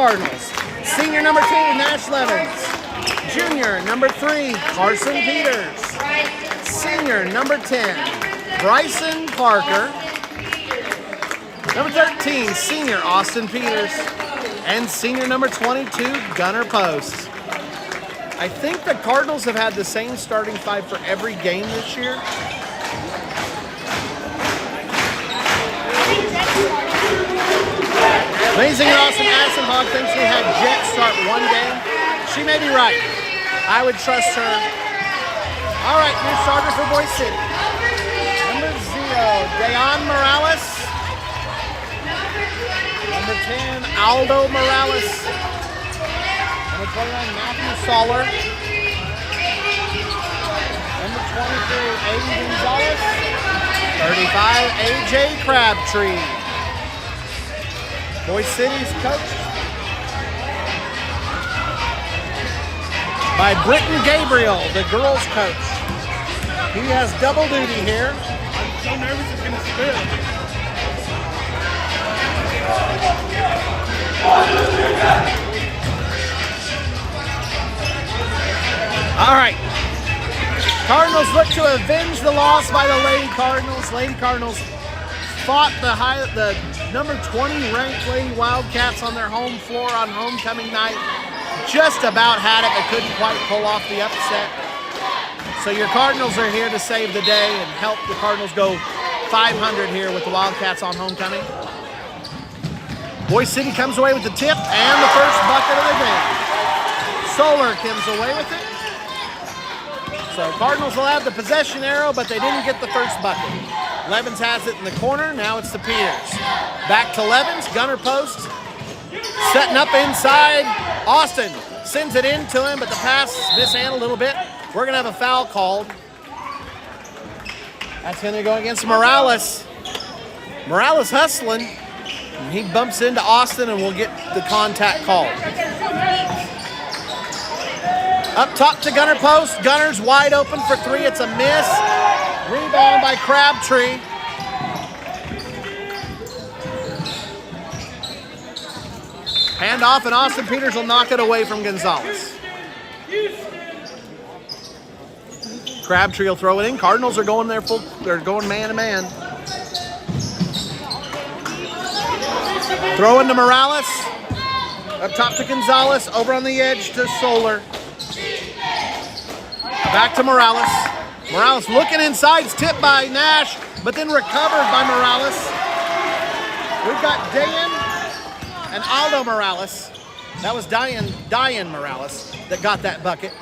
Cardinals. Senior number 2, Nash Levens. Junior number 3, Carson Peters. Senior number 10, Bryson Parker. Number 13, senior Austin Peters. And senior number 22, Gunnar Post. I think the Cardinals have had the same starting 5 for every game this year. Amazing and awesome Addison Hogg thinks we had Jet start one game. She may be right. I would trust her. All right, new starter for Boise City. Number 0, Dayon Morales. Number 10, Aldo Morales. Number 29, Matthew Soller. Number 23, Aiden Gonzalez. 35, AJ Crabtree. Boise City's coached by Britton Gabriel, the girls' coach. He has double duty here. I'm so nervous it's gonna spill. All right. Cardinals look to avenge the loss by the Lady Cardinals. Lady Cardinals fought the number 20 ranked Lady Wildcats on their home floor on homecoming night. Just about had it, but couldn't quite pull off the upset. So your Cardinals are here to save the day and help the Cardinals go 500 here with the Wildcats on homecoming. Boise City comes away with the tip and the first bucket of the game. Solar comes away with it. So Cardinals will have the possession arrow, but they didn't get the first bucket. Levens has it in the corner. Now it's the Peters. Back to Levens. Gunnar Post. Setting up inside. Austin sends it in to him, but the pass mishandled a little bit. We're going to have a foul called. That's going to go against Morales. Morales hustling. And he bumps into Austin, and we'll get the contact called. Up top to Gunnar Post. Gunner's wide open for 3. It's a miss. Rebound by Crabtree. Hand off, and Austin Peters will knock it away from Gonzalez. Crabtree will throw it in. Cardinals are going there full. They're going man to man. Throw into Morales. Up top to Gonzalez. Over on the edge to Solar. Back to Morales. Morales looking inside. It's tipped by Nash, but then recovered by Morales. We've got Dayan and Aldo Morales. That was Dayan Morales that got that bucket.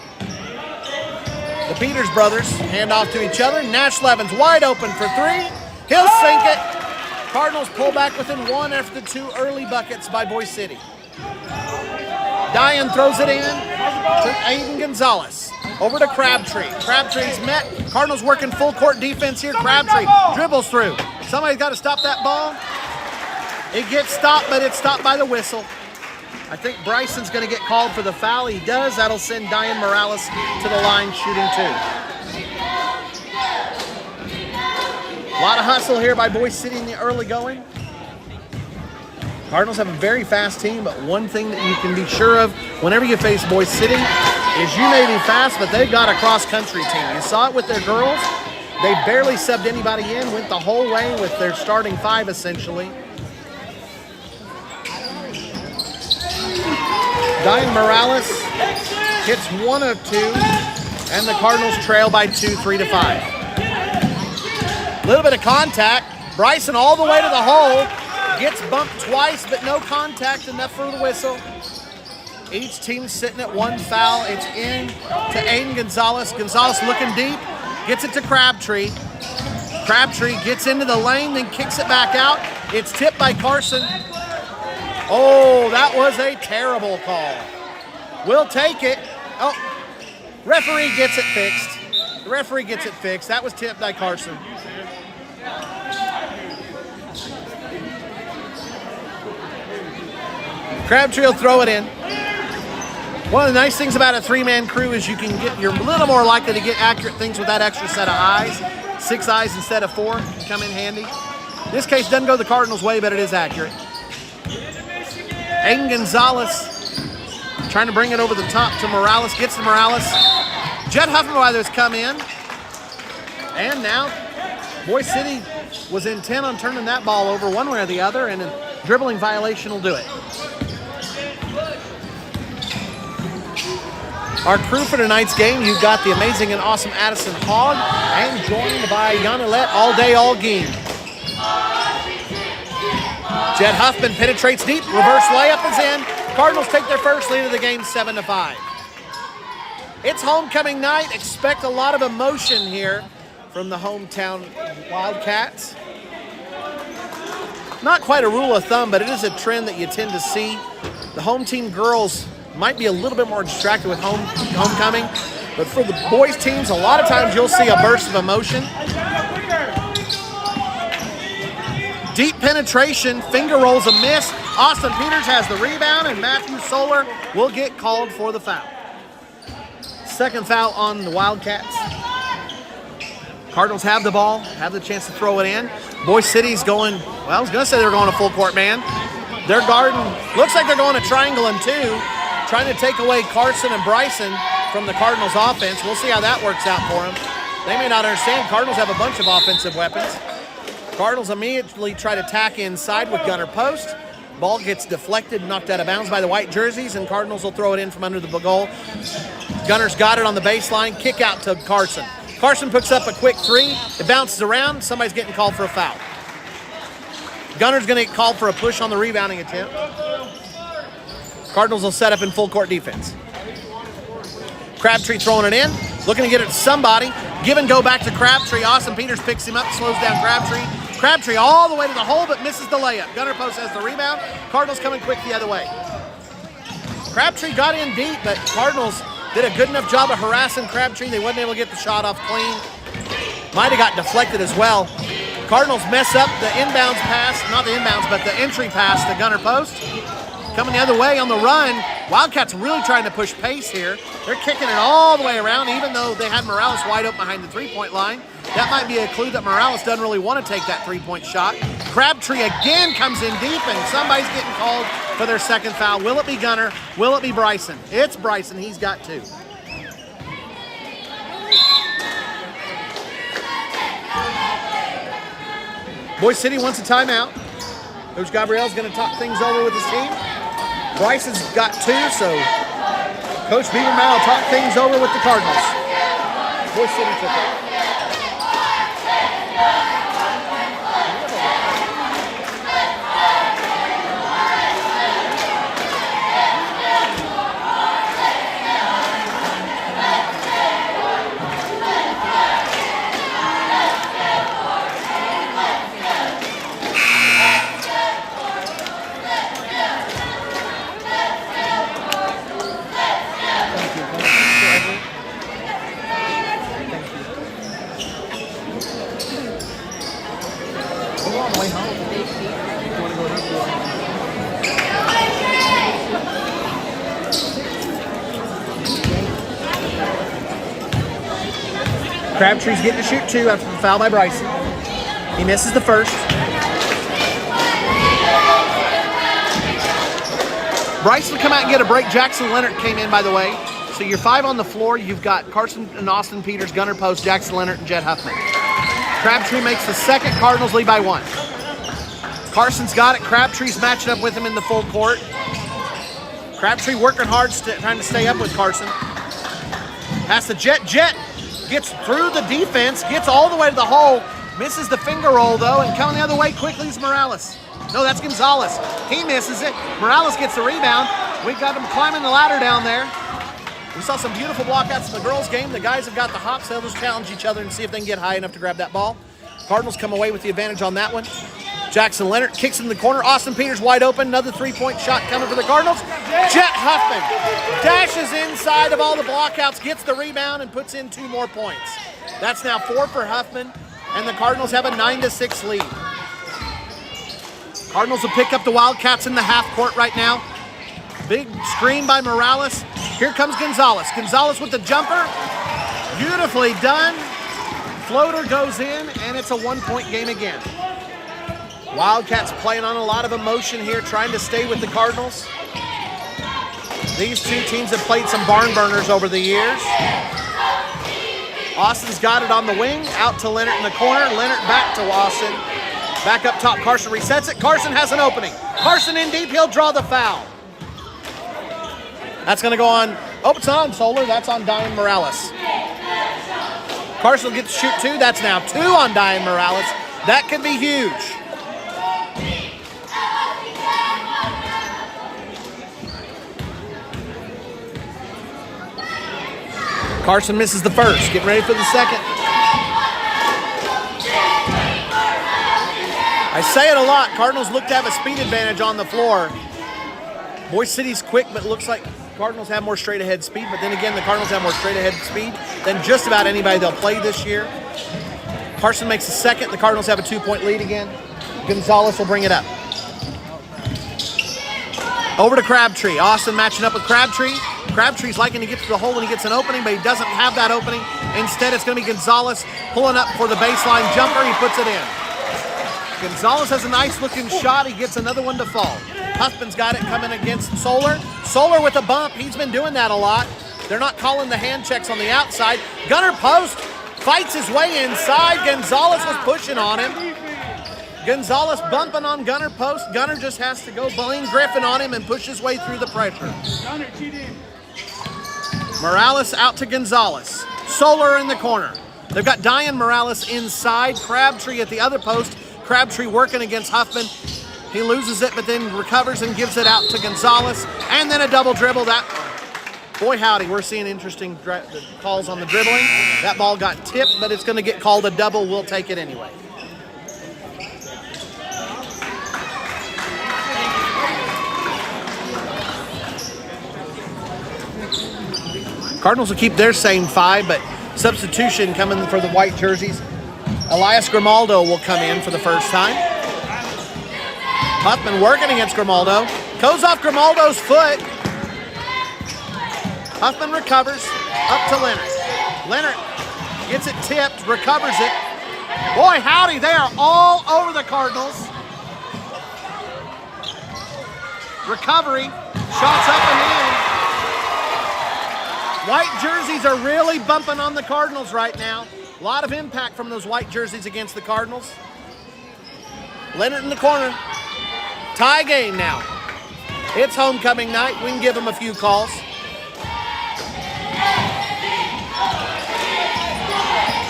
The Peters brothers hand off to each other. Nash Levens wide open for 3. He'll sink it. Cardinals pull back within 1 after the 2 early buckets by Boise City. Dayan throws it in to Aiden Gonzalez. Over to Crabtree. Crabtree's met. Cardinals working full court defense here. Crabtree dribbles through. Somebody's got to stop that ball. It gets stopped, but it's stopped by the whistle. I think Bryson's going to get called for the foul. He does. That'll send Dayan Morales to the line shooting 2. A lot of hustle here by Boise City in the early going. Cardinals have a very fast team, but one thing that you can be sure of whenever you face Boise City is you may be fast, but they've got a cross-country team. You saw it with their girls. They barely subbed anybody in, went the whole way with their starting 5 essentially. Dayan Morales hits 1 of 2, and the Cardinals trail by 2, 3-5. A little bit of contact. Bryson all the way to the hole. Gets bumped twice, but no contact, enough for the whistle. Each team sitting at 1 foul. It's in to Aiden Gonzalez. Gonzalez looking deep, gets it to Crabtree. Crabtree gets into the lane, then kicks it back out. It's tipped by Carson. Oh, that was a terrible call. We'll take it. Oh, referee gets it fixed. The referee gets it fixed. That was tipped by Carson. Crabtree will throw it in. One of the nice things about a 3-man crew is you're a little more likely to get accurate things with that extra set of eyes. 6 eyes instead of 4 come in handy. This case doesn't go the Cardinals' way, but it is accurate. Aiden Gonzalez trying to bring it over the top to Morales. Gets to Morales. Jet Huffman has come in. And now Boise City was intent on turning that ball over one way or the other, and a dribbling violation will do it. Our crew for tonight's game, you've got the amazing and awesome Addison Hogg, and joined by Yanilet all day, all game. Jet Huffman penetrates deep, reverse layup is in. Cardinals take their first lead of the game, 7-5. It's homecoming night. Expect a lot of emotion here from the hometown Wildcats. Not quite a rule of thumb, but it is a trend that you tend to see. The home team girls might be a little bit more distracted with homecoming, but for the boys teams, a lot of times you'll see a burst of emotion. Deep penetration, finger rolls a miss. Austin Peters has the rebound, and Matthew Solar will get called for the foul. Second foul on the Wildcats. Cardinals have the ball, have the chance to throw it in. Boise City's going, well, I was going to say they were going to full court man. They're guarding, looks like they're going to triangle and two, trying to take away Carson and Bryson from the Cardinals offense. We'll see how that works out for them. They may not understand Cardinals have a bunch of offensive weapons. Cardinals immediately try to tack inside with Gunner post. Ball gets deflected, knocked out of bounds by the white jerseys, and Cardinals will throw it in from under the goal. Gunner's got it on the baseline, kick out to Carson. Carson picks up a quick three. It bounces around. Somebody's getting called for a foul. Gunner's going to get called for a push on the rebounding attempt. Cardinals will set up in full court defense. Crabtree throwing it in, looking to get it to somebody. Give and go back to Crabtree. Austin Peters picks him up, slows down Crabtree. Crabtree all the way to the hole, but misses the layup. Gunner post has the rebound. Cardinals coming quick the other way. Crabtree got in deep, but Cardinals did a good enough job of harassing Crabtree. They wasn't able to get the shot off clean. Might have got deflected as well. Cardinals mess up the inbounds pass, not the inbounds, but the entry pass to Gunner post. Coming the other way on the run, Wildcats really trying to push pace here. They're kicking it all the way around, even though they had Morales wide open behind the three-point line. That might be a clue that Morales doesn't really want to take that three-point shot. Crabtree again comes in deep, and somebody's getting called for their second foul. Will it be Gunner? Will it be Bryson? It's Bryson. He's got two. Boise City wants a timeout. Coach Gabriel's going to talk things over with his team. Bryson's got two, so Coach Beaverman will talk things over with the Cardinals. Boise City took it. Crabtree's getting to shoot two after the foul by Bryson. He misses the first. Bryson come out and get a break. Jackson Leonard came in, by the way. So you're five on the floor. You've got Carson and Austin Peters, Gunner post, Jackson Leonard, and Jet Huffman. Crabtree makes the second. Cardinals lead by one. Carson's got it. Crabtree's matching up with him in the full court. Crabtree working hard, trying to stay up with Carson. Pass the Jet. Jet gets through the defense, gets all the way to the hole, misses the finger roll though, and coming the other way quickly is Morales. No, that's Gonzalez. He misses it. Morales gets the rebound. We've got him climbing the ladder down there. We saw some beautiful blockouts in the girls' game. The guys have got the hops. They'll just challenge each other and see if they can get high enough to grab that ball. Cardinals come away with the advantage on that one. Jackson Leonard kicks in the corner. Austin Peters wide open. Another three-point shot coming for the Cardinals. Jet Huffman dashes inside of all the blockouts, gets the rebound, and puts in two more points. That's now 4 for Huffman, and the Cardinals have a 9-6 lead. Cardinals will pick up the Wildcats in the half court right now. Big screen by Morales. Here comes Gonzalez. Gonzalez with the jumper. Beautifully done. Floater goes in, and it's a one-point game again. Wildcats playing on a lot of emotion here, trying to stay with the Cardinals. These two teams have played some barn burners over the years. Austin's got it on the wing, out to Leonard in the corner. Leonard back to Austin. Back up top, Carson resets it. Carson has an opening. Carson in deep, he'll draw the foul. That's gonna go on, oh, it's not on Solar, that's on Diane Morales. Carson will get to shoot two, that's now two on Diane Morales. That could be huge. Carson misses the first, getting ready for the second. I say it a lot, Cardinals look to have a speed advantage on the floor. Boise City's quick, but it looks like Cardinals have more straight ahead speed, but then again, the Cardinals have more straight ahead speed than just about anybody they'll play this year. Carson makes the second, the Cardinals have a 2-point lead again. Gonzalez will bring it up. Over to Crabtree, Austin matching up with Crabtree. Crabtree's liking to get to the hole when he gets an opening, but he doesn't have that opening. Instead, it's going to be Gonzalez pulling up for the baseline jumper. He puts it in. Gonzalez has a nice-looking shot. He gets another one to fall. Huffman's got it coming against Solar. Solar with a bump. He's been doing that a lot. They're not calling the hand checks on the outside. Gunner Post fights his way inside. Gonzalez was pushing on him. Gonzalez bumping on Gunner Post. Gunner just has to go Blaine Griffin on him and push his way through the pressure. Gunner, cheating. Morales out to Gonzalez. Solar in the corner. They've got Diane Morales inside. Crabtree at the other post. Crabtree working against Huffman. He loses it, but then recovers and gives it out to Gonzalez. And then a double dribble. Boy, howdy, we're seeing interesting calls on the dribbling. That ball got tipped, but it's going to get called a double. We'll take it anyway. Cardinals will keep their same 5, but substitution coming for the white jerseys. Elias Grimaldo will come in for the first time. Huffman working against Grimaldo. Goes off Grimaldo's foot. Huffman recovers. Up to Leonard. Leonard gets it tipped, recovers it. Boy, howdy, they are all over the Cardinals. Recovery. Shots up and in. White jerseys are really bumping on the Cardinals right now. A lot of impact from those white jerseys against the Cardinals. Leonard in the corner. Tie game now. It's homecoming night. We can give them a few calls.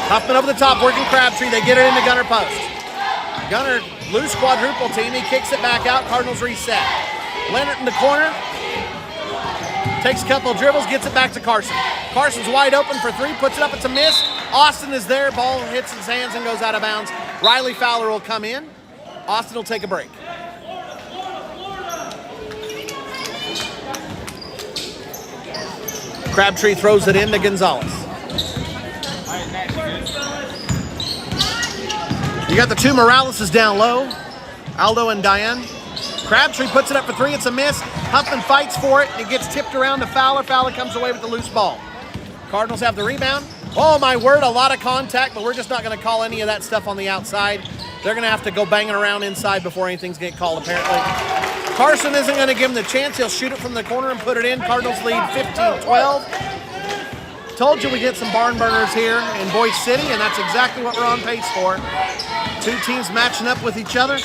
Huffman over the top, working Crabtree. They get it into Gunner Post. Gunner, loose quadruple team. He kicks it back out. Cardinals reset. Leonard in the corner. Takes a couple of dribbles, gets it back to Carson. Carson's wide open for three, puts it up, it's a miss. Austin is there, ball hits his hands and goes out of bounds. Riley Fowler will come in. Austin will take a break. Crabtree throws it in to Gonzalez. You got the two Moraleses down low, Aldo and Diane. Crabtree puts it up for three, it's a miss. Huffman fights for it, it gets tipped around to Fowler. Fowler comes away with the loose ball. Cardinals have the rebound. Oh my word, a lot of contact, but we're just not gonna call any of that stuff on the outside. They're gonna have to go banging around inside before anything's getting called, apparently. Carson isn't gonna give him the chance. He'll shoot it from the corner and put it in. Cardinals lead 15-12. Told you we get some barn burners here in Boise City, and that's exactly what we're on pace for. Two teams matching up with each other.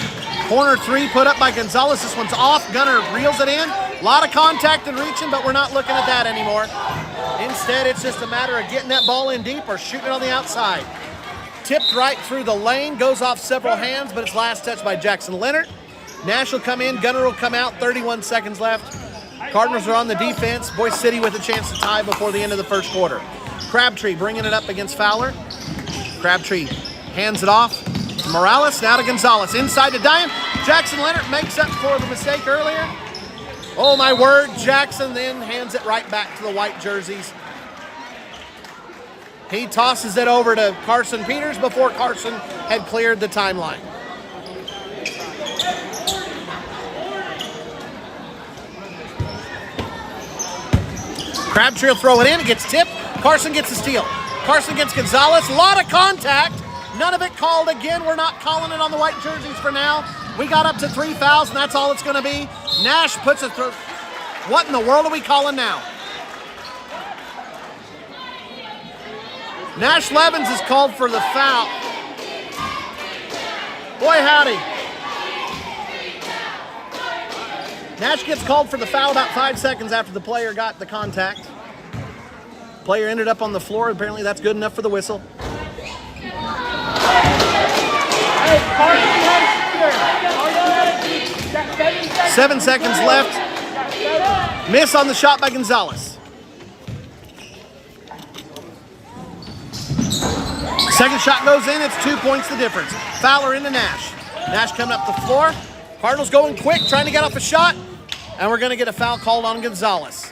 Corner three put up by Gonzalez. This one's off. Gunner reels it in. A lot of contact and reaching, but we're not looking at that anymore. Instead, it's just a matter of getting that ball in deep or shooting it on the outside. Tipped right through the lane, goes off several hands, but it's last touched by Jackson Leonard. Nash will come in, Gunner will come out, 31 seconds left. Cardinals are on the defense. Boise City with a chance to tie before the end of the first quarter. Crabtree bringing it up against Fowler. Crabtree hands it off. Morales, now to Gonzalez. Inside to Diane. Jackson Leonard makes up for the mistake earlier. Oh my word, Jackson then hands it right back to the white jerseys. He tosses it over to Carson Peters before Carson had cleared the timeline. Crabtree will throw it in, it gets tipped. Carson gets the steal. Carson gets Gonzalez, a lot of contact. None of it called again. We're not calling it on the white jerseys for now. We got up to 3 fouls, and that's all it's going to be. Nash puts it through. What in the world are we calling now? Nash Levens is called for the foul. Boy, howdy. Nash gets called for the foul about 5 seconds after the player got the contact. Player ended up on the floor. Apparently that's good enough for the whistle. 7 seconds left. Miss on the shot by Gonzalez. Second shot goes in. It's 2 points the difference. Fowler into Nash. Nash coming up the floor. Cardinals going quick, trying to get off a shot. And we're going to get a foul called on Gonzalez.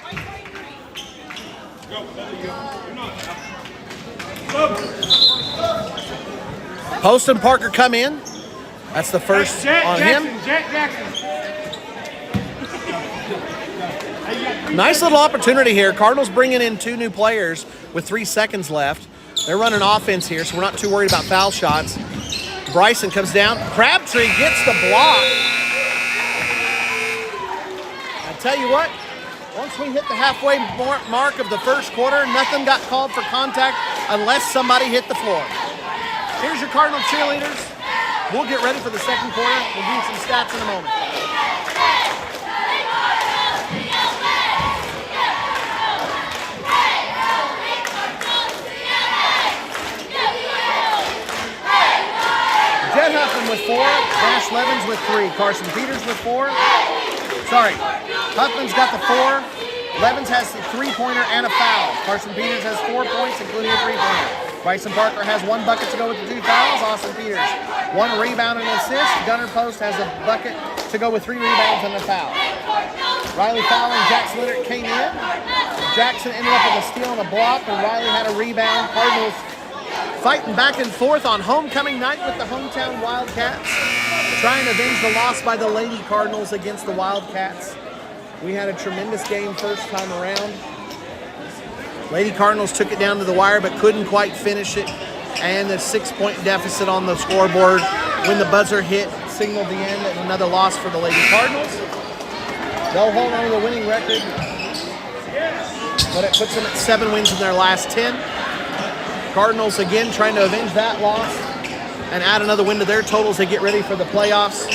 Post and Parker come in. That's the first on him. Jack Jackson. Nice little opportunity here. Cardinals bringing in 2 new players with 3 seconds left. They're running offense here, so we're not too worried about foul shots. Bryson comes down. Crabtree gets the block. I tell you what, once we hit the halfway mark of the first quarter, nothing got called for contact unless somebody hit the floor. Here's your Cardinal cheerleaders. We'll get ready for the second quarter. We'll give you some stats in a moment. Jed Huffman with 4, Nash Levens with 3, Carson Peters with 4. Sorry, Huffman's got the 4, Levens has the 3-pointer and a foul. Carson Peters has 4 points, including a 3-pointer. Bryson Parker has 1 bucket to go with the 2 fouls. Austin Peters, 1 rebound and assist. Gunnar Post has a bucket to go with 3 rebounds and a foul. Riley Fowler and Jackson Leonard came in. Jackson ended up with a steal and a block, and Riley had a rebound. Cardinals fighting back and forth on homecoming night with the hometown Wildcats, trying to avenge the loss by the Lady Cardinals against the Wildcats. We had a tremendous game first time around. Lady Cardinals took it down to the wire but couldn't quite finish it, and the 6-point deficit on the scoreboard when the buzzer hit signaled the end and another loss for the Lady Cardinals. They'll hold on to the winning record, but it puts them at 7 wins in their last 10. Cardinals again trying to avenge that loss and add another win to their totals. They get ready for the playoffs.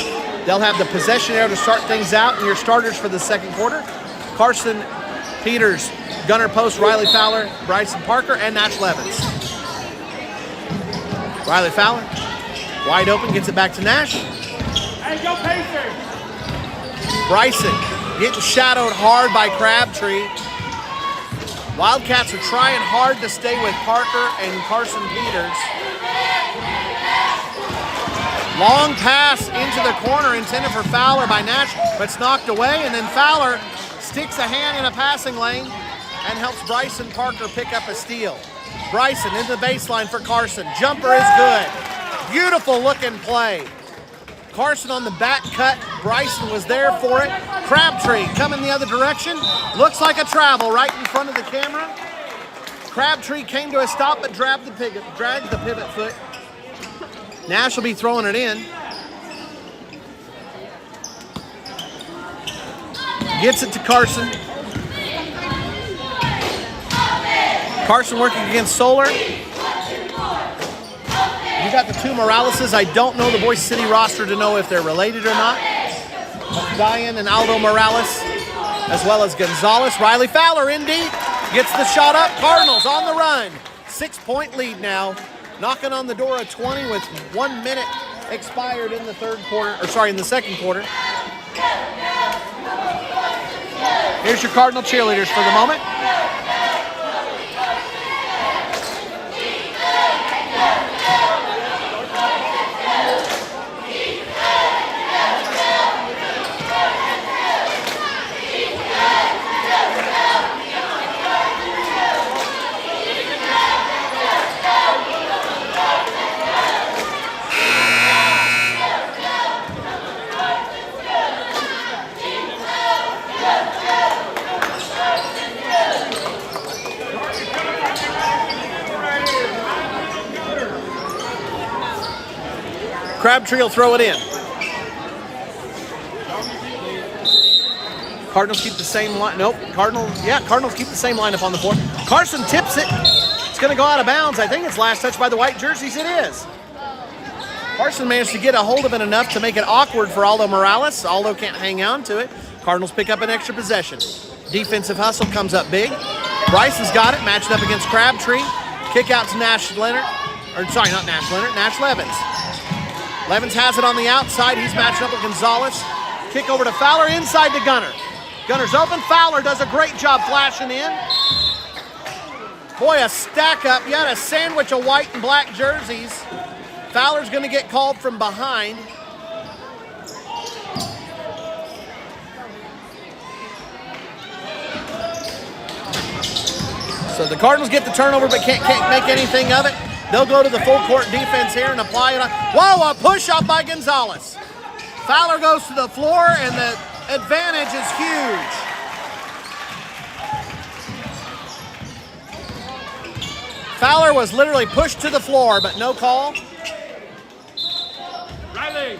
They'll have the possession arrow to start things out, and your starters for the second quarter: Carson Peters, Gunnar Post, Riley Fowler, Bryson Parker, and Nash Levens. Riley Fowler, wide open, gets it back to Nash. Hey, go Pacers! Bryson getting shadowed hard by Crabtree. Wildcats are trying hard to stay with Parker and Carson Peters. Long pass into the corner intended for Fowler by Nash, but it's knocked away, and then Fowler sticks a hand in a passing lane and helps Bryson Parker pick up a steal. Bryson into the baseline for Carson. Jumper is good. Beautiful looking play. Carson on the back cut. Bryson was there for it. Crabtree coming the other direction. Looks like a travel right in front of the camera. Crabtree came to a stop but dragged the pivot foot. Nash will be throwing it in. Gets it to Carson. Carson working against Solar. You got the 2 Moraleses. I don't know the Boise City roster to know if they're related or not. Diane and Aldo Morales, as well as Gonzalez. Riley Fowler in deep. Gets the shot up. Cardinals on the run. 6-point lead now. Knocking on the door of 20 with 1 minute expired in the second quarter. Here's your Cardinal cheerleaders for the moment. Crabtree will throw it in. Cardinals keep the same line. Nope, Cardinals keep the same lineup on the floor. Carson tips it. It's going to go out of bounds. I think it's last touch by the white jerseys. It is. Carson managed to get a hold of it enough to make it awkward for Aldo Morales. Aldo can't hang on to it. Cardinals pick up an extra possession. Defensive hustle comes up big. Bryson's got it, matched up against Crabtree. Kick out to Nash Leonard. Or sorry, not Nash Leonard, Nash Levens. Levens has it on the outside. He's matched up with Gonzalez. Kick over to Fowler, inside to Gunner. Gunner's open. Fowler does a great job flashing in. Boy, a stack up. You had a sandwich of white and black jerseys. Fowler's going to get called from behind. So the Cardinals get the turnover but can't make anything of it. They'll go to the full court defense here and apply it on. Whoa, a push up by Gonzalez. Fowler goes to the floor and the advantage is huge. Fowler was literally pushed to the floor, but no call. Riley.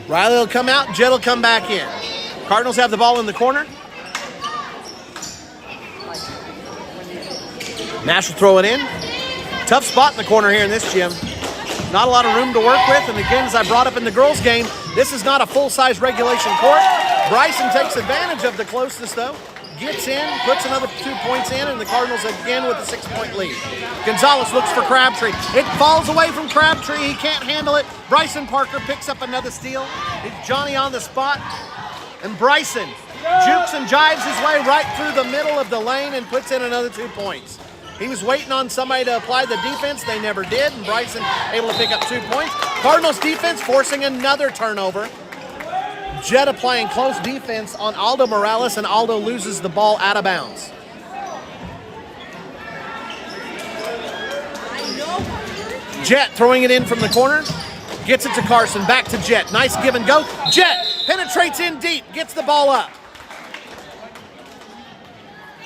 Riley will come out, Jett will come back in. Cardinals have the ball in the corner. Nash will throw it in. Tough spot in the corner here in this gym. Not a lot of room to work with, and again, as I brought up in the girls' game, this is not a full-size regulation court. Bryson takes advantage of the closeness, though. Gets in, puts another 2 points in, and the Cardinals again with a 6-point lead. Gonzalez looks for Crabtree. It falls away from Crabtree. He can't handle it. Bryson Parker picks up another steal. It's Johnny on the spot. And Bryson jukes and jives his way right through the middle of the lane and puts in another 2 points. He was waiting on somebody to apply the defense. They never did, and Bryson able to pick up 2 points. Cardinals defense forcing another turnover. Jett applying close defense on Aldo Morales, and Aldo loses the ball out of bounds. Jett throwing it in from the corner. Gets it to Carson. Back to Jett. Nice give and go. Jett penetrates in deep. Gets the ball up.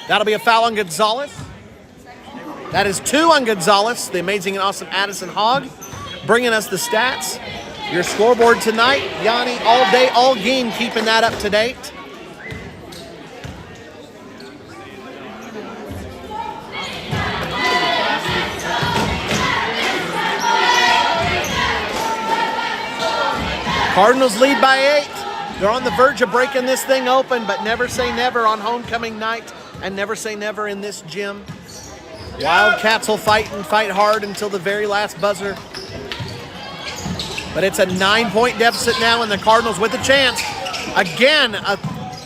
That'll be a foul on Gonzalez. That is 2 on Gonzalez, the amazing and awesome Addison Hogg, bringing us the stats. Your scoreboard tonight, Yanni, all day, all game, keeping that up to date. Cardinals lead by 8. They're on the verge of breaking this thing open, but never say never on homecoming night, and never say never in this gym. Wildcats will fight and fight hard until the very last buzzer. But it's a 9-point deficit now, and the Cardinals with a chance. Again, a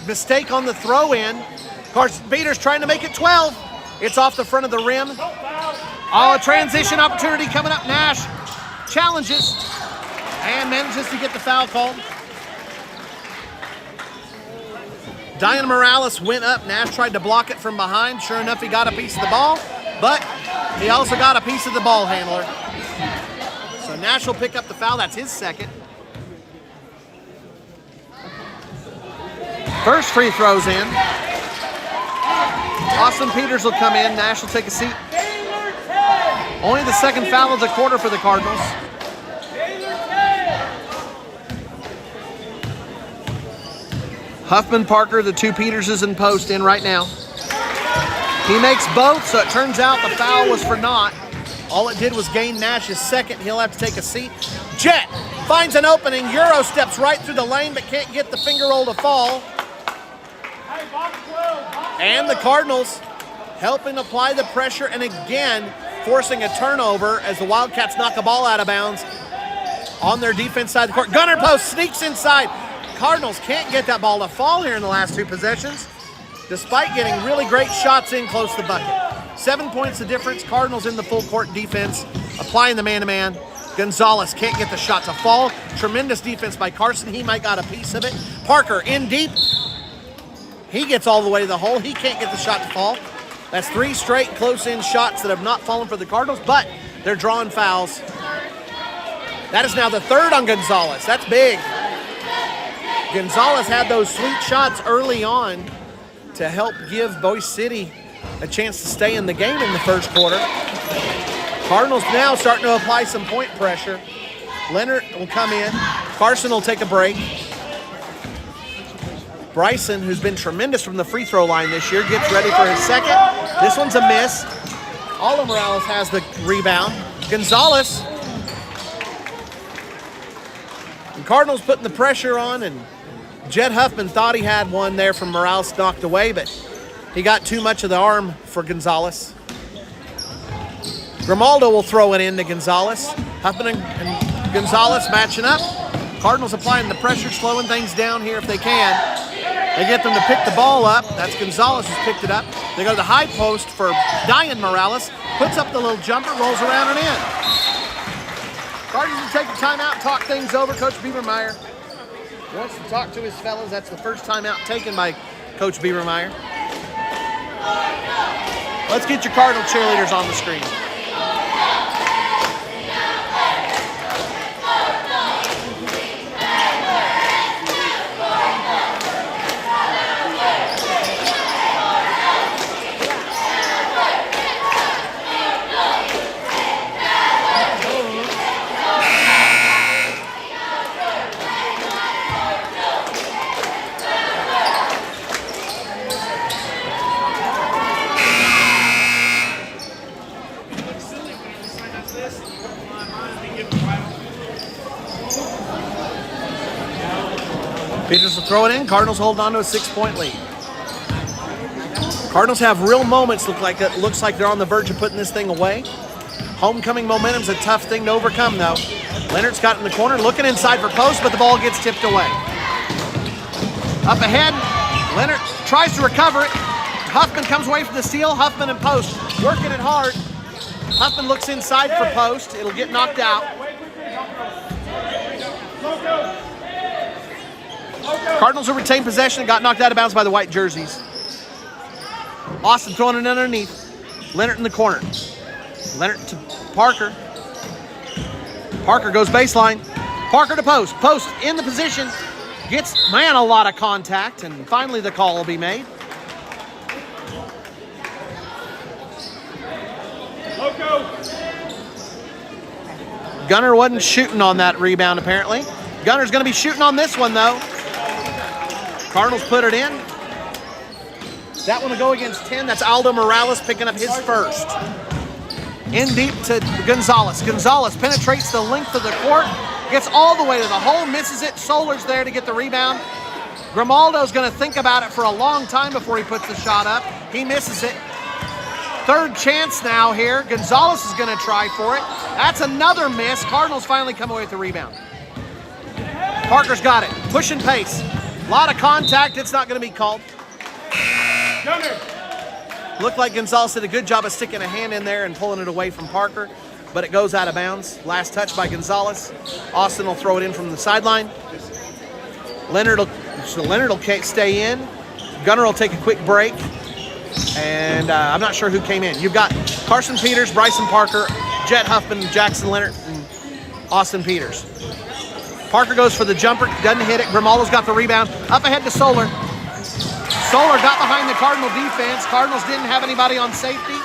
mistake on the throw-in. Carson Peters trying to make it 12. It's off the front of the rim. Oh, a transition opportunity coming up. Nash challenges and manages to get the foul called. Diana Morales went up. Nash tried to block it from behind. Sure enough, he got a piece of the ball, but he also got a piece of the ball handler. So Nash will pick up the foul. That's his second. First free throws in. Austin Peters will come in. Nash will take a seat. Only the second foul of the quarter for the Cardinals. Huffman Parker, the 2 Peterses in post in right now. He makes both, so it turns out the foul was for naught. All it did was gain Nash's second. He'll have to take a seat. Jett finds an opening. Euro steps right through the lane, but can't get the finger roll to fall. And the Cardinals helping apply the pressure, and again forcing a turnover as the Wildcats knock a ball out of bounds on their defense side of the court. Gunner post sneaks inside. Cardinals can't get that ball to fall here in the last 2 possessions, despite getting really great shots in close to the bucket. 7 points the difference. Cardinals in the full court defense, applying the man-to-man. Gonzalez can't get the shot to fall. Tremendous defense by Carson. He might got a piece of it. Parker in deep. He gets all the way to the hole. He can't get the shot to fall. That's 3 straight close-in shots that have not fallen for the Cardinals, but they're drawing fouls. That is now the 3rd on Gonzalez. That's big. Gonzalez had those sweet shots early on to help give Boise City a chance to stay in the game in the first quarter. Cardinals now starting to apply some point pressure. Leonard will come in. Carson will take a break. Bryson, who's been tremendous from the free throw line this year, gets ready for his second. This one's a miss. Aldo Morales has the rebound. Gonzalez. And Cardinals putting the pressure on, and Jed Huffman thought he had one there from Morales knocked away, but he got too much of the arm for Gonzalez. Grimaldo will throw it in to Gonzalez. Huffman and Gonzalez matching up. Cardinals applying the pressure, slowing things down here if they can. They get them to pick the ball up. That's Gonzalez who's picked it up. They go to the high post for Diane Morales. Puts up the little jumper, rolls around and in. Cardinals will take a timeout, talk things over. Coach Biebermeyer wants to talk to his fellas. That's the first timeout taken by Coach Biebermeyer. Let's get your Cardinal cheerleaders on the screen. Peters will throw it in. Cardinals hold on to a 6-point lead. Cardinals have real moments. Looks like they're on the verge of putting this thing away. Homecoming momentum's a tough thing to overcome, though. Leonard's got it in the corner, looking inside for post, but the ball gets tipped away. Up ahead, Leonard tries to recover it. Huffman comes away from the steal. Huffman and post, working it hard. Huffman looks inside for post. It'll get knocked out. Cardinals will retain possession. Got knocked out of bounds by the white jerseys. Austin throwing it underneath. Leonard in the corner. Leonard to Parker. Parker goes baseline. Parker to post. Post in the position. Gets, man, a lot of contact. And finally the call will be made. Gunner wasn't shooting on that rebound, apparently. Gunner's going to be shooting on this one, though. Cardinals put it in. That one will go against 10. That's Aldo Morales picking up his first. In deep to Gonzalez. Gonzalez penetrates the length of the court. Gets all the way to the hole. Misses it. Solar's there to get the rebound. Grimaldo's going to think about it for a long time before he puts the shot up. He misses it. Third chance now here. Gonzalez is going to try for it. That's another miss. Cardinals finally come away with the rebound. Parker's got it. Push and pace. A lot of contact. It's not going to be called. Looked like Gonzalez did a good job of sticking a hand in there and pulling it away from Parker, but it goes out of bounds. Last touch by Gonzalez. Austin will throw it in from the sideline. Leonard will stay in. Gunner will take a quick break. And I'm not sure who came in. You've got Carson Peters, Bryson Parker, Jet Huffman, Jackson Leonard, and Austin Peters. Parker goes for the jumper, doesn't hit it. Grimaldo's got the rebound. Up ahead to Solar. Solar got behind the Cardinal defense. Cardinals didn't have anybody on safety.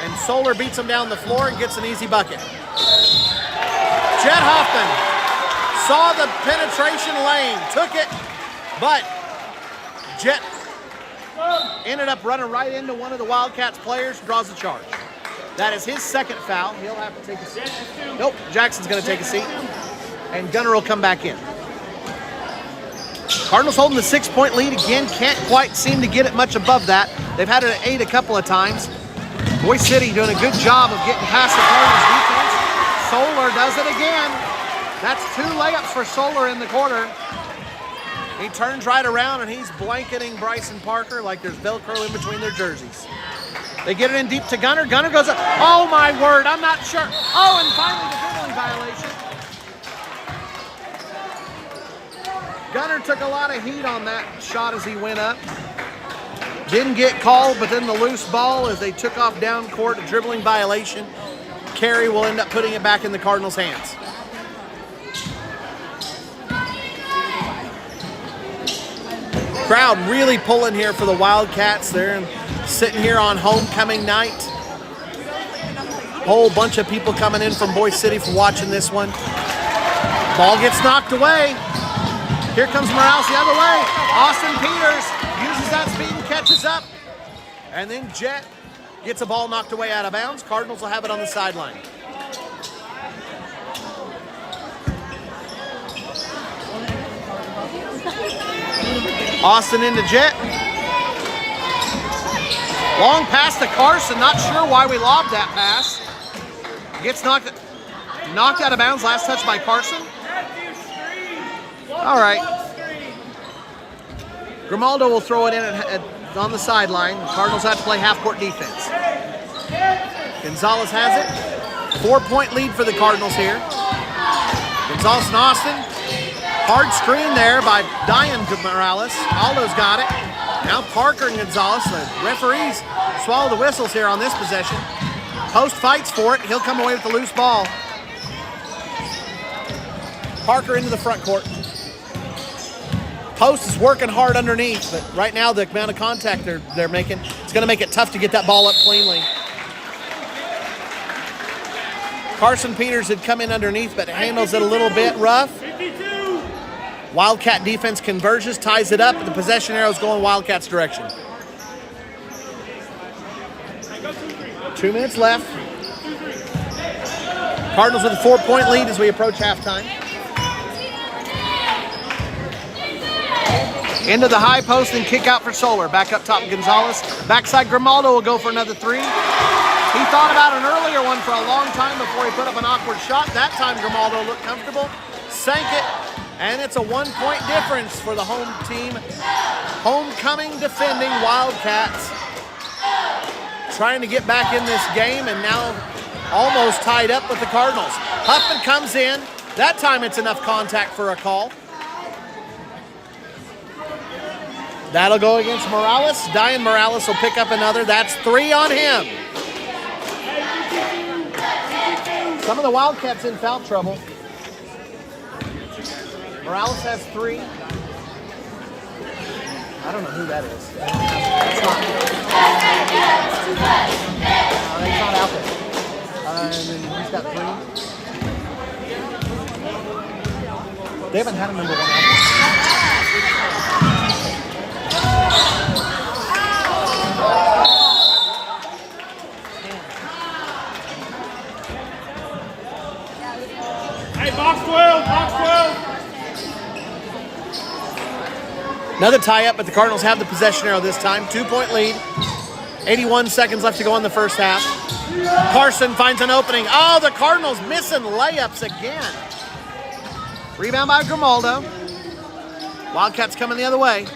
And Solar beats him down the floor and gets an easy bucket. Jet Huffman saw the penetration lane, took it, but Jet ended up running right into one of the Wildcats players, draws the charge. That is his second foul. He'll have to take a seat. Nope, Jackson's going to take a seat. And Gunner will come back in. Cardinals holding the 6-point lead again. Can't quite seem to get it much above that. They've had it at 8 a couple of times. Boise City doing a good job of getting past the Cardinals defense. Solar does it again. That's 2 layups for Solar in the quarter. He turns right around and he's blanketing Bryson Parker like there's Velcro in between their jerseys. They get it in deep to Gunner. Gunner goes up. Oh my word, I'm not sure. Oh, and finally the dribbling violation. Gunner took a lot of heat on that shot as he went up. Didn't get called, but then the loose ball as they took off down court, a dribbling violation. Carey will end up putting it back in the Cardinals' hands. Crowd really pulling here for the Wildcats. They're sitting here on homecoming night. Whole bunch of people coming in from Boise City for watching this one. Ball gets knocked away. Here comes Morales the other way. Austin Peters uses that speed and catches up. And then Jet gets a ball knocked away out of bounds. Cardinals will have it on the sideline. Austin into Jet. Long pass to Carson. Not sure why we lobbed that pass. Gets knocked out of bounds. Last touch by Carson. All right. Grimaldo will throw it in on the sideline. Cardinals have to play half-court defense. Gonzalez has it. 4-point lead for the Cardinals here. Gonzalez and Austin. Hard screen there by Diane Morales. Aldo's got it. Now Parker and Gonzalez. The referees swallow the whistles here on this possession. Post fights for it. He'll come away with the loose ball. Parker into the front court. Post is working hard underneath, but right now the amount of contact they're making, it's going to make it tough to get that ball up cleanly. Carson Peters had come in underneath, but handles it a little bit rough. Wildcat defense converges, ties it up, and the possession arrow's going Wildcats' direction. 2 minutes left. Cardinals with a 4-point lead as we approach halftime. Into the high post and kick out for Solar. Back up top Gonzalez. Backside Grimaldo will go for another three. He thought about an earlier one for a long time before he put up an awkward shot. That time Grimaldo looked comfortable, sank it, and it's a 1-point difference for the home team. Homecoming defending Wildcats. Trying to get back in this game and now almost tied up with the Cardinals. Huffman comes in. That time it's enough contact for a call. That'll go against Morales. Diane Morales will pick up another. That's 3 on him. Some of the Wildcats in foul trouble. Morales has 3. I don't know who that is. That's not. He's not out there. And then he's got 3. They haven't had a number 1 out there. Hey, box 12, box 12. Another tie-up, but the Cardinals have the possession arrow this time. 2-point lead. 81 seconds left to go in the first half. Carson finds an opening. Oh, the Cardinals missing layups again. Rebound by Grimaldo. Wildcats coming the other way.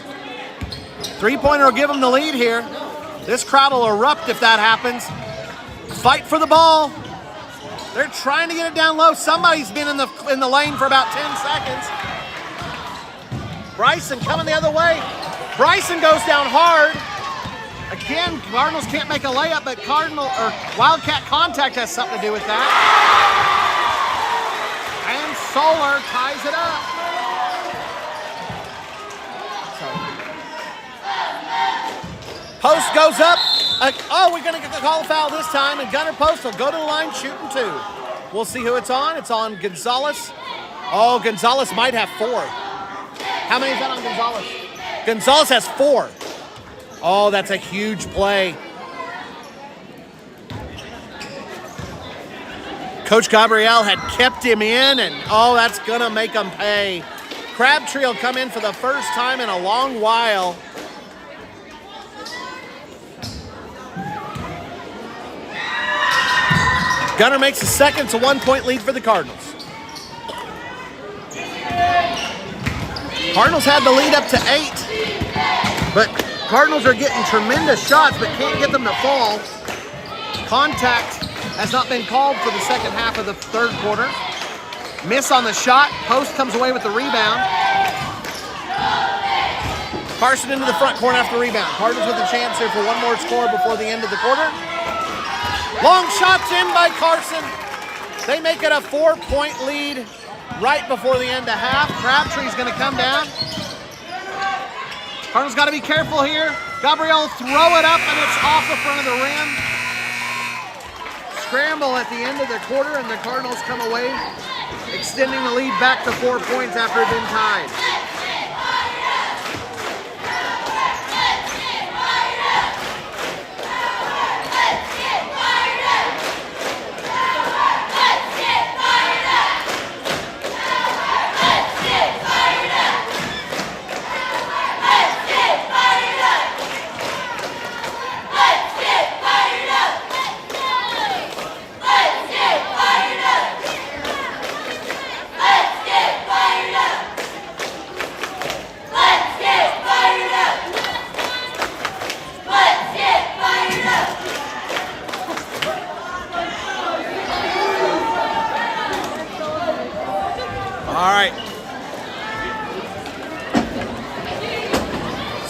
3-pointer will give them the lead here. This crowd will erupt if that happens. Fight for the ball. They're trying to get it down low. Somebody's been in the lane for about 10 seconds. Bryson coming the other way. Bryson goes down hard. Again, Cardinals can't make a layup, but Wildcat contact has something to do with that. And Solar ties it up. Post goes up. We're going to get the call foul this time, and Gunnar Post will go to the line shooting 2. We'll see who it's on. It's on Gonzalez. Oh, Gonzalez might have 4. How many is that on Gonzalez? Gonzalez has 4. Oh, that's a huge play. Coach Gabrielle had kept him in, and that's going to make him pay. Crabtree will come in for the first time in a long while. Gunner makes a second. It's a 1-point lead for the Cardinals. Cardinals had the lead up to 8, but Cardinals are getting tremendous shots but can't get them to fall. Contact has not been called for the second half of the third quarter. Miss on the shot. Post comes away with the rebound. Carson into the front corner after the rebound. Cardinals with a chance here for one more score before the end of the quarter. Long shots in by Carson. They make it a 4-point lead right before the end of half. Crabtree's going to come down. Cardinals got to be careful here. Gabrielle throw it up, and it's off the front of the rim. Scramble at the end of the quarter, and the Cardinals come away, extending the lead back to 4 points after it had been tied.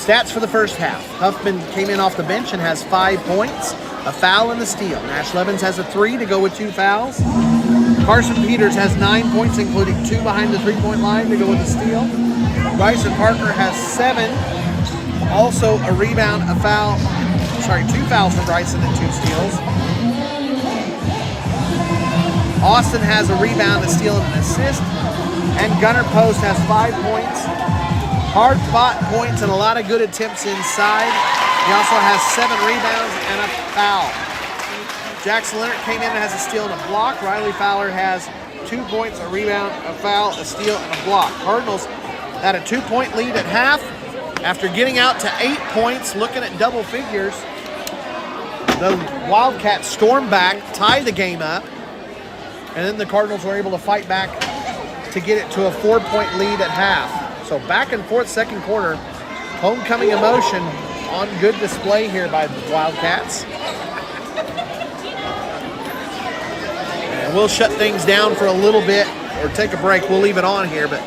Stats for the first half. Huffman came in off the bench and has 5 points, a foul and a steal. Nash Levens has a 3 to go with 2 fouls. Carson Peters has 9 points, including 2 behind the 3-point line to go with a steal. Bryson Parker has 7, also a rebound, a foul, 2 fouls for Bryson and 2 steals. Austin has a rebound, a steal, and an assist. And Gunnar Post has 5 points, hard fought points, and a lot of good attempts inside. He also has 7 rebounds and a foul. Jackson Leonard came in and has a steal and a block. Riley Fowler has 2 points, a rebound, a foul, a steal, and a block. Cardinals had a 2-point lead at half. After getting out to 8 points, looking at double figures, the Wildcats stormed back, tied the game up, and then the Cardinals were able to fight back to get it to a 4-point lead at half. So back and forth second quarter, homecoming emotion on good display here by the Wildcats. And we'll shut things down for a little bit or take a break. We'll leave it on here, but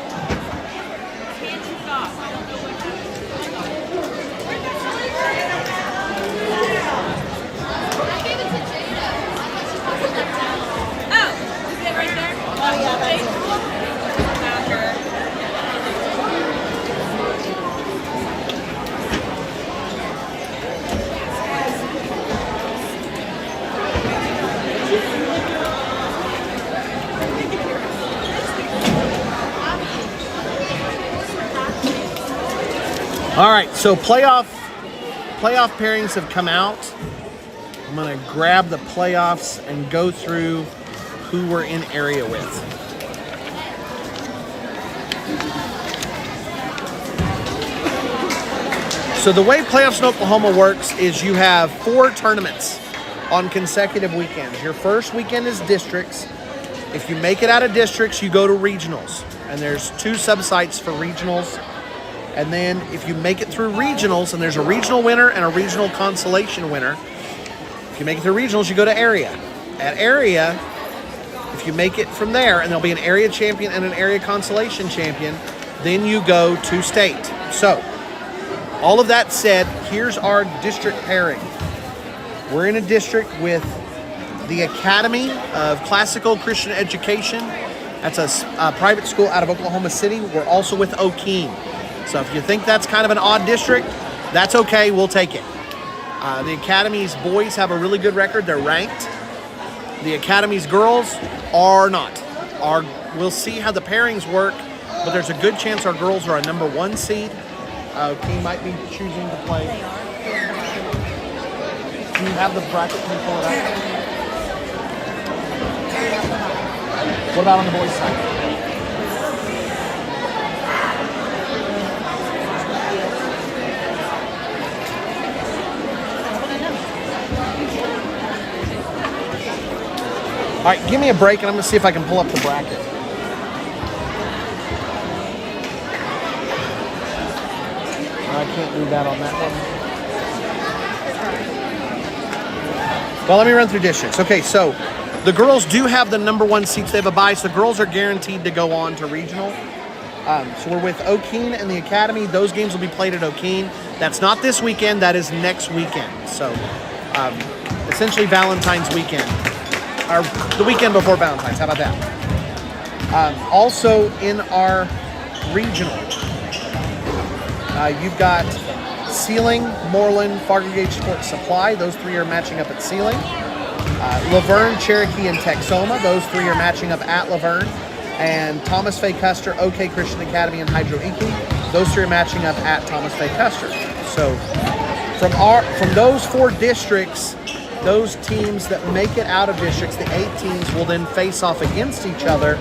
all right, so playoff pairings have come out. I'm going to grab the playoffs and go through who we're in area with. So the way playoffs in Oklahoma works is you have 4 tournaments on consecutive weekends. Your first weekend is districts. If you make it out of districts, you go to regionals. And there's 2 sub-sites for regionals. And then if you make it through regionals, and there's a regional winner and a regional consolation winner, if you make it through regionals, you go to area. At area, if you make it from there, and there'll be an area champion and an area consolation champion, then you go to state. So, all of that said, here's our district pairing. We're in a district with the Academy of Classical Christian Education. That's a private school out of Oklahoma City. We're also with O'Keene. So if you think that's kind of an odd district, that's okay, we'll take it. The Academy's boys have a really good record, they're ranked. The Academy's girls are not. We'll see how the pairings work, but there's a good chance our girls are a number 1 seed. O'Keene might be choosing to play. Do you have the bracket? Can you pull it out? What about on the boys' side? All right, give me a break and I'm gonna see if I can pull up the bracket. I can't do that on that one. Well, let me run through districts. Okay, so the girls do have the number 1 seats. They have a bye, so the girls are guaranteed to go on to regional. So we're with O'Keene and the Academy. Those games will be played at O'Keene. That's not this weekend, that is next weekend. So essentially Valentine's weekend. Or the weekend before Valentine's, how about that? Also in our regional, you've got Sealing, Moreland, Fargo Gage Sports Supply. Those 3 are matching up at Sealing. Laverne, Cherokee, and Texoma. Those 3 are matching up at Laverne. And Thomas Fay Custer, OK Christian Academy, and Hydro Inky. Those 3 are matching up at Thomas Fay Custer. So from those 4 districts, those teams that make it out of districts, the 8 teams, will then face off against each other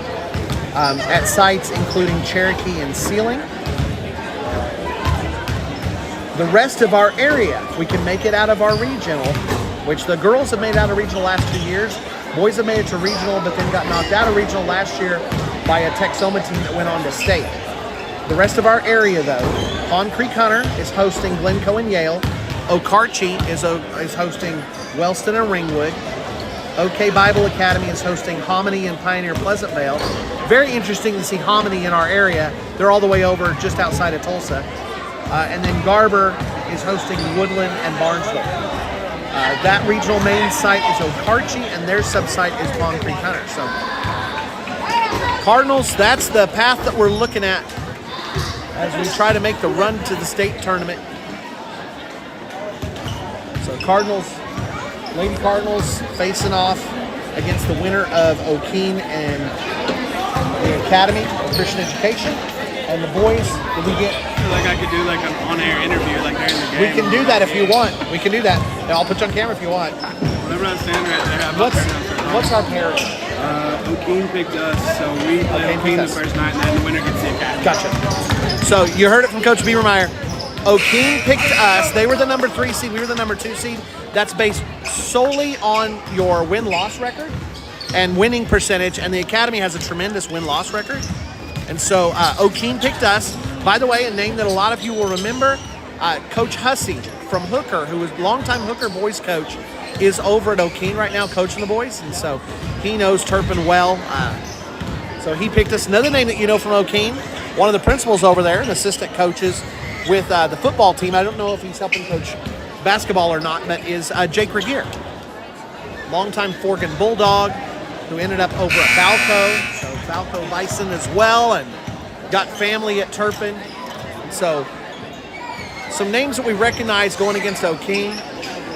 at sites including Cherokee and Sealing. The rest of our area, if we can make it out of our regional, which the girls have made out of regional last 2 years, boys have made it to regional but then got knocked out of regional last year by a Texoma team that went on to state. The rest of our area though, Pond Creek Hunter is hosting Glencoe and Yale. Okarche is hosting Wellston and Ringwood. OK Bible Academy is hosting Hominy and Pioneer Pleasantville. Very interesting to see Hominy in our area. They're all the way over just outside of Tulsa. And then Garber is hosting Woodland and Barnesville. That regional main site is Okarche, and their sub-site is Palm Creek Hunter. So Cardinals, that's the path that we're looking at as we try to make the run to the state tournament. So Cardinals, Lady Cardinals facing off against the winner of O'Keene and the Academy of Christian Education. And the boys, did we get... I feel like I could do like an on-air interview like during the game. We can do that if you want. We can do that. And I'll put you on camera if you want. Whenever I'm standing right there, I'm What's our pair? O'Keene picked us, so we play O'Keene the first night, and then the winner gets the Academy. Gotcha. So you heard it from Coach Beavermeyer. O'Keene picked us. They were the number 3 seed. We were the number 2 seed. That's based solely on your win-loss record and winning percentage. And the Academy has a tremendous win-loss record. And so O'Keene picked us. By the way, a name that a lot of you will remember, Coach Hussey from Hooker, who was longtime Hooker boys coach, is over at O'Keene right now coaching the boys. And so he knows Turpin well. So he picked us. Another name that you know from O'Keene, one of the principals over there, and assistant coaches with the football team. I don't know if he's helping coach basketball or not, but is Jake Regier. Longtime Fork and Bulldog, who ended up over at Falco. So Falco Bison as well, and got family at Turpin. So some names that we recognize going against O'Keene,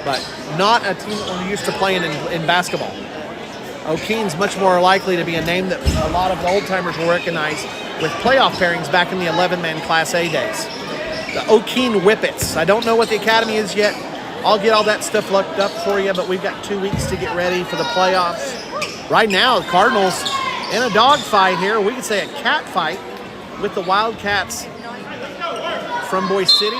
but not a team that we're used to playing in basketball. O'Keene's much more likely to be a name that a lot of the old-timers will recognize with playoff pairings back in the 11-man Class A days. The O'Keene Whippets. I don't know what the Academy is yet. I'll get all that stuff looked up for you, but we've got 2 weeks to get ready for the playoffs. Right now, the Cardinals in a dogfight here. We could say a cat fight with the Wildcats from Boise City.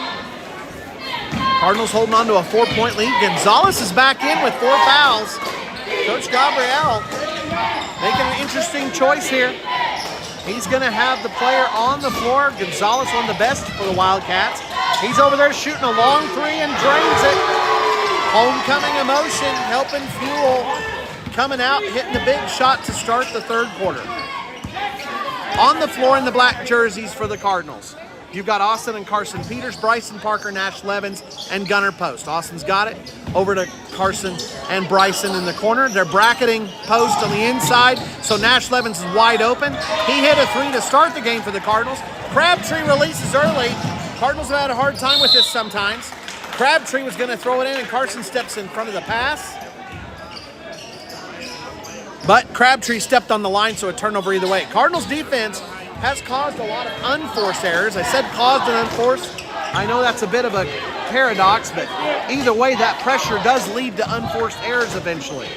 Cardinals holding on to a 4-point lead. Gonzalez is back in with 4 fouls. Coach Gabrielle making an interesting choice here. He's going to have the player on the floor. Gonzalez, one of the best for the Wildcats. He's over there shooting a long 3 and drains it. Homecoming emotion helping fuel. Coming out, hitting the big shot to start the third quarter. On the floor in the black jerseys for the Cardinals, you've got Austin and Carson Peters, Bryson Parker, Nash Levins, and Gunnar Post. Austin's got it. Over to Carson and Bryson in the corner. They're bracketing Post on the inside, so Nash Levins is wide open. He hit a 3 to start the game for the Cardinals. Crabtree releases early. Cardinals have had a hard time with this sometimes. Crabtree was going to throw it in, and Carson steps in front of the pass. But Crabtree stepped on the line, so a turnover either way. Cardinals defense has caused a lot of unforced errors. I said caused and unforced. I know that's a bit of a paradox, but either way, that pressure does lead to unforced errors eventually.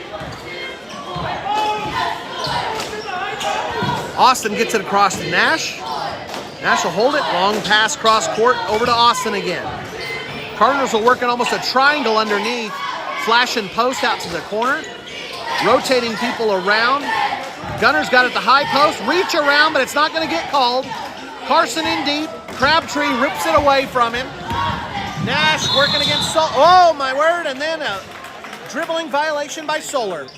Austin gets it across to Nash. Nash will hold it. Long pass cross court over to Austin again. Cardinals are working almost a triangle underneath. Flashing Post out to the corner. Rotating people around. Gunner's got it at the high post. Reach around, but it's not going to get called. Carson in deep. Crabtree rips it away from him. Nash working against Solar. Oh, my word. And then a dribbling violation by Solar.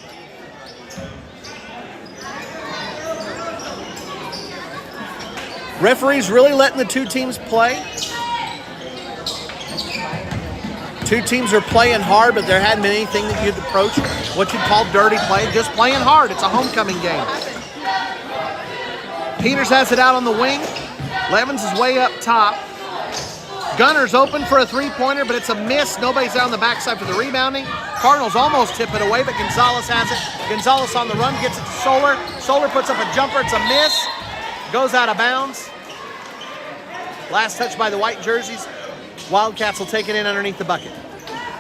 Referees really letting the 2 teams play. 2 teams are playing hard, but there hadn't been anything that you'd approach what you'd call dirty play. Just playing hard. It's a homecoming game. Peters has it out on the wing. Levins is way up top. Gunner's open for a 3-pointer, but it's a miss. Nobody's out on the backside for the rebounding. Cardinals almost tip it away, but Gonzalez has it. Gonzalez on the run, gets it to Solar. Solar puts up a jumper. It's a miss. Goes out of bounds. Last touch by the white jerseys. Wildcats will take it in underneath the bucket.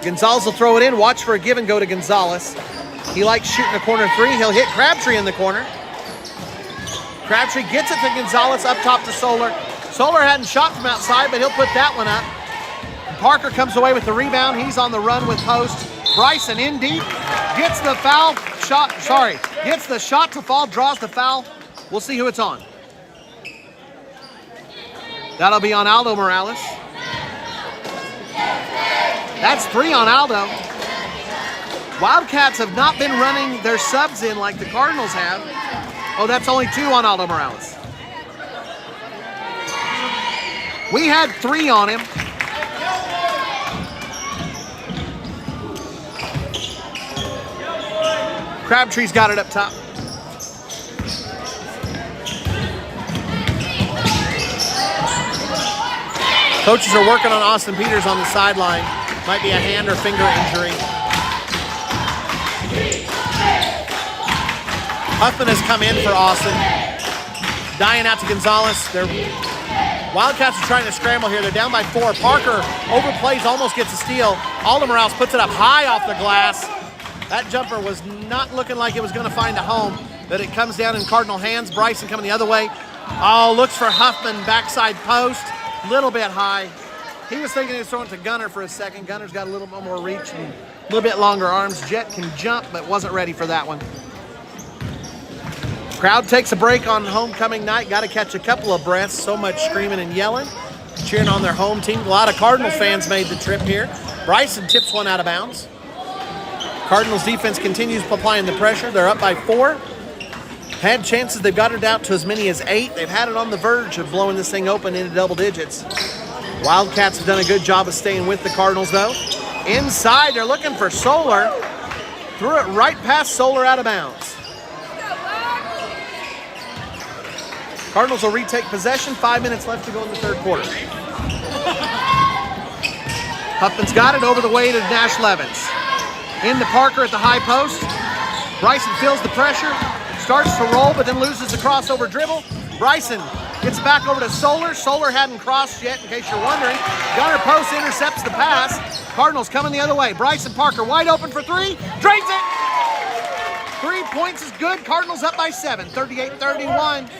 Gonzalez will throw it in. Watch for a give and go to Gonzalez. He likes shooting a corner 3. He'll hit Crabtree in the corner. Crabtree gets it to Gonzalez up top to Solar. Solar hadn't shot from outside, but he'll put that one up. Parker comes away with the rebound. He's on the run with Post. Bryson in deep. Gets the foul shot. Gets the shot to fall. Draws the foul. We'll see who it's on. That'll be on Aldo Morales. That's 3 on Aldo. Wildcats have not been running their subs in like the Cardinals have. Oh, that's only 2 on Aldo Morales. We had 3 on him. Crabtree's got it up top. Coaches are working on Austin Peters on the sideline. Might be a hand or finger injury. Huffman has come in for Austin. Dying out to Gonzalez. Their Wildcats are trying to scramble here. They're down by 4. Parker overplays, almost gets a steal. Aldermorales puts it up high off the glass. That jumper was not looking like it was going to find a home, but it comes down in Cardinal hands. Bryson coming the other way. Oh, looks for Huffman, backside post. Little bit high. He was thinking he was throwing it to Gunner for a second. Gunner's got a little bit more reach and a little bit longer arms. Jet can jump, but wasn't ready for that one. Crowd takes a break on homecoming night. Got to catch a couple of breaths. So much screaming and yelling, cheering on their home team. A lot of Cardinal fans made the trip here. Bryson tips one out of bounds. Cardinals defense continues applying the pressure. They're up by 4. Had chances, they've got it out to as many as 8. They've had it on the verge of blowing this thing open into double digits. Wildcats have done a good job of staying with the Cardinals, though. Inside, they're looking for Solar. Threw it right past Solar out of bounds. Cardinals will retake possession. 5 minutes left to go in the third quarter. Huffman's got it over the way to Nash Levens. Into Parker at the high post. Bryson feels the pressure. Starts to roll, but then loses the crossover dribble. Bryson gets back over to Solar. Solar hadn't crossed yet, in case you're wondering. Gunner post intercepts the pass. Cardinals coming the other way. Bryson Parker wide open for 3. Drains it! 3 points is good. Cardinals up by 7, 38-31.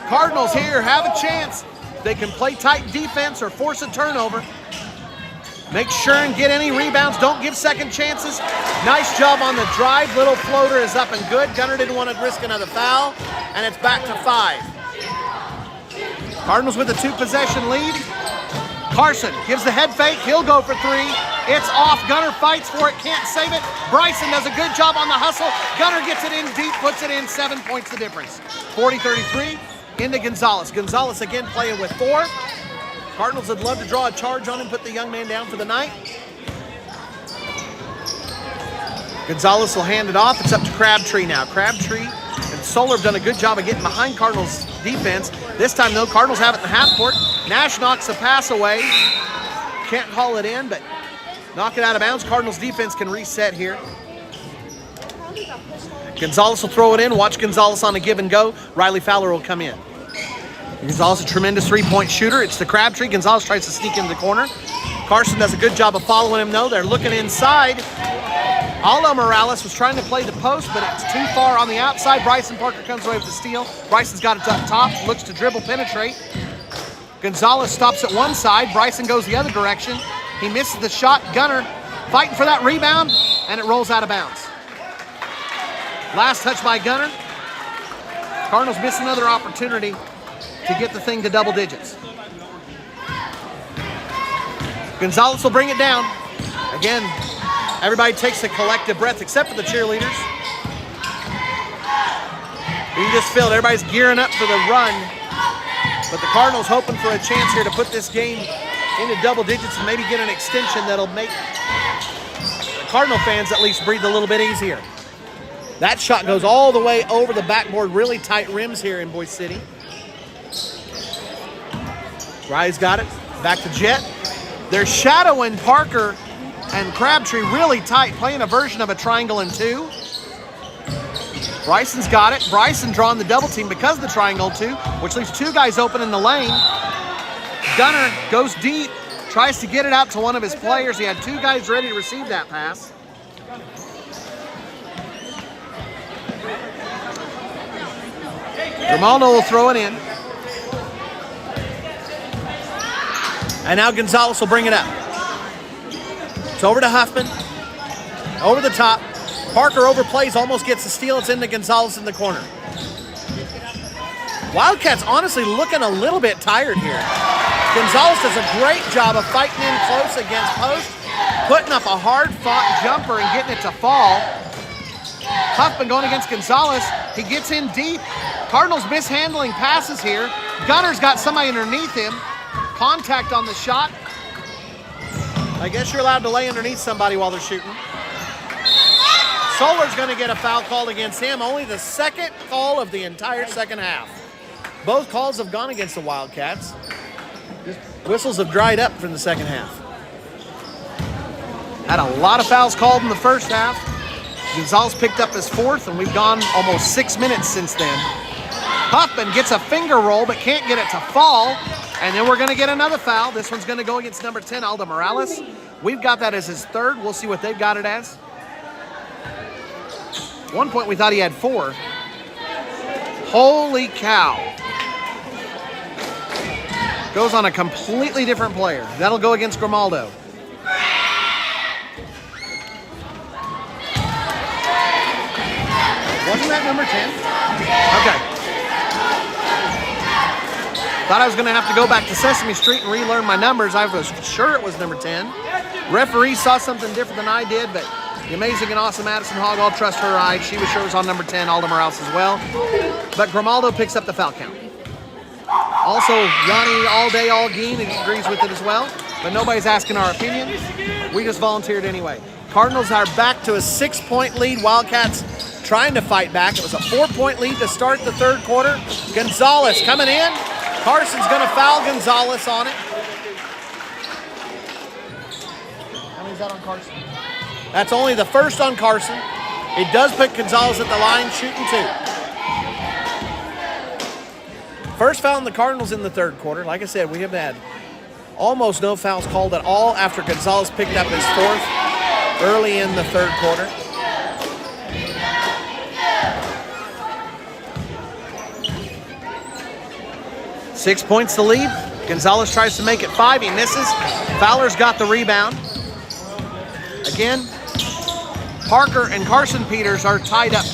Cardinals here have a chance. They can play tight defense or force a turnover. Make sure and get any rebounds. Don't give second chances. Nice job on the drive. Little floater is up and good. Gunner didn't want to risk another foul, and it's back to 5. Cardinals with a 2-possession lead. Carson gives the head fake. He'll go for 3. It's off. Gunner fights for it. Can't save it. Bryson does a good job on the hustle. Gunner gets it in deep, puts it in. 7 points the difference. 40-33 into Gonzalez. Gonzalez again playing with 4. Cardinals would love to draw a charge on him, put the young man down for the night. Gonzalez will hand it off. It's up to Crabtree now. Crabtree and Solar have done a good job of getting behind Cardinals defense. This time, though, Cardinals have it in the half court. Nash knocks the pass away. Can't haul it in, but knock it out of bounds. Cardinals defense can reset here. Gonzalez will throw it in. Watch Gonzalez on a give and go. Riley Fowler will come in. Gonzalez a tremendous 3-point shooter. It's to Crabtree. Gonzalez tries to sneak into the corner. Carson does a good job of following him, though. They're looking inside. Morales was trying to play the post, but it's too far on the outside. Bryson Parker comes away with the steal. Bryson's got it up top. Looks to dribble, penetrate. Gonzalez stops at one side. Bryson goes the other direction. He misses the shot. Gunner fighting for that rebound, and it rolls out of bounds. Last touch by Gunner. Cardinals miss another opportunity to get the thing to double digits. Gonzalez will bring it down. Again, everybody takes a collective breath except for the cheerleaders. You just feel it. Everybody's gearing up for the run. But the Cardinals hoping for a chance here to put this game into double digits and maybe get an extension that'll make the Cardinal fans at least breathe a little bit easier. That shot goes all the way over the backboard. Really tight rims here in Boise City. Riley's got it. Back to Jet. They're shadowing Parker and Crabtree really tight, playing a version of a triangle and 2. Bryson's got it. Bryson drawing the double team because of the triangle 2, which leaves 2 guys open in the lane. Gunner goes deep, tries to get it out to one of his players. He had 2 guys ready to receive that pass. Grimaldo will throw it in. And now Gonzalez will bring it up. It's over to Huffman. Over the top. Parker overplays, almost gets the steal. It's into Gonzalez in the corner. Wildcats honestly looking a little bit tired here. Gonzalez does a great job of fighting in close against post, putting up a hard-fought jumper and getting it to fall. Huffman going against Gonzalez. He gets in deep. Cardinals mishandling passes here. Gunner's got somebody underneath him. Contact on the shot. I guess you're allowed to lay underneath somebody while they're shooting. Solar's going to get a foul called against him. Only the second call of the entire second half. Both calls have gone against the Wildcats. Whistles have dried up from the second half. Had a lot of fouls called in the first half. Gonzalez picked up his fourth, and we've gone almost 6 minutes since then. Huffman gets a finger roll, but can't get it to fall. And then we're going to get another foul. This one's going to go against number 10, Aldo Morales. We've got that as his third. We'll see what they've got it as. At one point, we thought he had 4. Holy cow. Goes on a completely different player. That'll go against Grimaldo. Wasn't that number 10? Okay. Thought I was going to have to go back to Sesame Street and relearn my numbers. I was sure it was number 10. Referee saw something different than I did, but the amazing and awesome Madison Hogg, I'll trust her eye. She was sure it was on number 10, Aldo Morales as well. But Grimaldo picks up the foul count. Also, Yanni all day, all game, and he agrees with it as well. But nobody's asking our opinion. We just volunteered anyway. Cardinals are back to a 6-point lead. Wildcats trying to fight back. It was a 4-point lead to start the third quarter. Gonzalez coming in. Carson's going to foul Gonzalez on it. How many is that on Carson? That's only the first on Carson. It does put Gonzalez at the line shooting 2. First foul in the Cardinals in the third quarter. Like I said, we have had almost no fouls called at all after Gonzalez picked up his 4th early in the third quarter. Six points to lead. Gonzalez tries to make it 5. He misses. Fowler's got the rebound. Again, Parker and Carson Peters are tied up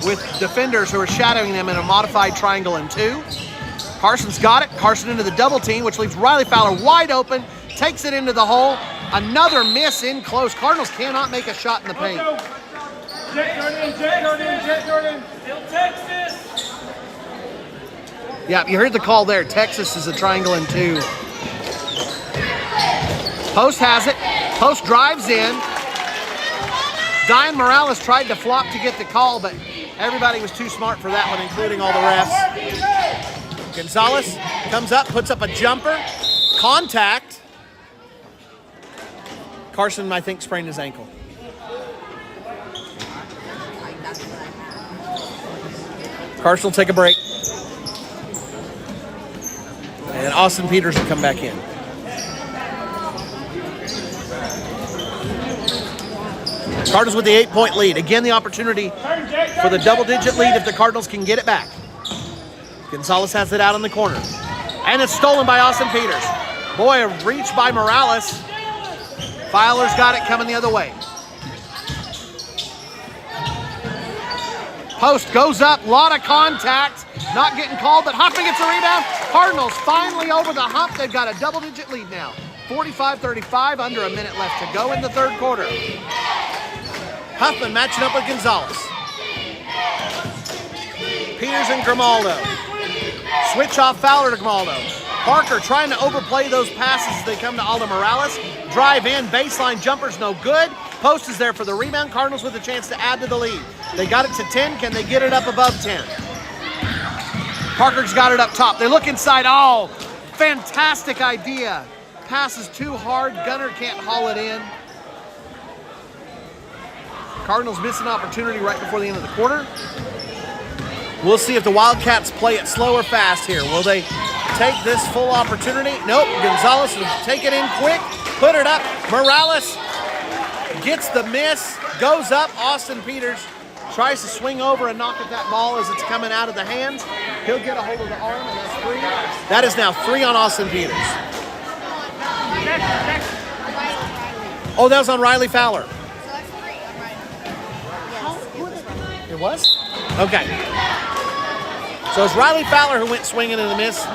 with defenders who are shadowing them in a modified triangle in 2. Carson's got it. Carson into the double team, which leaves Riley Fowler wide open. Takes it into the hole. Another miss in close. Cardinals cannot make a shot in the paint. Jet Jordan. Still Texas. Yeah, you heard the call there. Texas is a triangle in 2. Post has it. Post drives in. Diane Morales tried to flop to get the call, but everybody was too smart for that one, including all the refs. Gonzalez comes up, puts up a jumper. Contact. Carson, I think, sprained his ankle. Carson will take a break. And Austin Peters will come back in. Cardinals with the 8-point lead. Again, the opportunity for the double-digit lead if the Cardinals can get it back. Gonzalez has it out in the corner. And it's stolen by Austin Peters. Boy, a reach by Morales. Fowler's got it coming the other way. Post goes up, lot of contact. Not getting called, but Huffman gets a rebound. Cardinals finally over the hump. They've got a double-digit lead now. 45-35, under a minute left to go in the third quarter. Huffman matching up with Gonzalez. Peters and Grimaldo. Switch off Fowler to Grimaldo. Parker trying to overplay those passes as they come to Aldo Morales. Drive in, baseline jumper's no good. Post is there for the rebound. Cardinals with a chance to add to the lead. They got it to 10. Can they get it up above 10? Parker's got it up top. They look inside. Oh, fantastic idea. Pass is too hard. Gunner can't haul it in. Cardinals miss an opportunity right before the end of the quarter. We'll see if the Wildcats play it slow or fast here. Will they take this full opportunity? Nope. Gonzalez will take it in quick. Put it up. Morales gets the miss. Goes up. Austin Peters tries to swing over and knock at that ball as it's coming out of the hands. He'll get a hold of the arm, and that's 3. That is now 3 on Austin Peters. Oh, that was on Riley Fowler. It was? Okay. So it's Riley Fowler who went swinging in the miss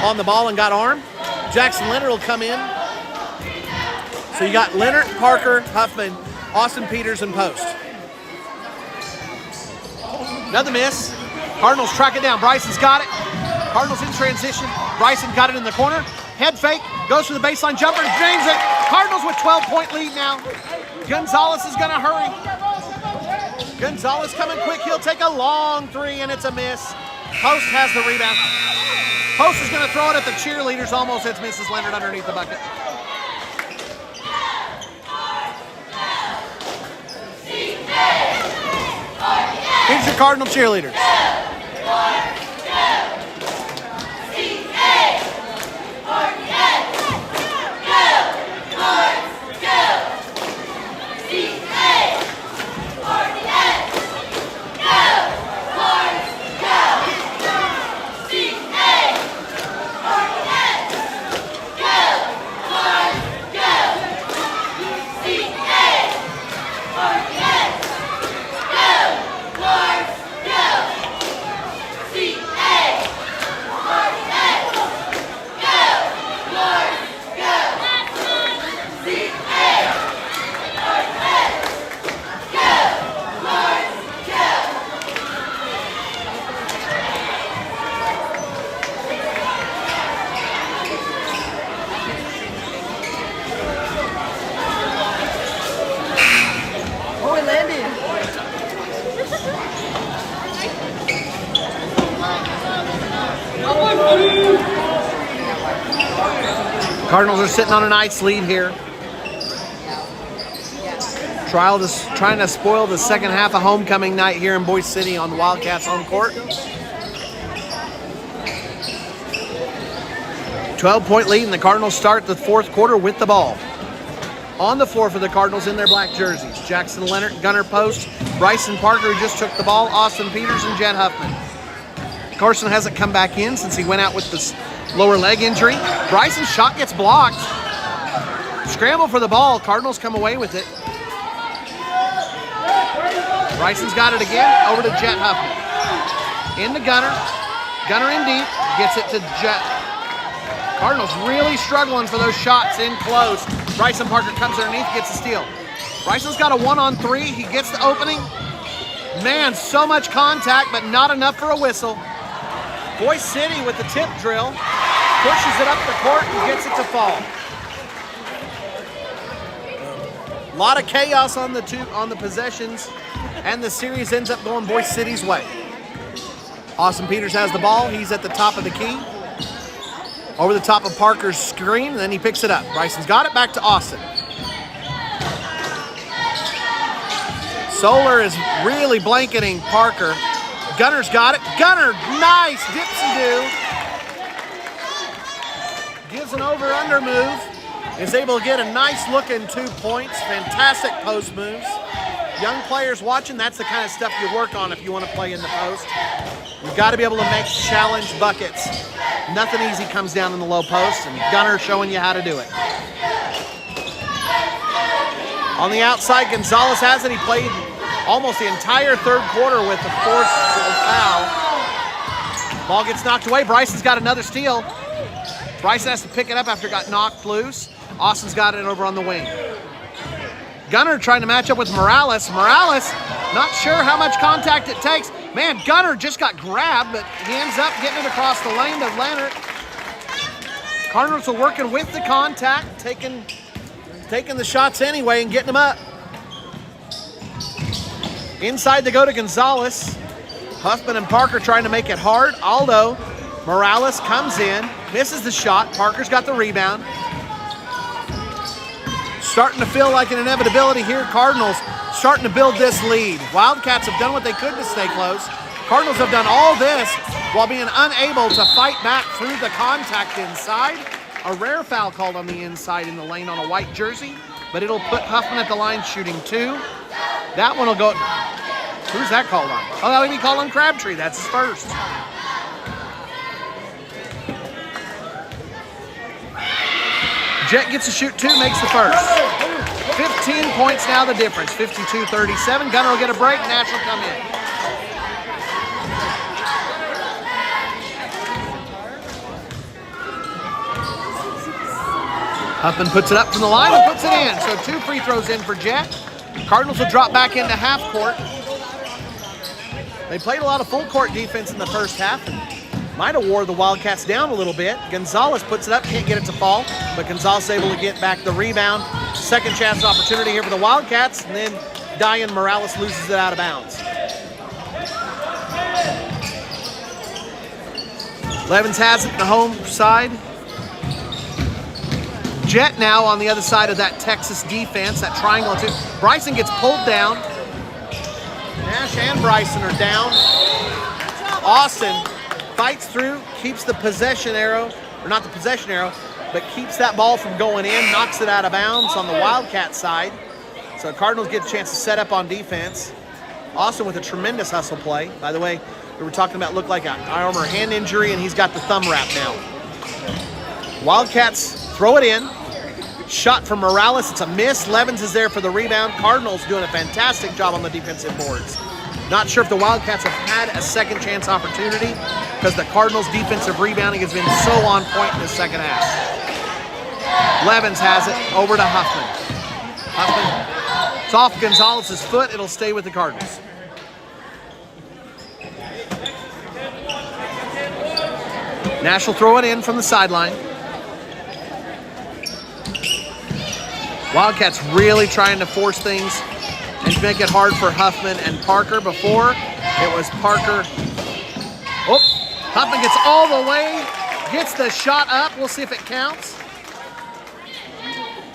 on the ball and got armed. Jackson Leonard will come in. So you got Leonard, Parker, Huffman, Austin Peters, and Post. Another miss. Cardinals track it down. Bryson's got it. Cardinals in transition. Bryson got it in the corner. Head fake, goes for the baseline jumper, drains it. Cardinals with 12-point lead now. Gonzalez is gonna hurry. Gonzalez coming quick, he'll take a long three and it's a miss. Post has the rebound. Post is gonna throw it at the cheerleaders, almost hits Mrs. Leonard underneath the bucket. Here's your Cardinal cheerleaders. Cardinals are sitting on a nice lead here. Trying to spoil the second half of homecoming night here in Boise City on the Wildcats home court. 12-point lead, and the Cardinals start the fourth quarter with the ball. On the floor for the Cardinals in their black jerseys. Jackson Leonard, Gunner Post, Bryson Parker, who just took the ball, Austin Peters, and Jed Huffman. Carson hasn't come back in since he went out with this lower leg injury. Bryson's shot gets blocked. Scramble for the ball. Cardinals come away with it. Bryson's got it again. Over to Jet Huffman. In to Gunner. Gunner in deep. Gets it to Jet. Cardinals really struggling for those shots in close. Bryson Parker comes underneath, gets a steal. Bryson's got a 1-on-3. He gets the opening. Man, so much contact, but not enough for a whistle. Boise City with the tip drill. Pushes it up the court and gets it to fall. A lot of chaos on the possessions, and the series ends up going Boise City's way. Austin Peters has the ball. He's at the top of the key. Over the top of Parker's screen, and then he picks it up. Bryson's got it, back to Austin. Solar is really blanketing Parker. Gunner's got it. Gunner, nice dipsy-do. Gives an over-under move. Is able to get a nice look in 2 points. Fantastic post moves. Young players watching, that's the kind of stuff you work on if you want to play in the post. You've got to be able to make challenge buckets. Nothing easy comes down in the low post, and Gunner showing you how to do it. On the outside, Gonzalez has it. He played almost the entire third quarter with the forced foul. Ball gets knocked away. Bryson's got another steal. Bryson has to pick it up after it got knocked loose. Austin's got it over on the wing. Gunner trying to match up with Morales. Morales, not sure how much contact it takes. Man, Gunner just got grabbed, but he ends up getting it across the lane to Leonard. Cardinals are working with the contact, taking the shots anyway and getting them up. Inside they go to Gonzalez. Huffman and Parker trying to make it hard. Aldo Morales comes in, misses the shot. Parker's got the rebound. Starting to feel like an inevitability here. Cardinals starting to build this lead. Wildcats have done what they could to stay close. Cardinals have done all this while being unable to fight back through the contact inside. A rare foul called on the inside in the lane on a white jersey, but it'll put Huffman at the line shooting 2. That one will go. Who's that called on? Oh, that would be called on Crabtree. That's his first. Jet gets a shoot 2, makes the first. 15 points now the difference. 52-37. Gunner will get a break. Nash will come in. Huffman puts it up from the line and puts it in. So 2 free throws in for Jet. Cardinals will drop back into half court. They played a lot of full court defense in the first half, and Might have wore the Wildcats down a little bit. Gonzalez puts it up, can't get it to fall, but Gonzalez is able to get back the rebound. Second chance opportunity here for the Wildcats, and then Diane Morales loses it out of bounds. Levens has it in the home side. Jet now on the other side of that Texas defense, that triangle too. Bryson gets pulled down. Nash and Bryson are down. Austin fights through, keeps the possession arrow, or not the possession arrow, but keeps that ball from going in, knocks it out of bounds on the Wildcat side. So Cardinals get a chance to set up on defense. Austin with a tremendous hustle play. By the way, we were talking about looked like an arm or hand injury, and he's got the thumb wrap now. Wildcats throw it in. Shot from Morales, it's a miss. Levens is there for the rebound. Cardinals doing a fantastic job on the defensive boards. Not sure if the Wildcats have had a second chance opportunity because the Cardinals' defensive rebounding has been so on point in the second half. Levens has it over to Huffman. Huffman, it's off Gonzalez's foot. It'll stay with the Cardinals. Nash will throw it in from the sideline. Wildcats really trying to force things and make it hard for Huffman and Parker. Before, it was Parker. Oh, Huffman gets all the way, gets the shot up. We'll see if it counts.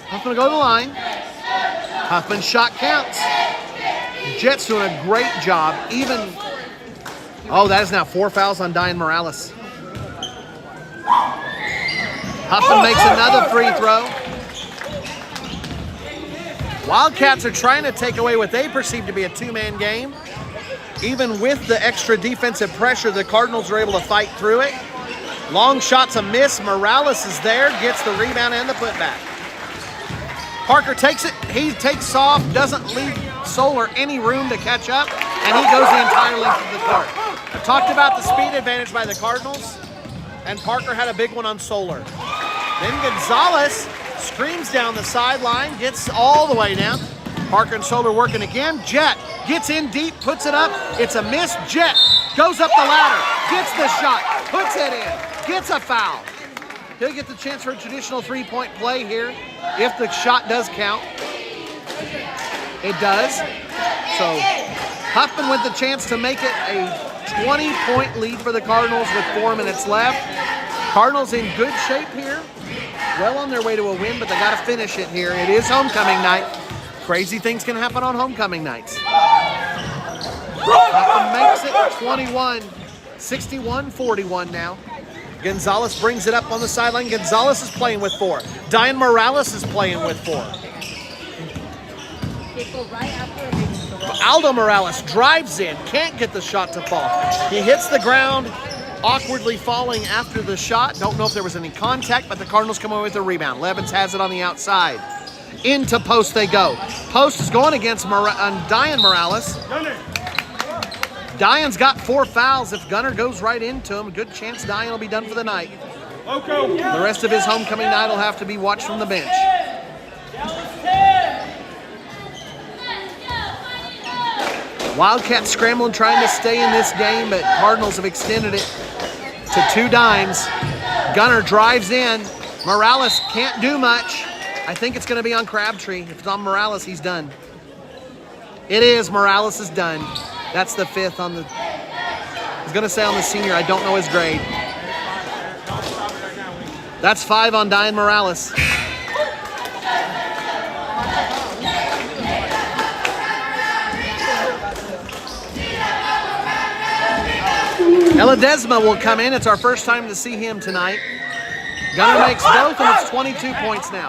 Huffman will go to the line. Huffman's shot counts. Jets doing a great job. Oh, that is now 4 fouls on Diane Morales. Huffman makes another free throw. Wildcats are trying to take away what they perceive to be a two-man game. Even with the extra defensive pressure, the Cardinals are able to fight through it. Long shot's a miss. Morales is there, gets the rebound and the putback. Parker takes it. He takes off, doesn't leave Solar any room to catch up, and he goes the entire length of the court. I talked about the speed advantage by the Cardinals, and Parker had a big one on Solar. Then Gonzalez screams down the sideline, gets all the way down. Parker and Solar working again. Jet gets in deep, puts it up. It's a miss. Jet goes up the ladder, gets the shot, puts it in, gets a foul. He'll get the chance for a traditional three-point play here if the shot does count. It does. So Huffman with the chance to make it a 20-point lead for the Cardinals with 4 minutes left. Cardinals in good shape here. Well on their way to a win, but they got to finish it here. It is homecoming night. Crazy things can happen on homecoming nights. Huffman makes it 21, 61-41 now. Gonzalez brings it up on the sideline. Gonzalez is playing with 4. Diane Morales is playing with 4. Aldo Morales drives in, can't get the shot to fall. He hits the ground, awkwardly falling after the shot. Don't know if there was any contact, but the Cardinals come away with a rebound. Levens has it on the outside. Into post they go. Post is going against Diane Morales. Diane's got 4 fouls. If Gunner goes right into him, a good chance Diane will be done for the night. The rest of his homecoming night will have to be watched from the bench. Wildcats scrambling, trying to stay in this game, but Cardinals have extended it to 2 dimes. Gunner drives in. Morales can't do much. I think it's going to be on Crabtree. If it's on Morales, he's done. It is. Morales is done. That's the 5th on the... I was going to say on the senior. I don't know his grade. That's 5 on Diane Morales. Eladesma will come in. It's our first time to see him tonight. Gunner makes both, and it's 22 points now.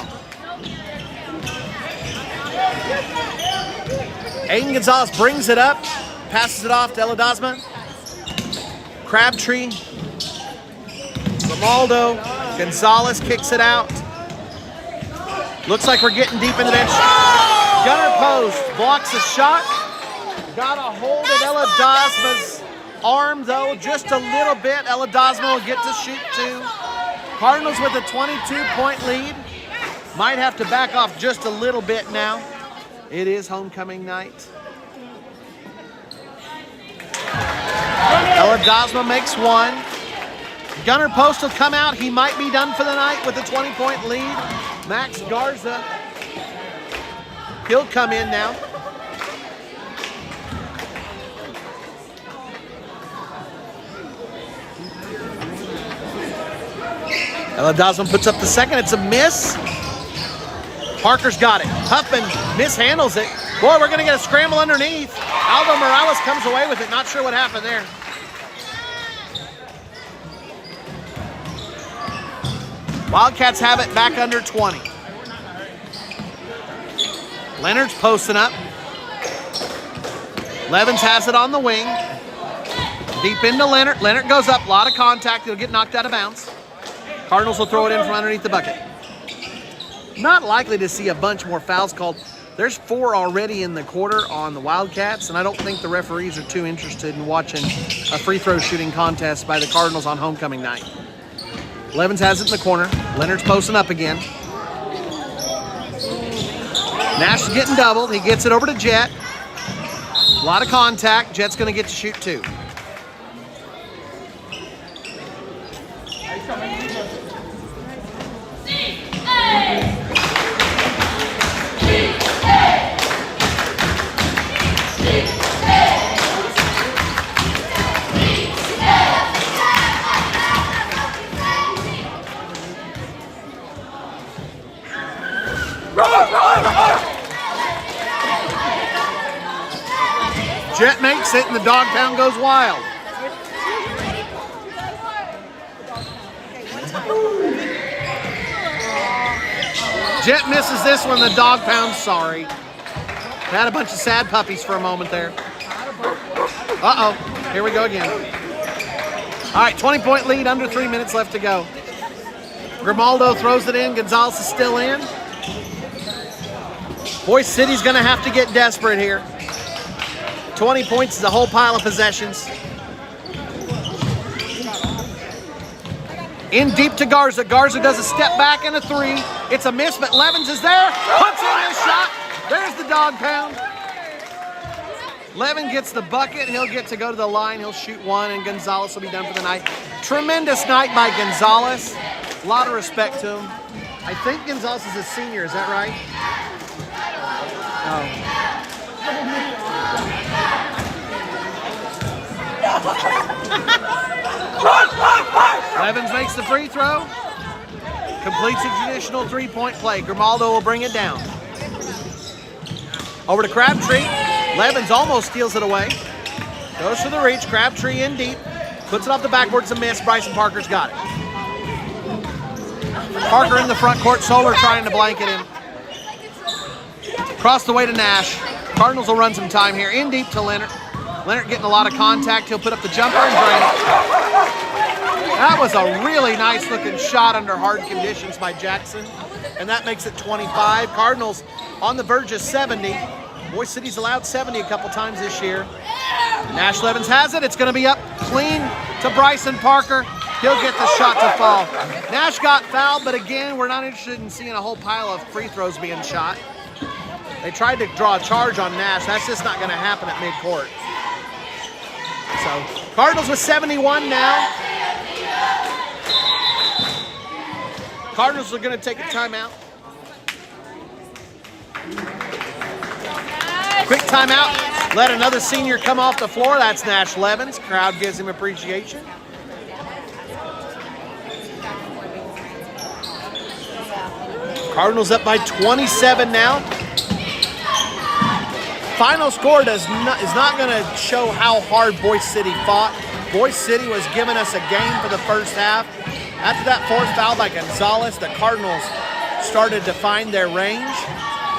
Aiden Gonzalez brings it up, passes it off to Eladesma. Crabtree, Romaldo, Gonzalez kicks it out. Looks like we're getting deep in the bench. Gunner post, blocks a shot. Got a hold of Eladesma's arm though, just a little bit. Eladesma will get to shoot 2. Cardinals with a 22-point lead. Might have to back off just a little bit now. It is homecoming night. Eladesma makes 1. Gunner Post will come out. He might be done for the night with a 20-point lead. Max Garza, he'll come in now. Eladazman puts up the second. It's a miss. Parker's got it. Huffman mishandles it. Boy, we're going to get a scramble underneath. Aldo Morales comes away with it. Not sure what happened there. Wildcats have it back under 20. Leonard's posting up. Levens has it on the wing. Deep into Leonard. Leonard goes up. A lot of contact. He'll get knocked out of bounds. Cardinals will throw it in from underneath the bucket. Not likely to see a bunch more fouls called. There's 4 already in the quarter on the Wildcats, and I don't think the referees are too interested in watching a free throw shooting contest by the Cardinals on homecoming night. Levens has it in the corner. Leonard's posting up again. Nash is getting doubled. He gets it over to Jet. A lot of contact. Jet's going to get to shoot 2. Jet makes it, and the dog pound goes wild. Jet misses this one. The dog pound's sorry. Had a bunch of sad puppies for a moment there. Uh-oh. Here we go again. All right, 20-point lead, under 3 minutes left to go. Grimaldo throws it in. Gonzalez is still in. Boise City's going to have to get desperate here. 20 points is a whole pile of possessions. In deep to Garza. Garza does a step back and a 3. It's a miss, but Levens is there. Puts in his shot. There's the dog pound. Levin gets the bucket. He'll get to go to the line. He'll shoot 1, and Gonzalez will be done for the night. Tremendous night by Gonzalez. A lot of respect to him. I think Gonzalez is a senior. Is that right? Oh. Levens makes the free throw. Completes a traditional 3-point play. Grimaldo will bring it down. Over to Crabtree. Levens almost steals it away. Goes for the reach. Crabtree in deep. Puts it off the backboard. It's a miss. Bryson Parker's got it. Parker in the front court. Solar trying to blanket him. Across the way to Nash. Cardinals will run some time here. In deep to Leonard. Leonard getting a lot of contact. He'll put up the jumper and drain it. That was a really nice looking shot under hard conditions by Jackson. And that makes it 25. Cardinals on the verge of 70. Boise City's allowed 70 a couple times this year. Nash Levens has it. It's going to be up clean to Bryson Parker. He'll get the shot to fall. Nash got fouled, but again, we're not interested in seeing a whole pile of free throws being shot. They tried to draw a charge on Nash. That's just not going to happen at midcourt. So, Cardinals with 71 now. Cardinals are going to take a timeout. Quick timeout. Let another senior come off the floor. That's Nash Levens. Crowd gives him appreciation. Cardinals up by 27 now. Final score is not going to show how hard Boise City fought. Boise City was giving us a game for the first half. After that 4th foul by Gonzalez, the Cardinals started to find their range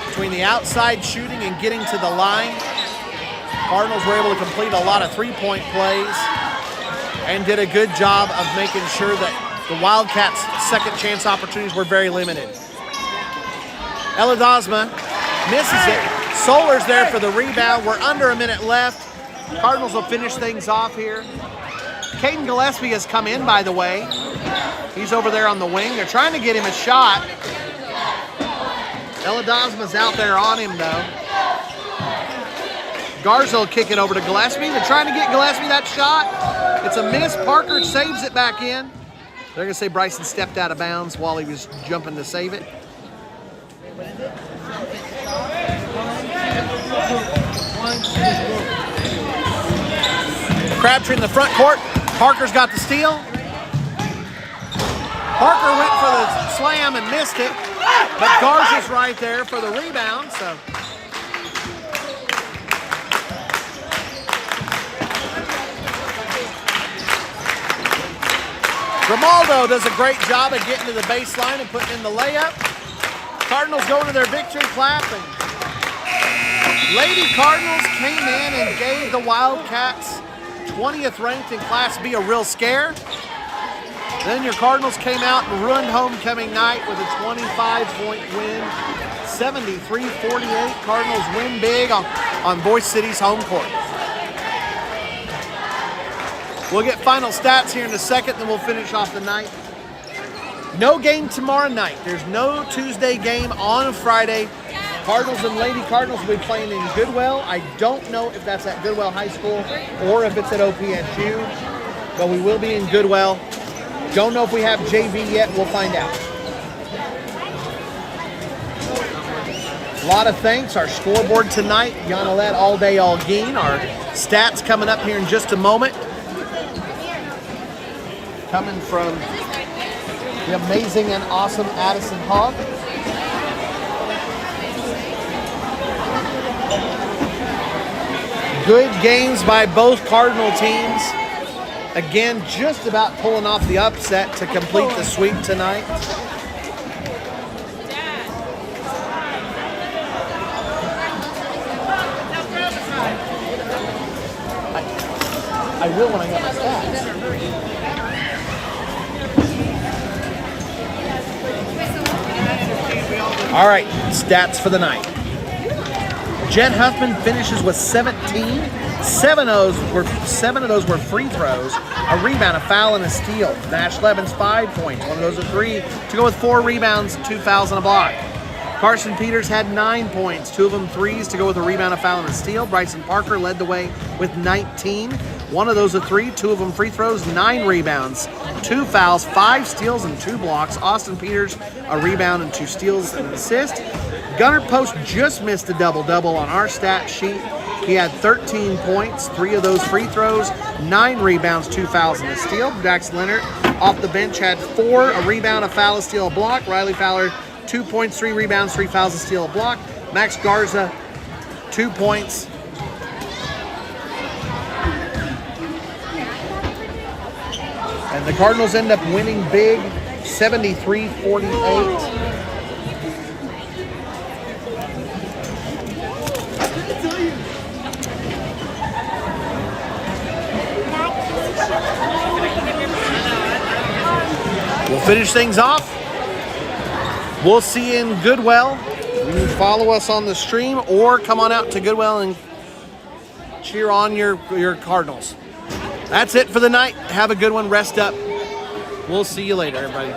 between the outside shooting and getting to the line. Cardinals were able to complete a lot of 3-point plays and did a good job of making sure that the Wildcats' second chance opportunities were very limited. Eladazma misses it. Solar's there for the rebound. We're under a minute left. Cardinals will finish things off here. Caden Gillespie has come in, by the way. He's over there on the wing. They're trying to get him a shot. Eladazma's out there on him, though. Garza will kick it over to Gillespie. They're trying to get Gillespie that shot. It's a miss. Parker saves it back in. They're going to say Bryson stepped out of bounds while he was jumping to save it. Crabtree in the front court. Parker's got the steal. Parker went for the slam and missed it, but Garza's right there for the rebound. So Grimaldo does a great job of getting to the baseline and putting in the layup. Cardinals going to their victory clap. And Lady Cardinals came in and gave the Wildcats 20th ranked in Class B a real scare. Then your Cardinals came out and ruined homecoming night with a 25-point win. 73-48. Cardinals win big on Boise City's home court. We'll get final stats here in a second, then we'll finish off the night. No game tomorrow night. There's no Tuesday game on Friday. Cardinals and Lady Cardinals will be playing in Goodwell. I don't know if that's at Goodwell High School or if it's at OPSU, but we will be in Goodwell. Don't know if we have JV yet. We'll find out. A lot of thanks. Our scoreboard tonight, Yanalet All Day All Geen. Our stats coming up here in just a moment. Coming from the amazing and awesome Addison Hogg. Good games by both Cardinal teams. Again, just about pulling off the upset to complete the sweep tonight. I will when I get my stats. All right, stats for the night. Jen Huffman finishes with 17. Seven of those were free throws, a rebound, a foul, and a steal. Nash Levens 5 points. One of those are 3 to go with 4 rebounds, 2 fouls, and a block. Carson Peters had 9 points, 2 of them threes to go with a rebound, a foul, and a steal. Bryson Parker led the way with 19. One of those are 3, 2 of them free throws, 9 rebounds, 2 fouls, 5 steals, and 2 blocks. Austin Peters, a rebound and 2 steals and an assist. Gunnar Post just missed a double-double on our stat sheet. He had 13 points, 3 of those free throws, 9 rebounds, 2 fouls, and a steal. Dax Leonard off the bench had 4, a rebound, a foul, a steal, a block. Riley Fowler, 2 points, 3 rebounds, 3 fouls, a steal, a block. Max Garza, 2 points. And the Cardinals end up winning big, 73-48. We'll finish things off. We'll see you in Goodwell. You can follow us on the stream or come on out to Goodwell and cheer on your Cardinals. That's it for the night. Have a good one. Rest up. We'll see you later, everybody.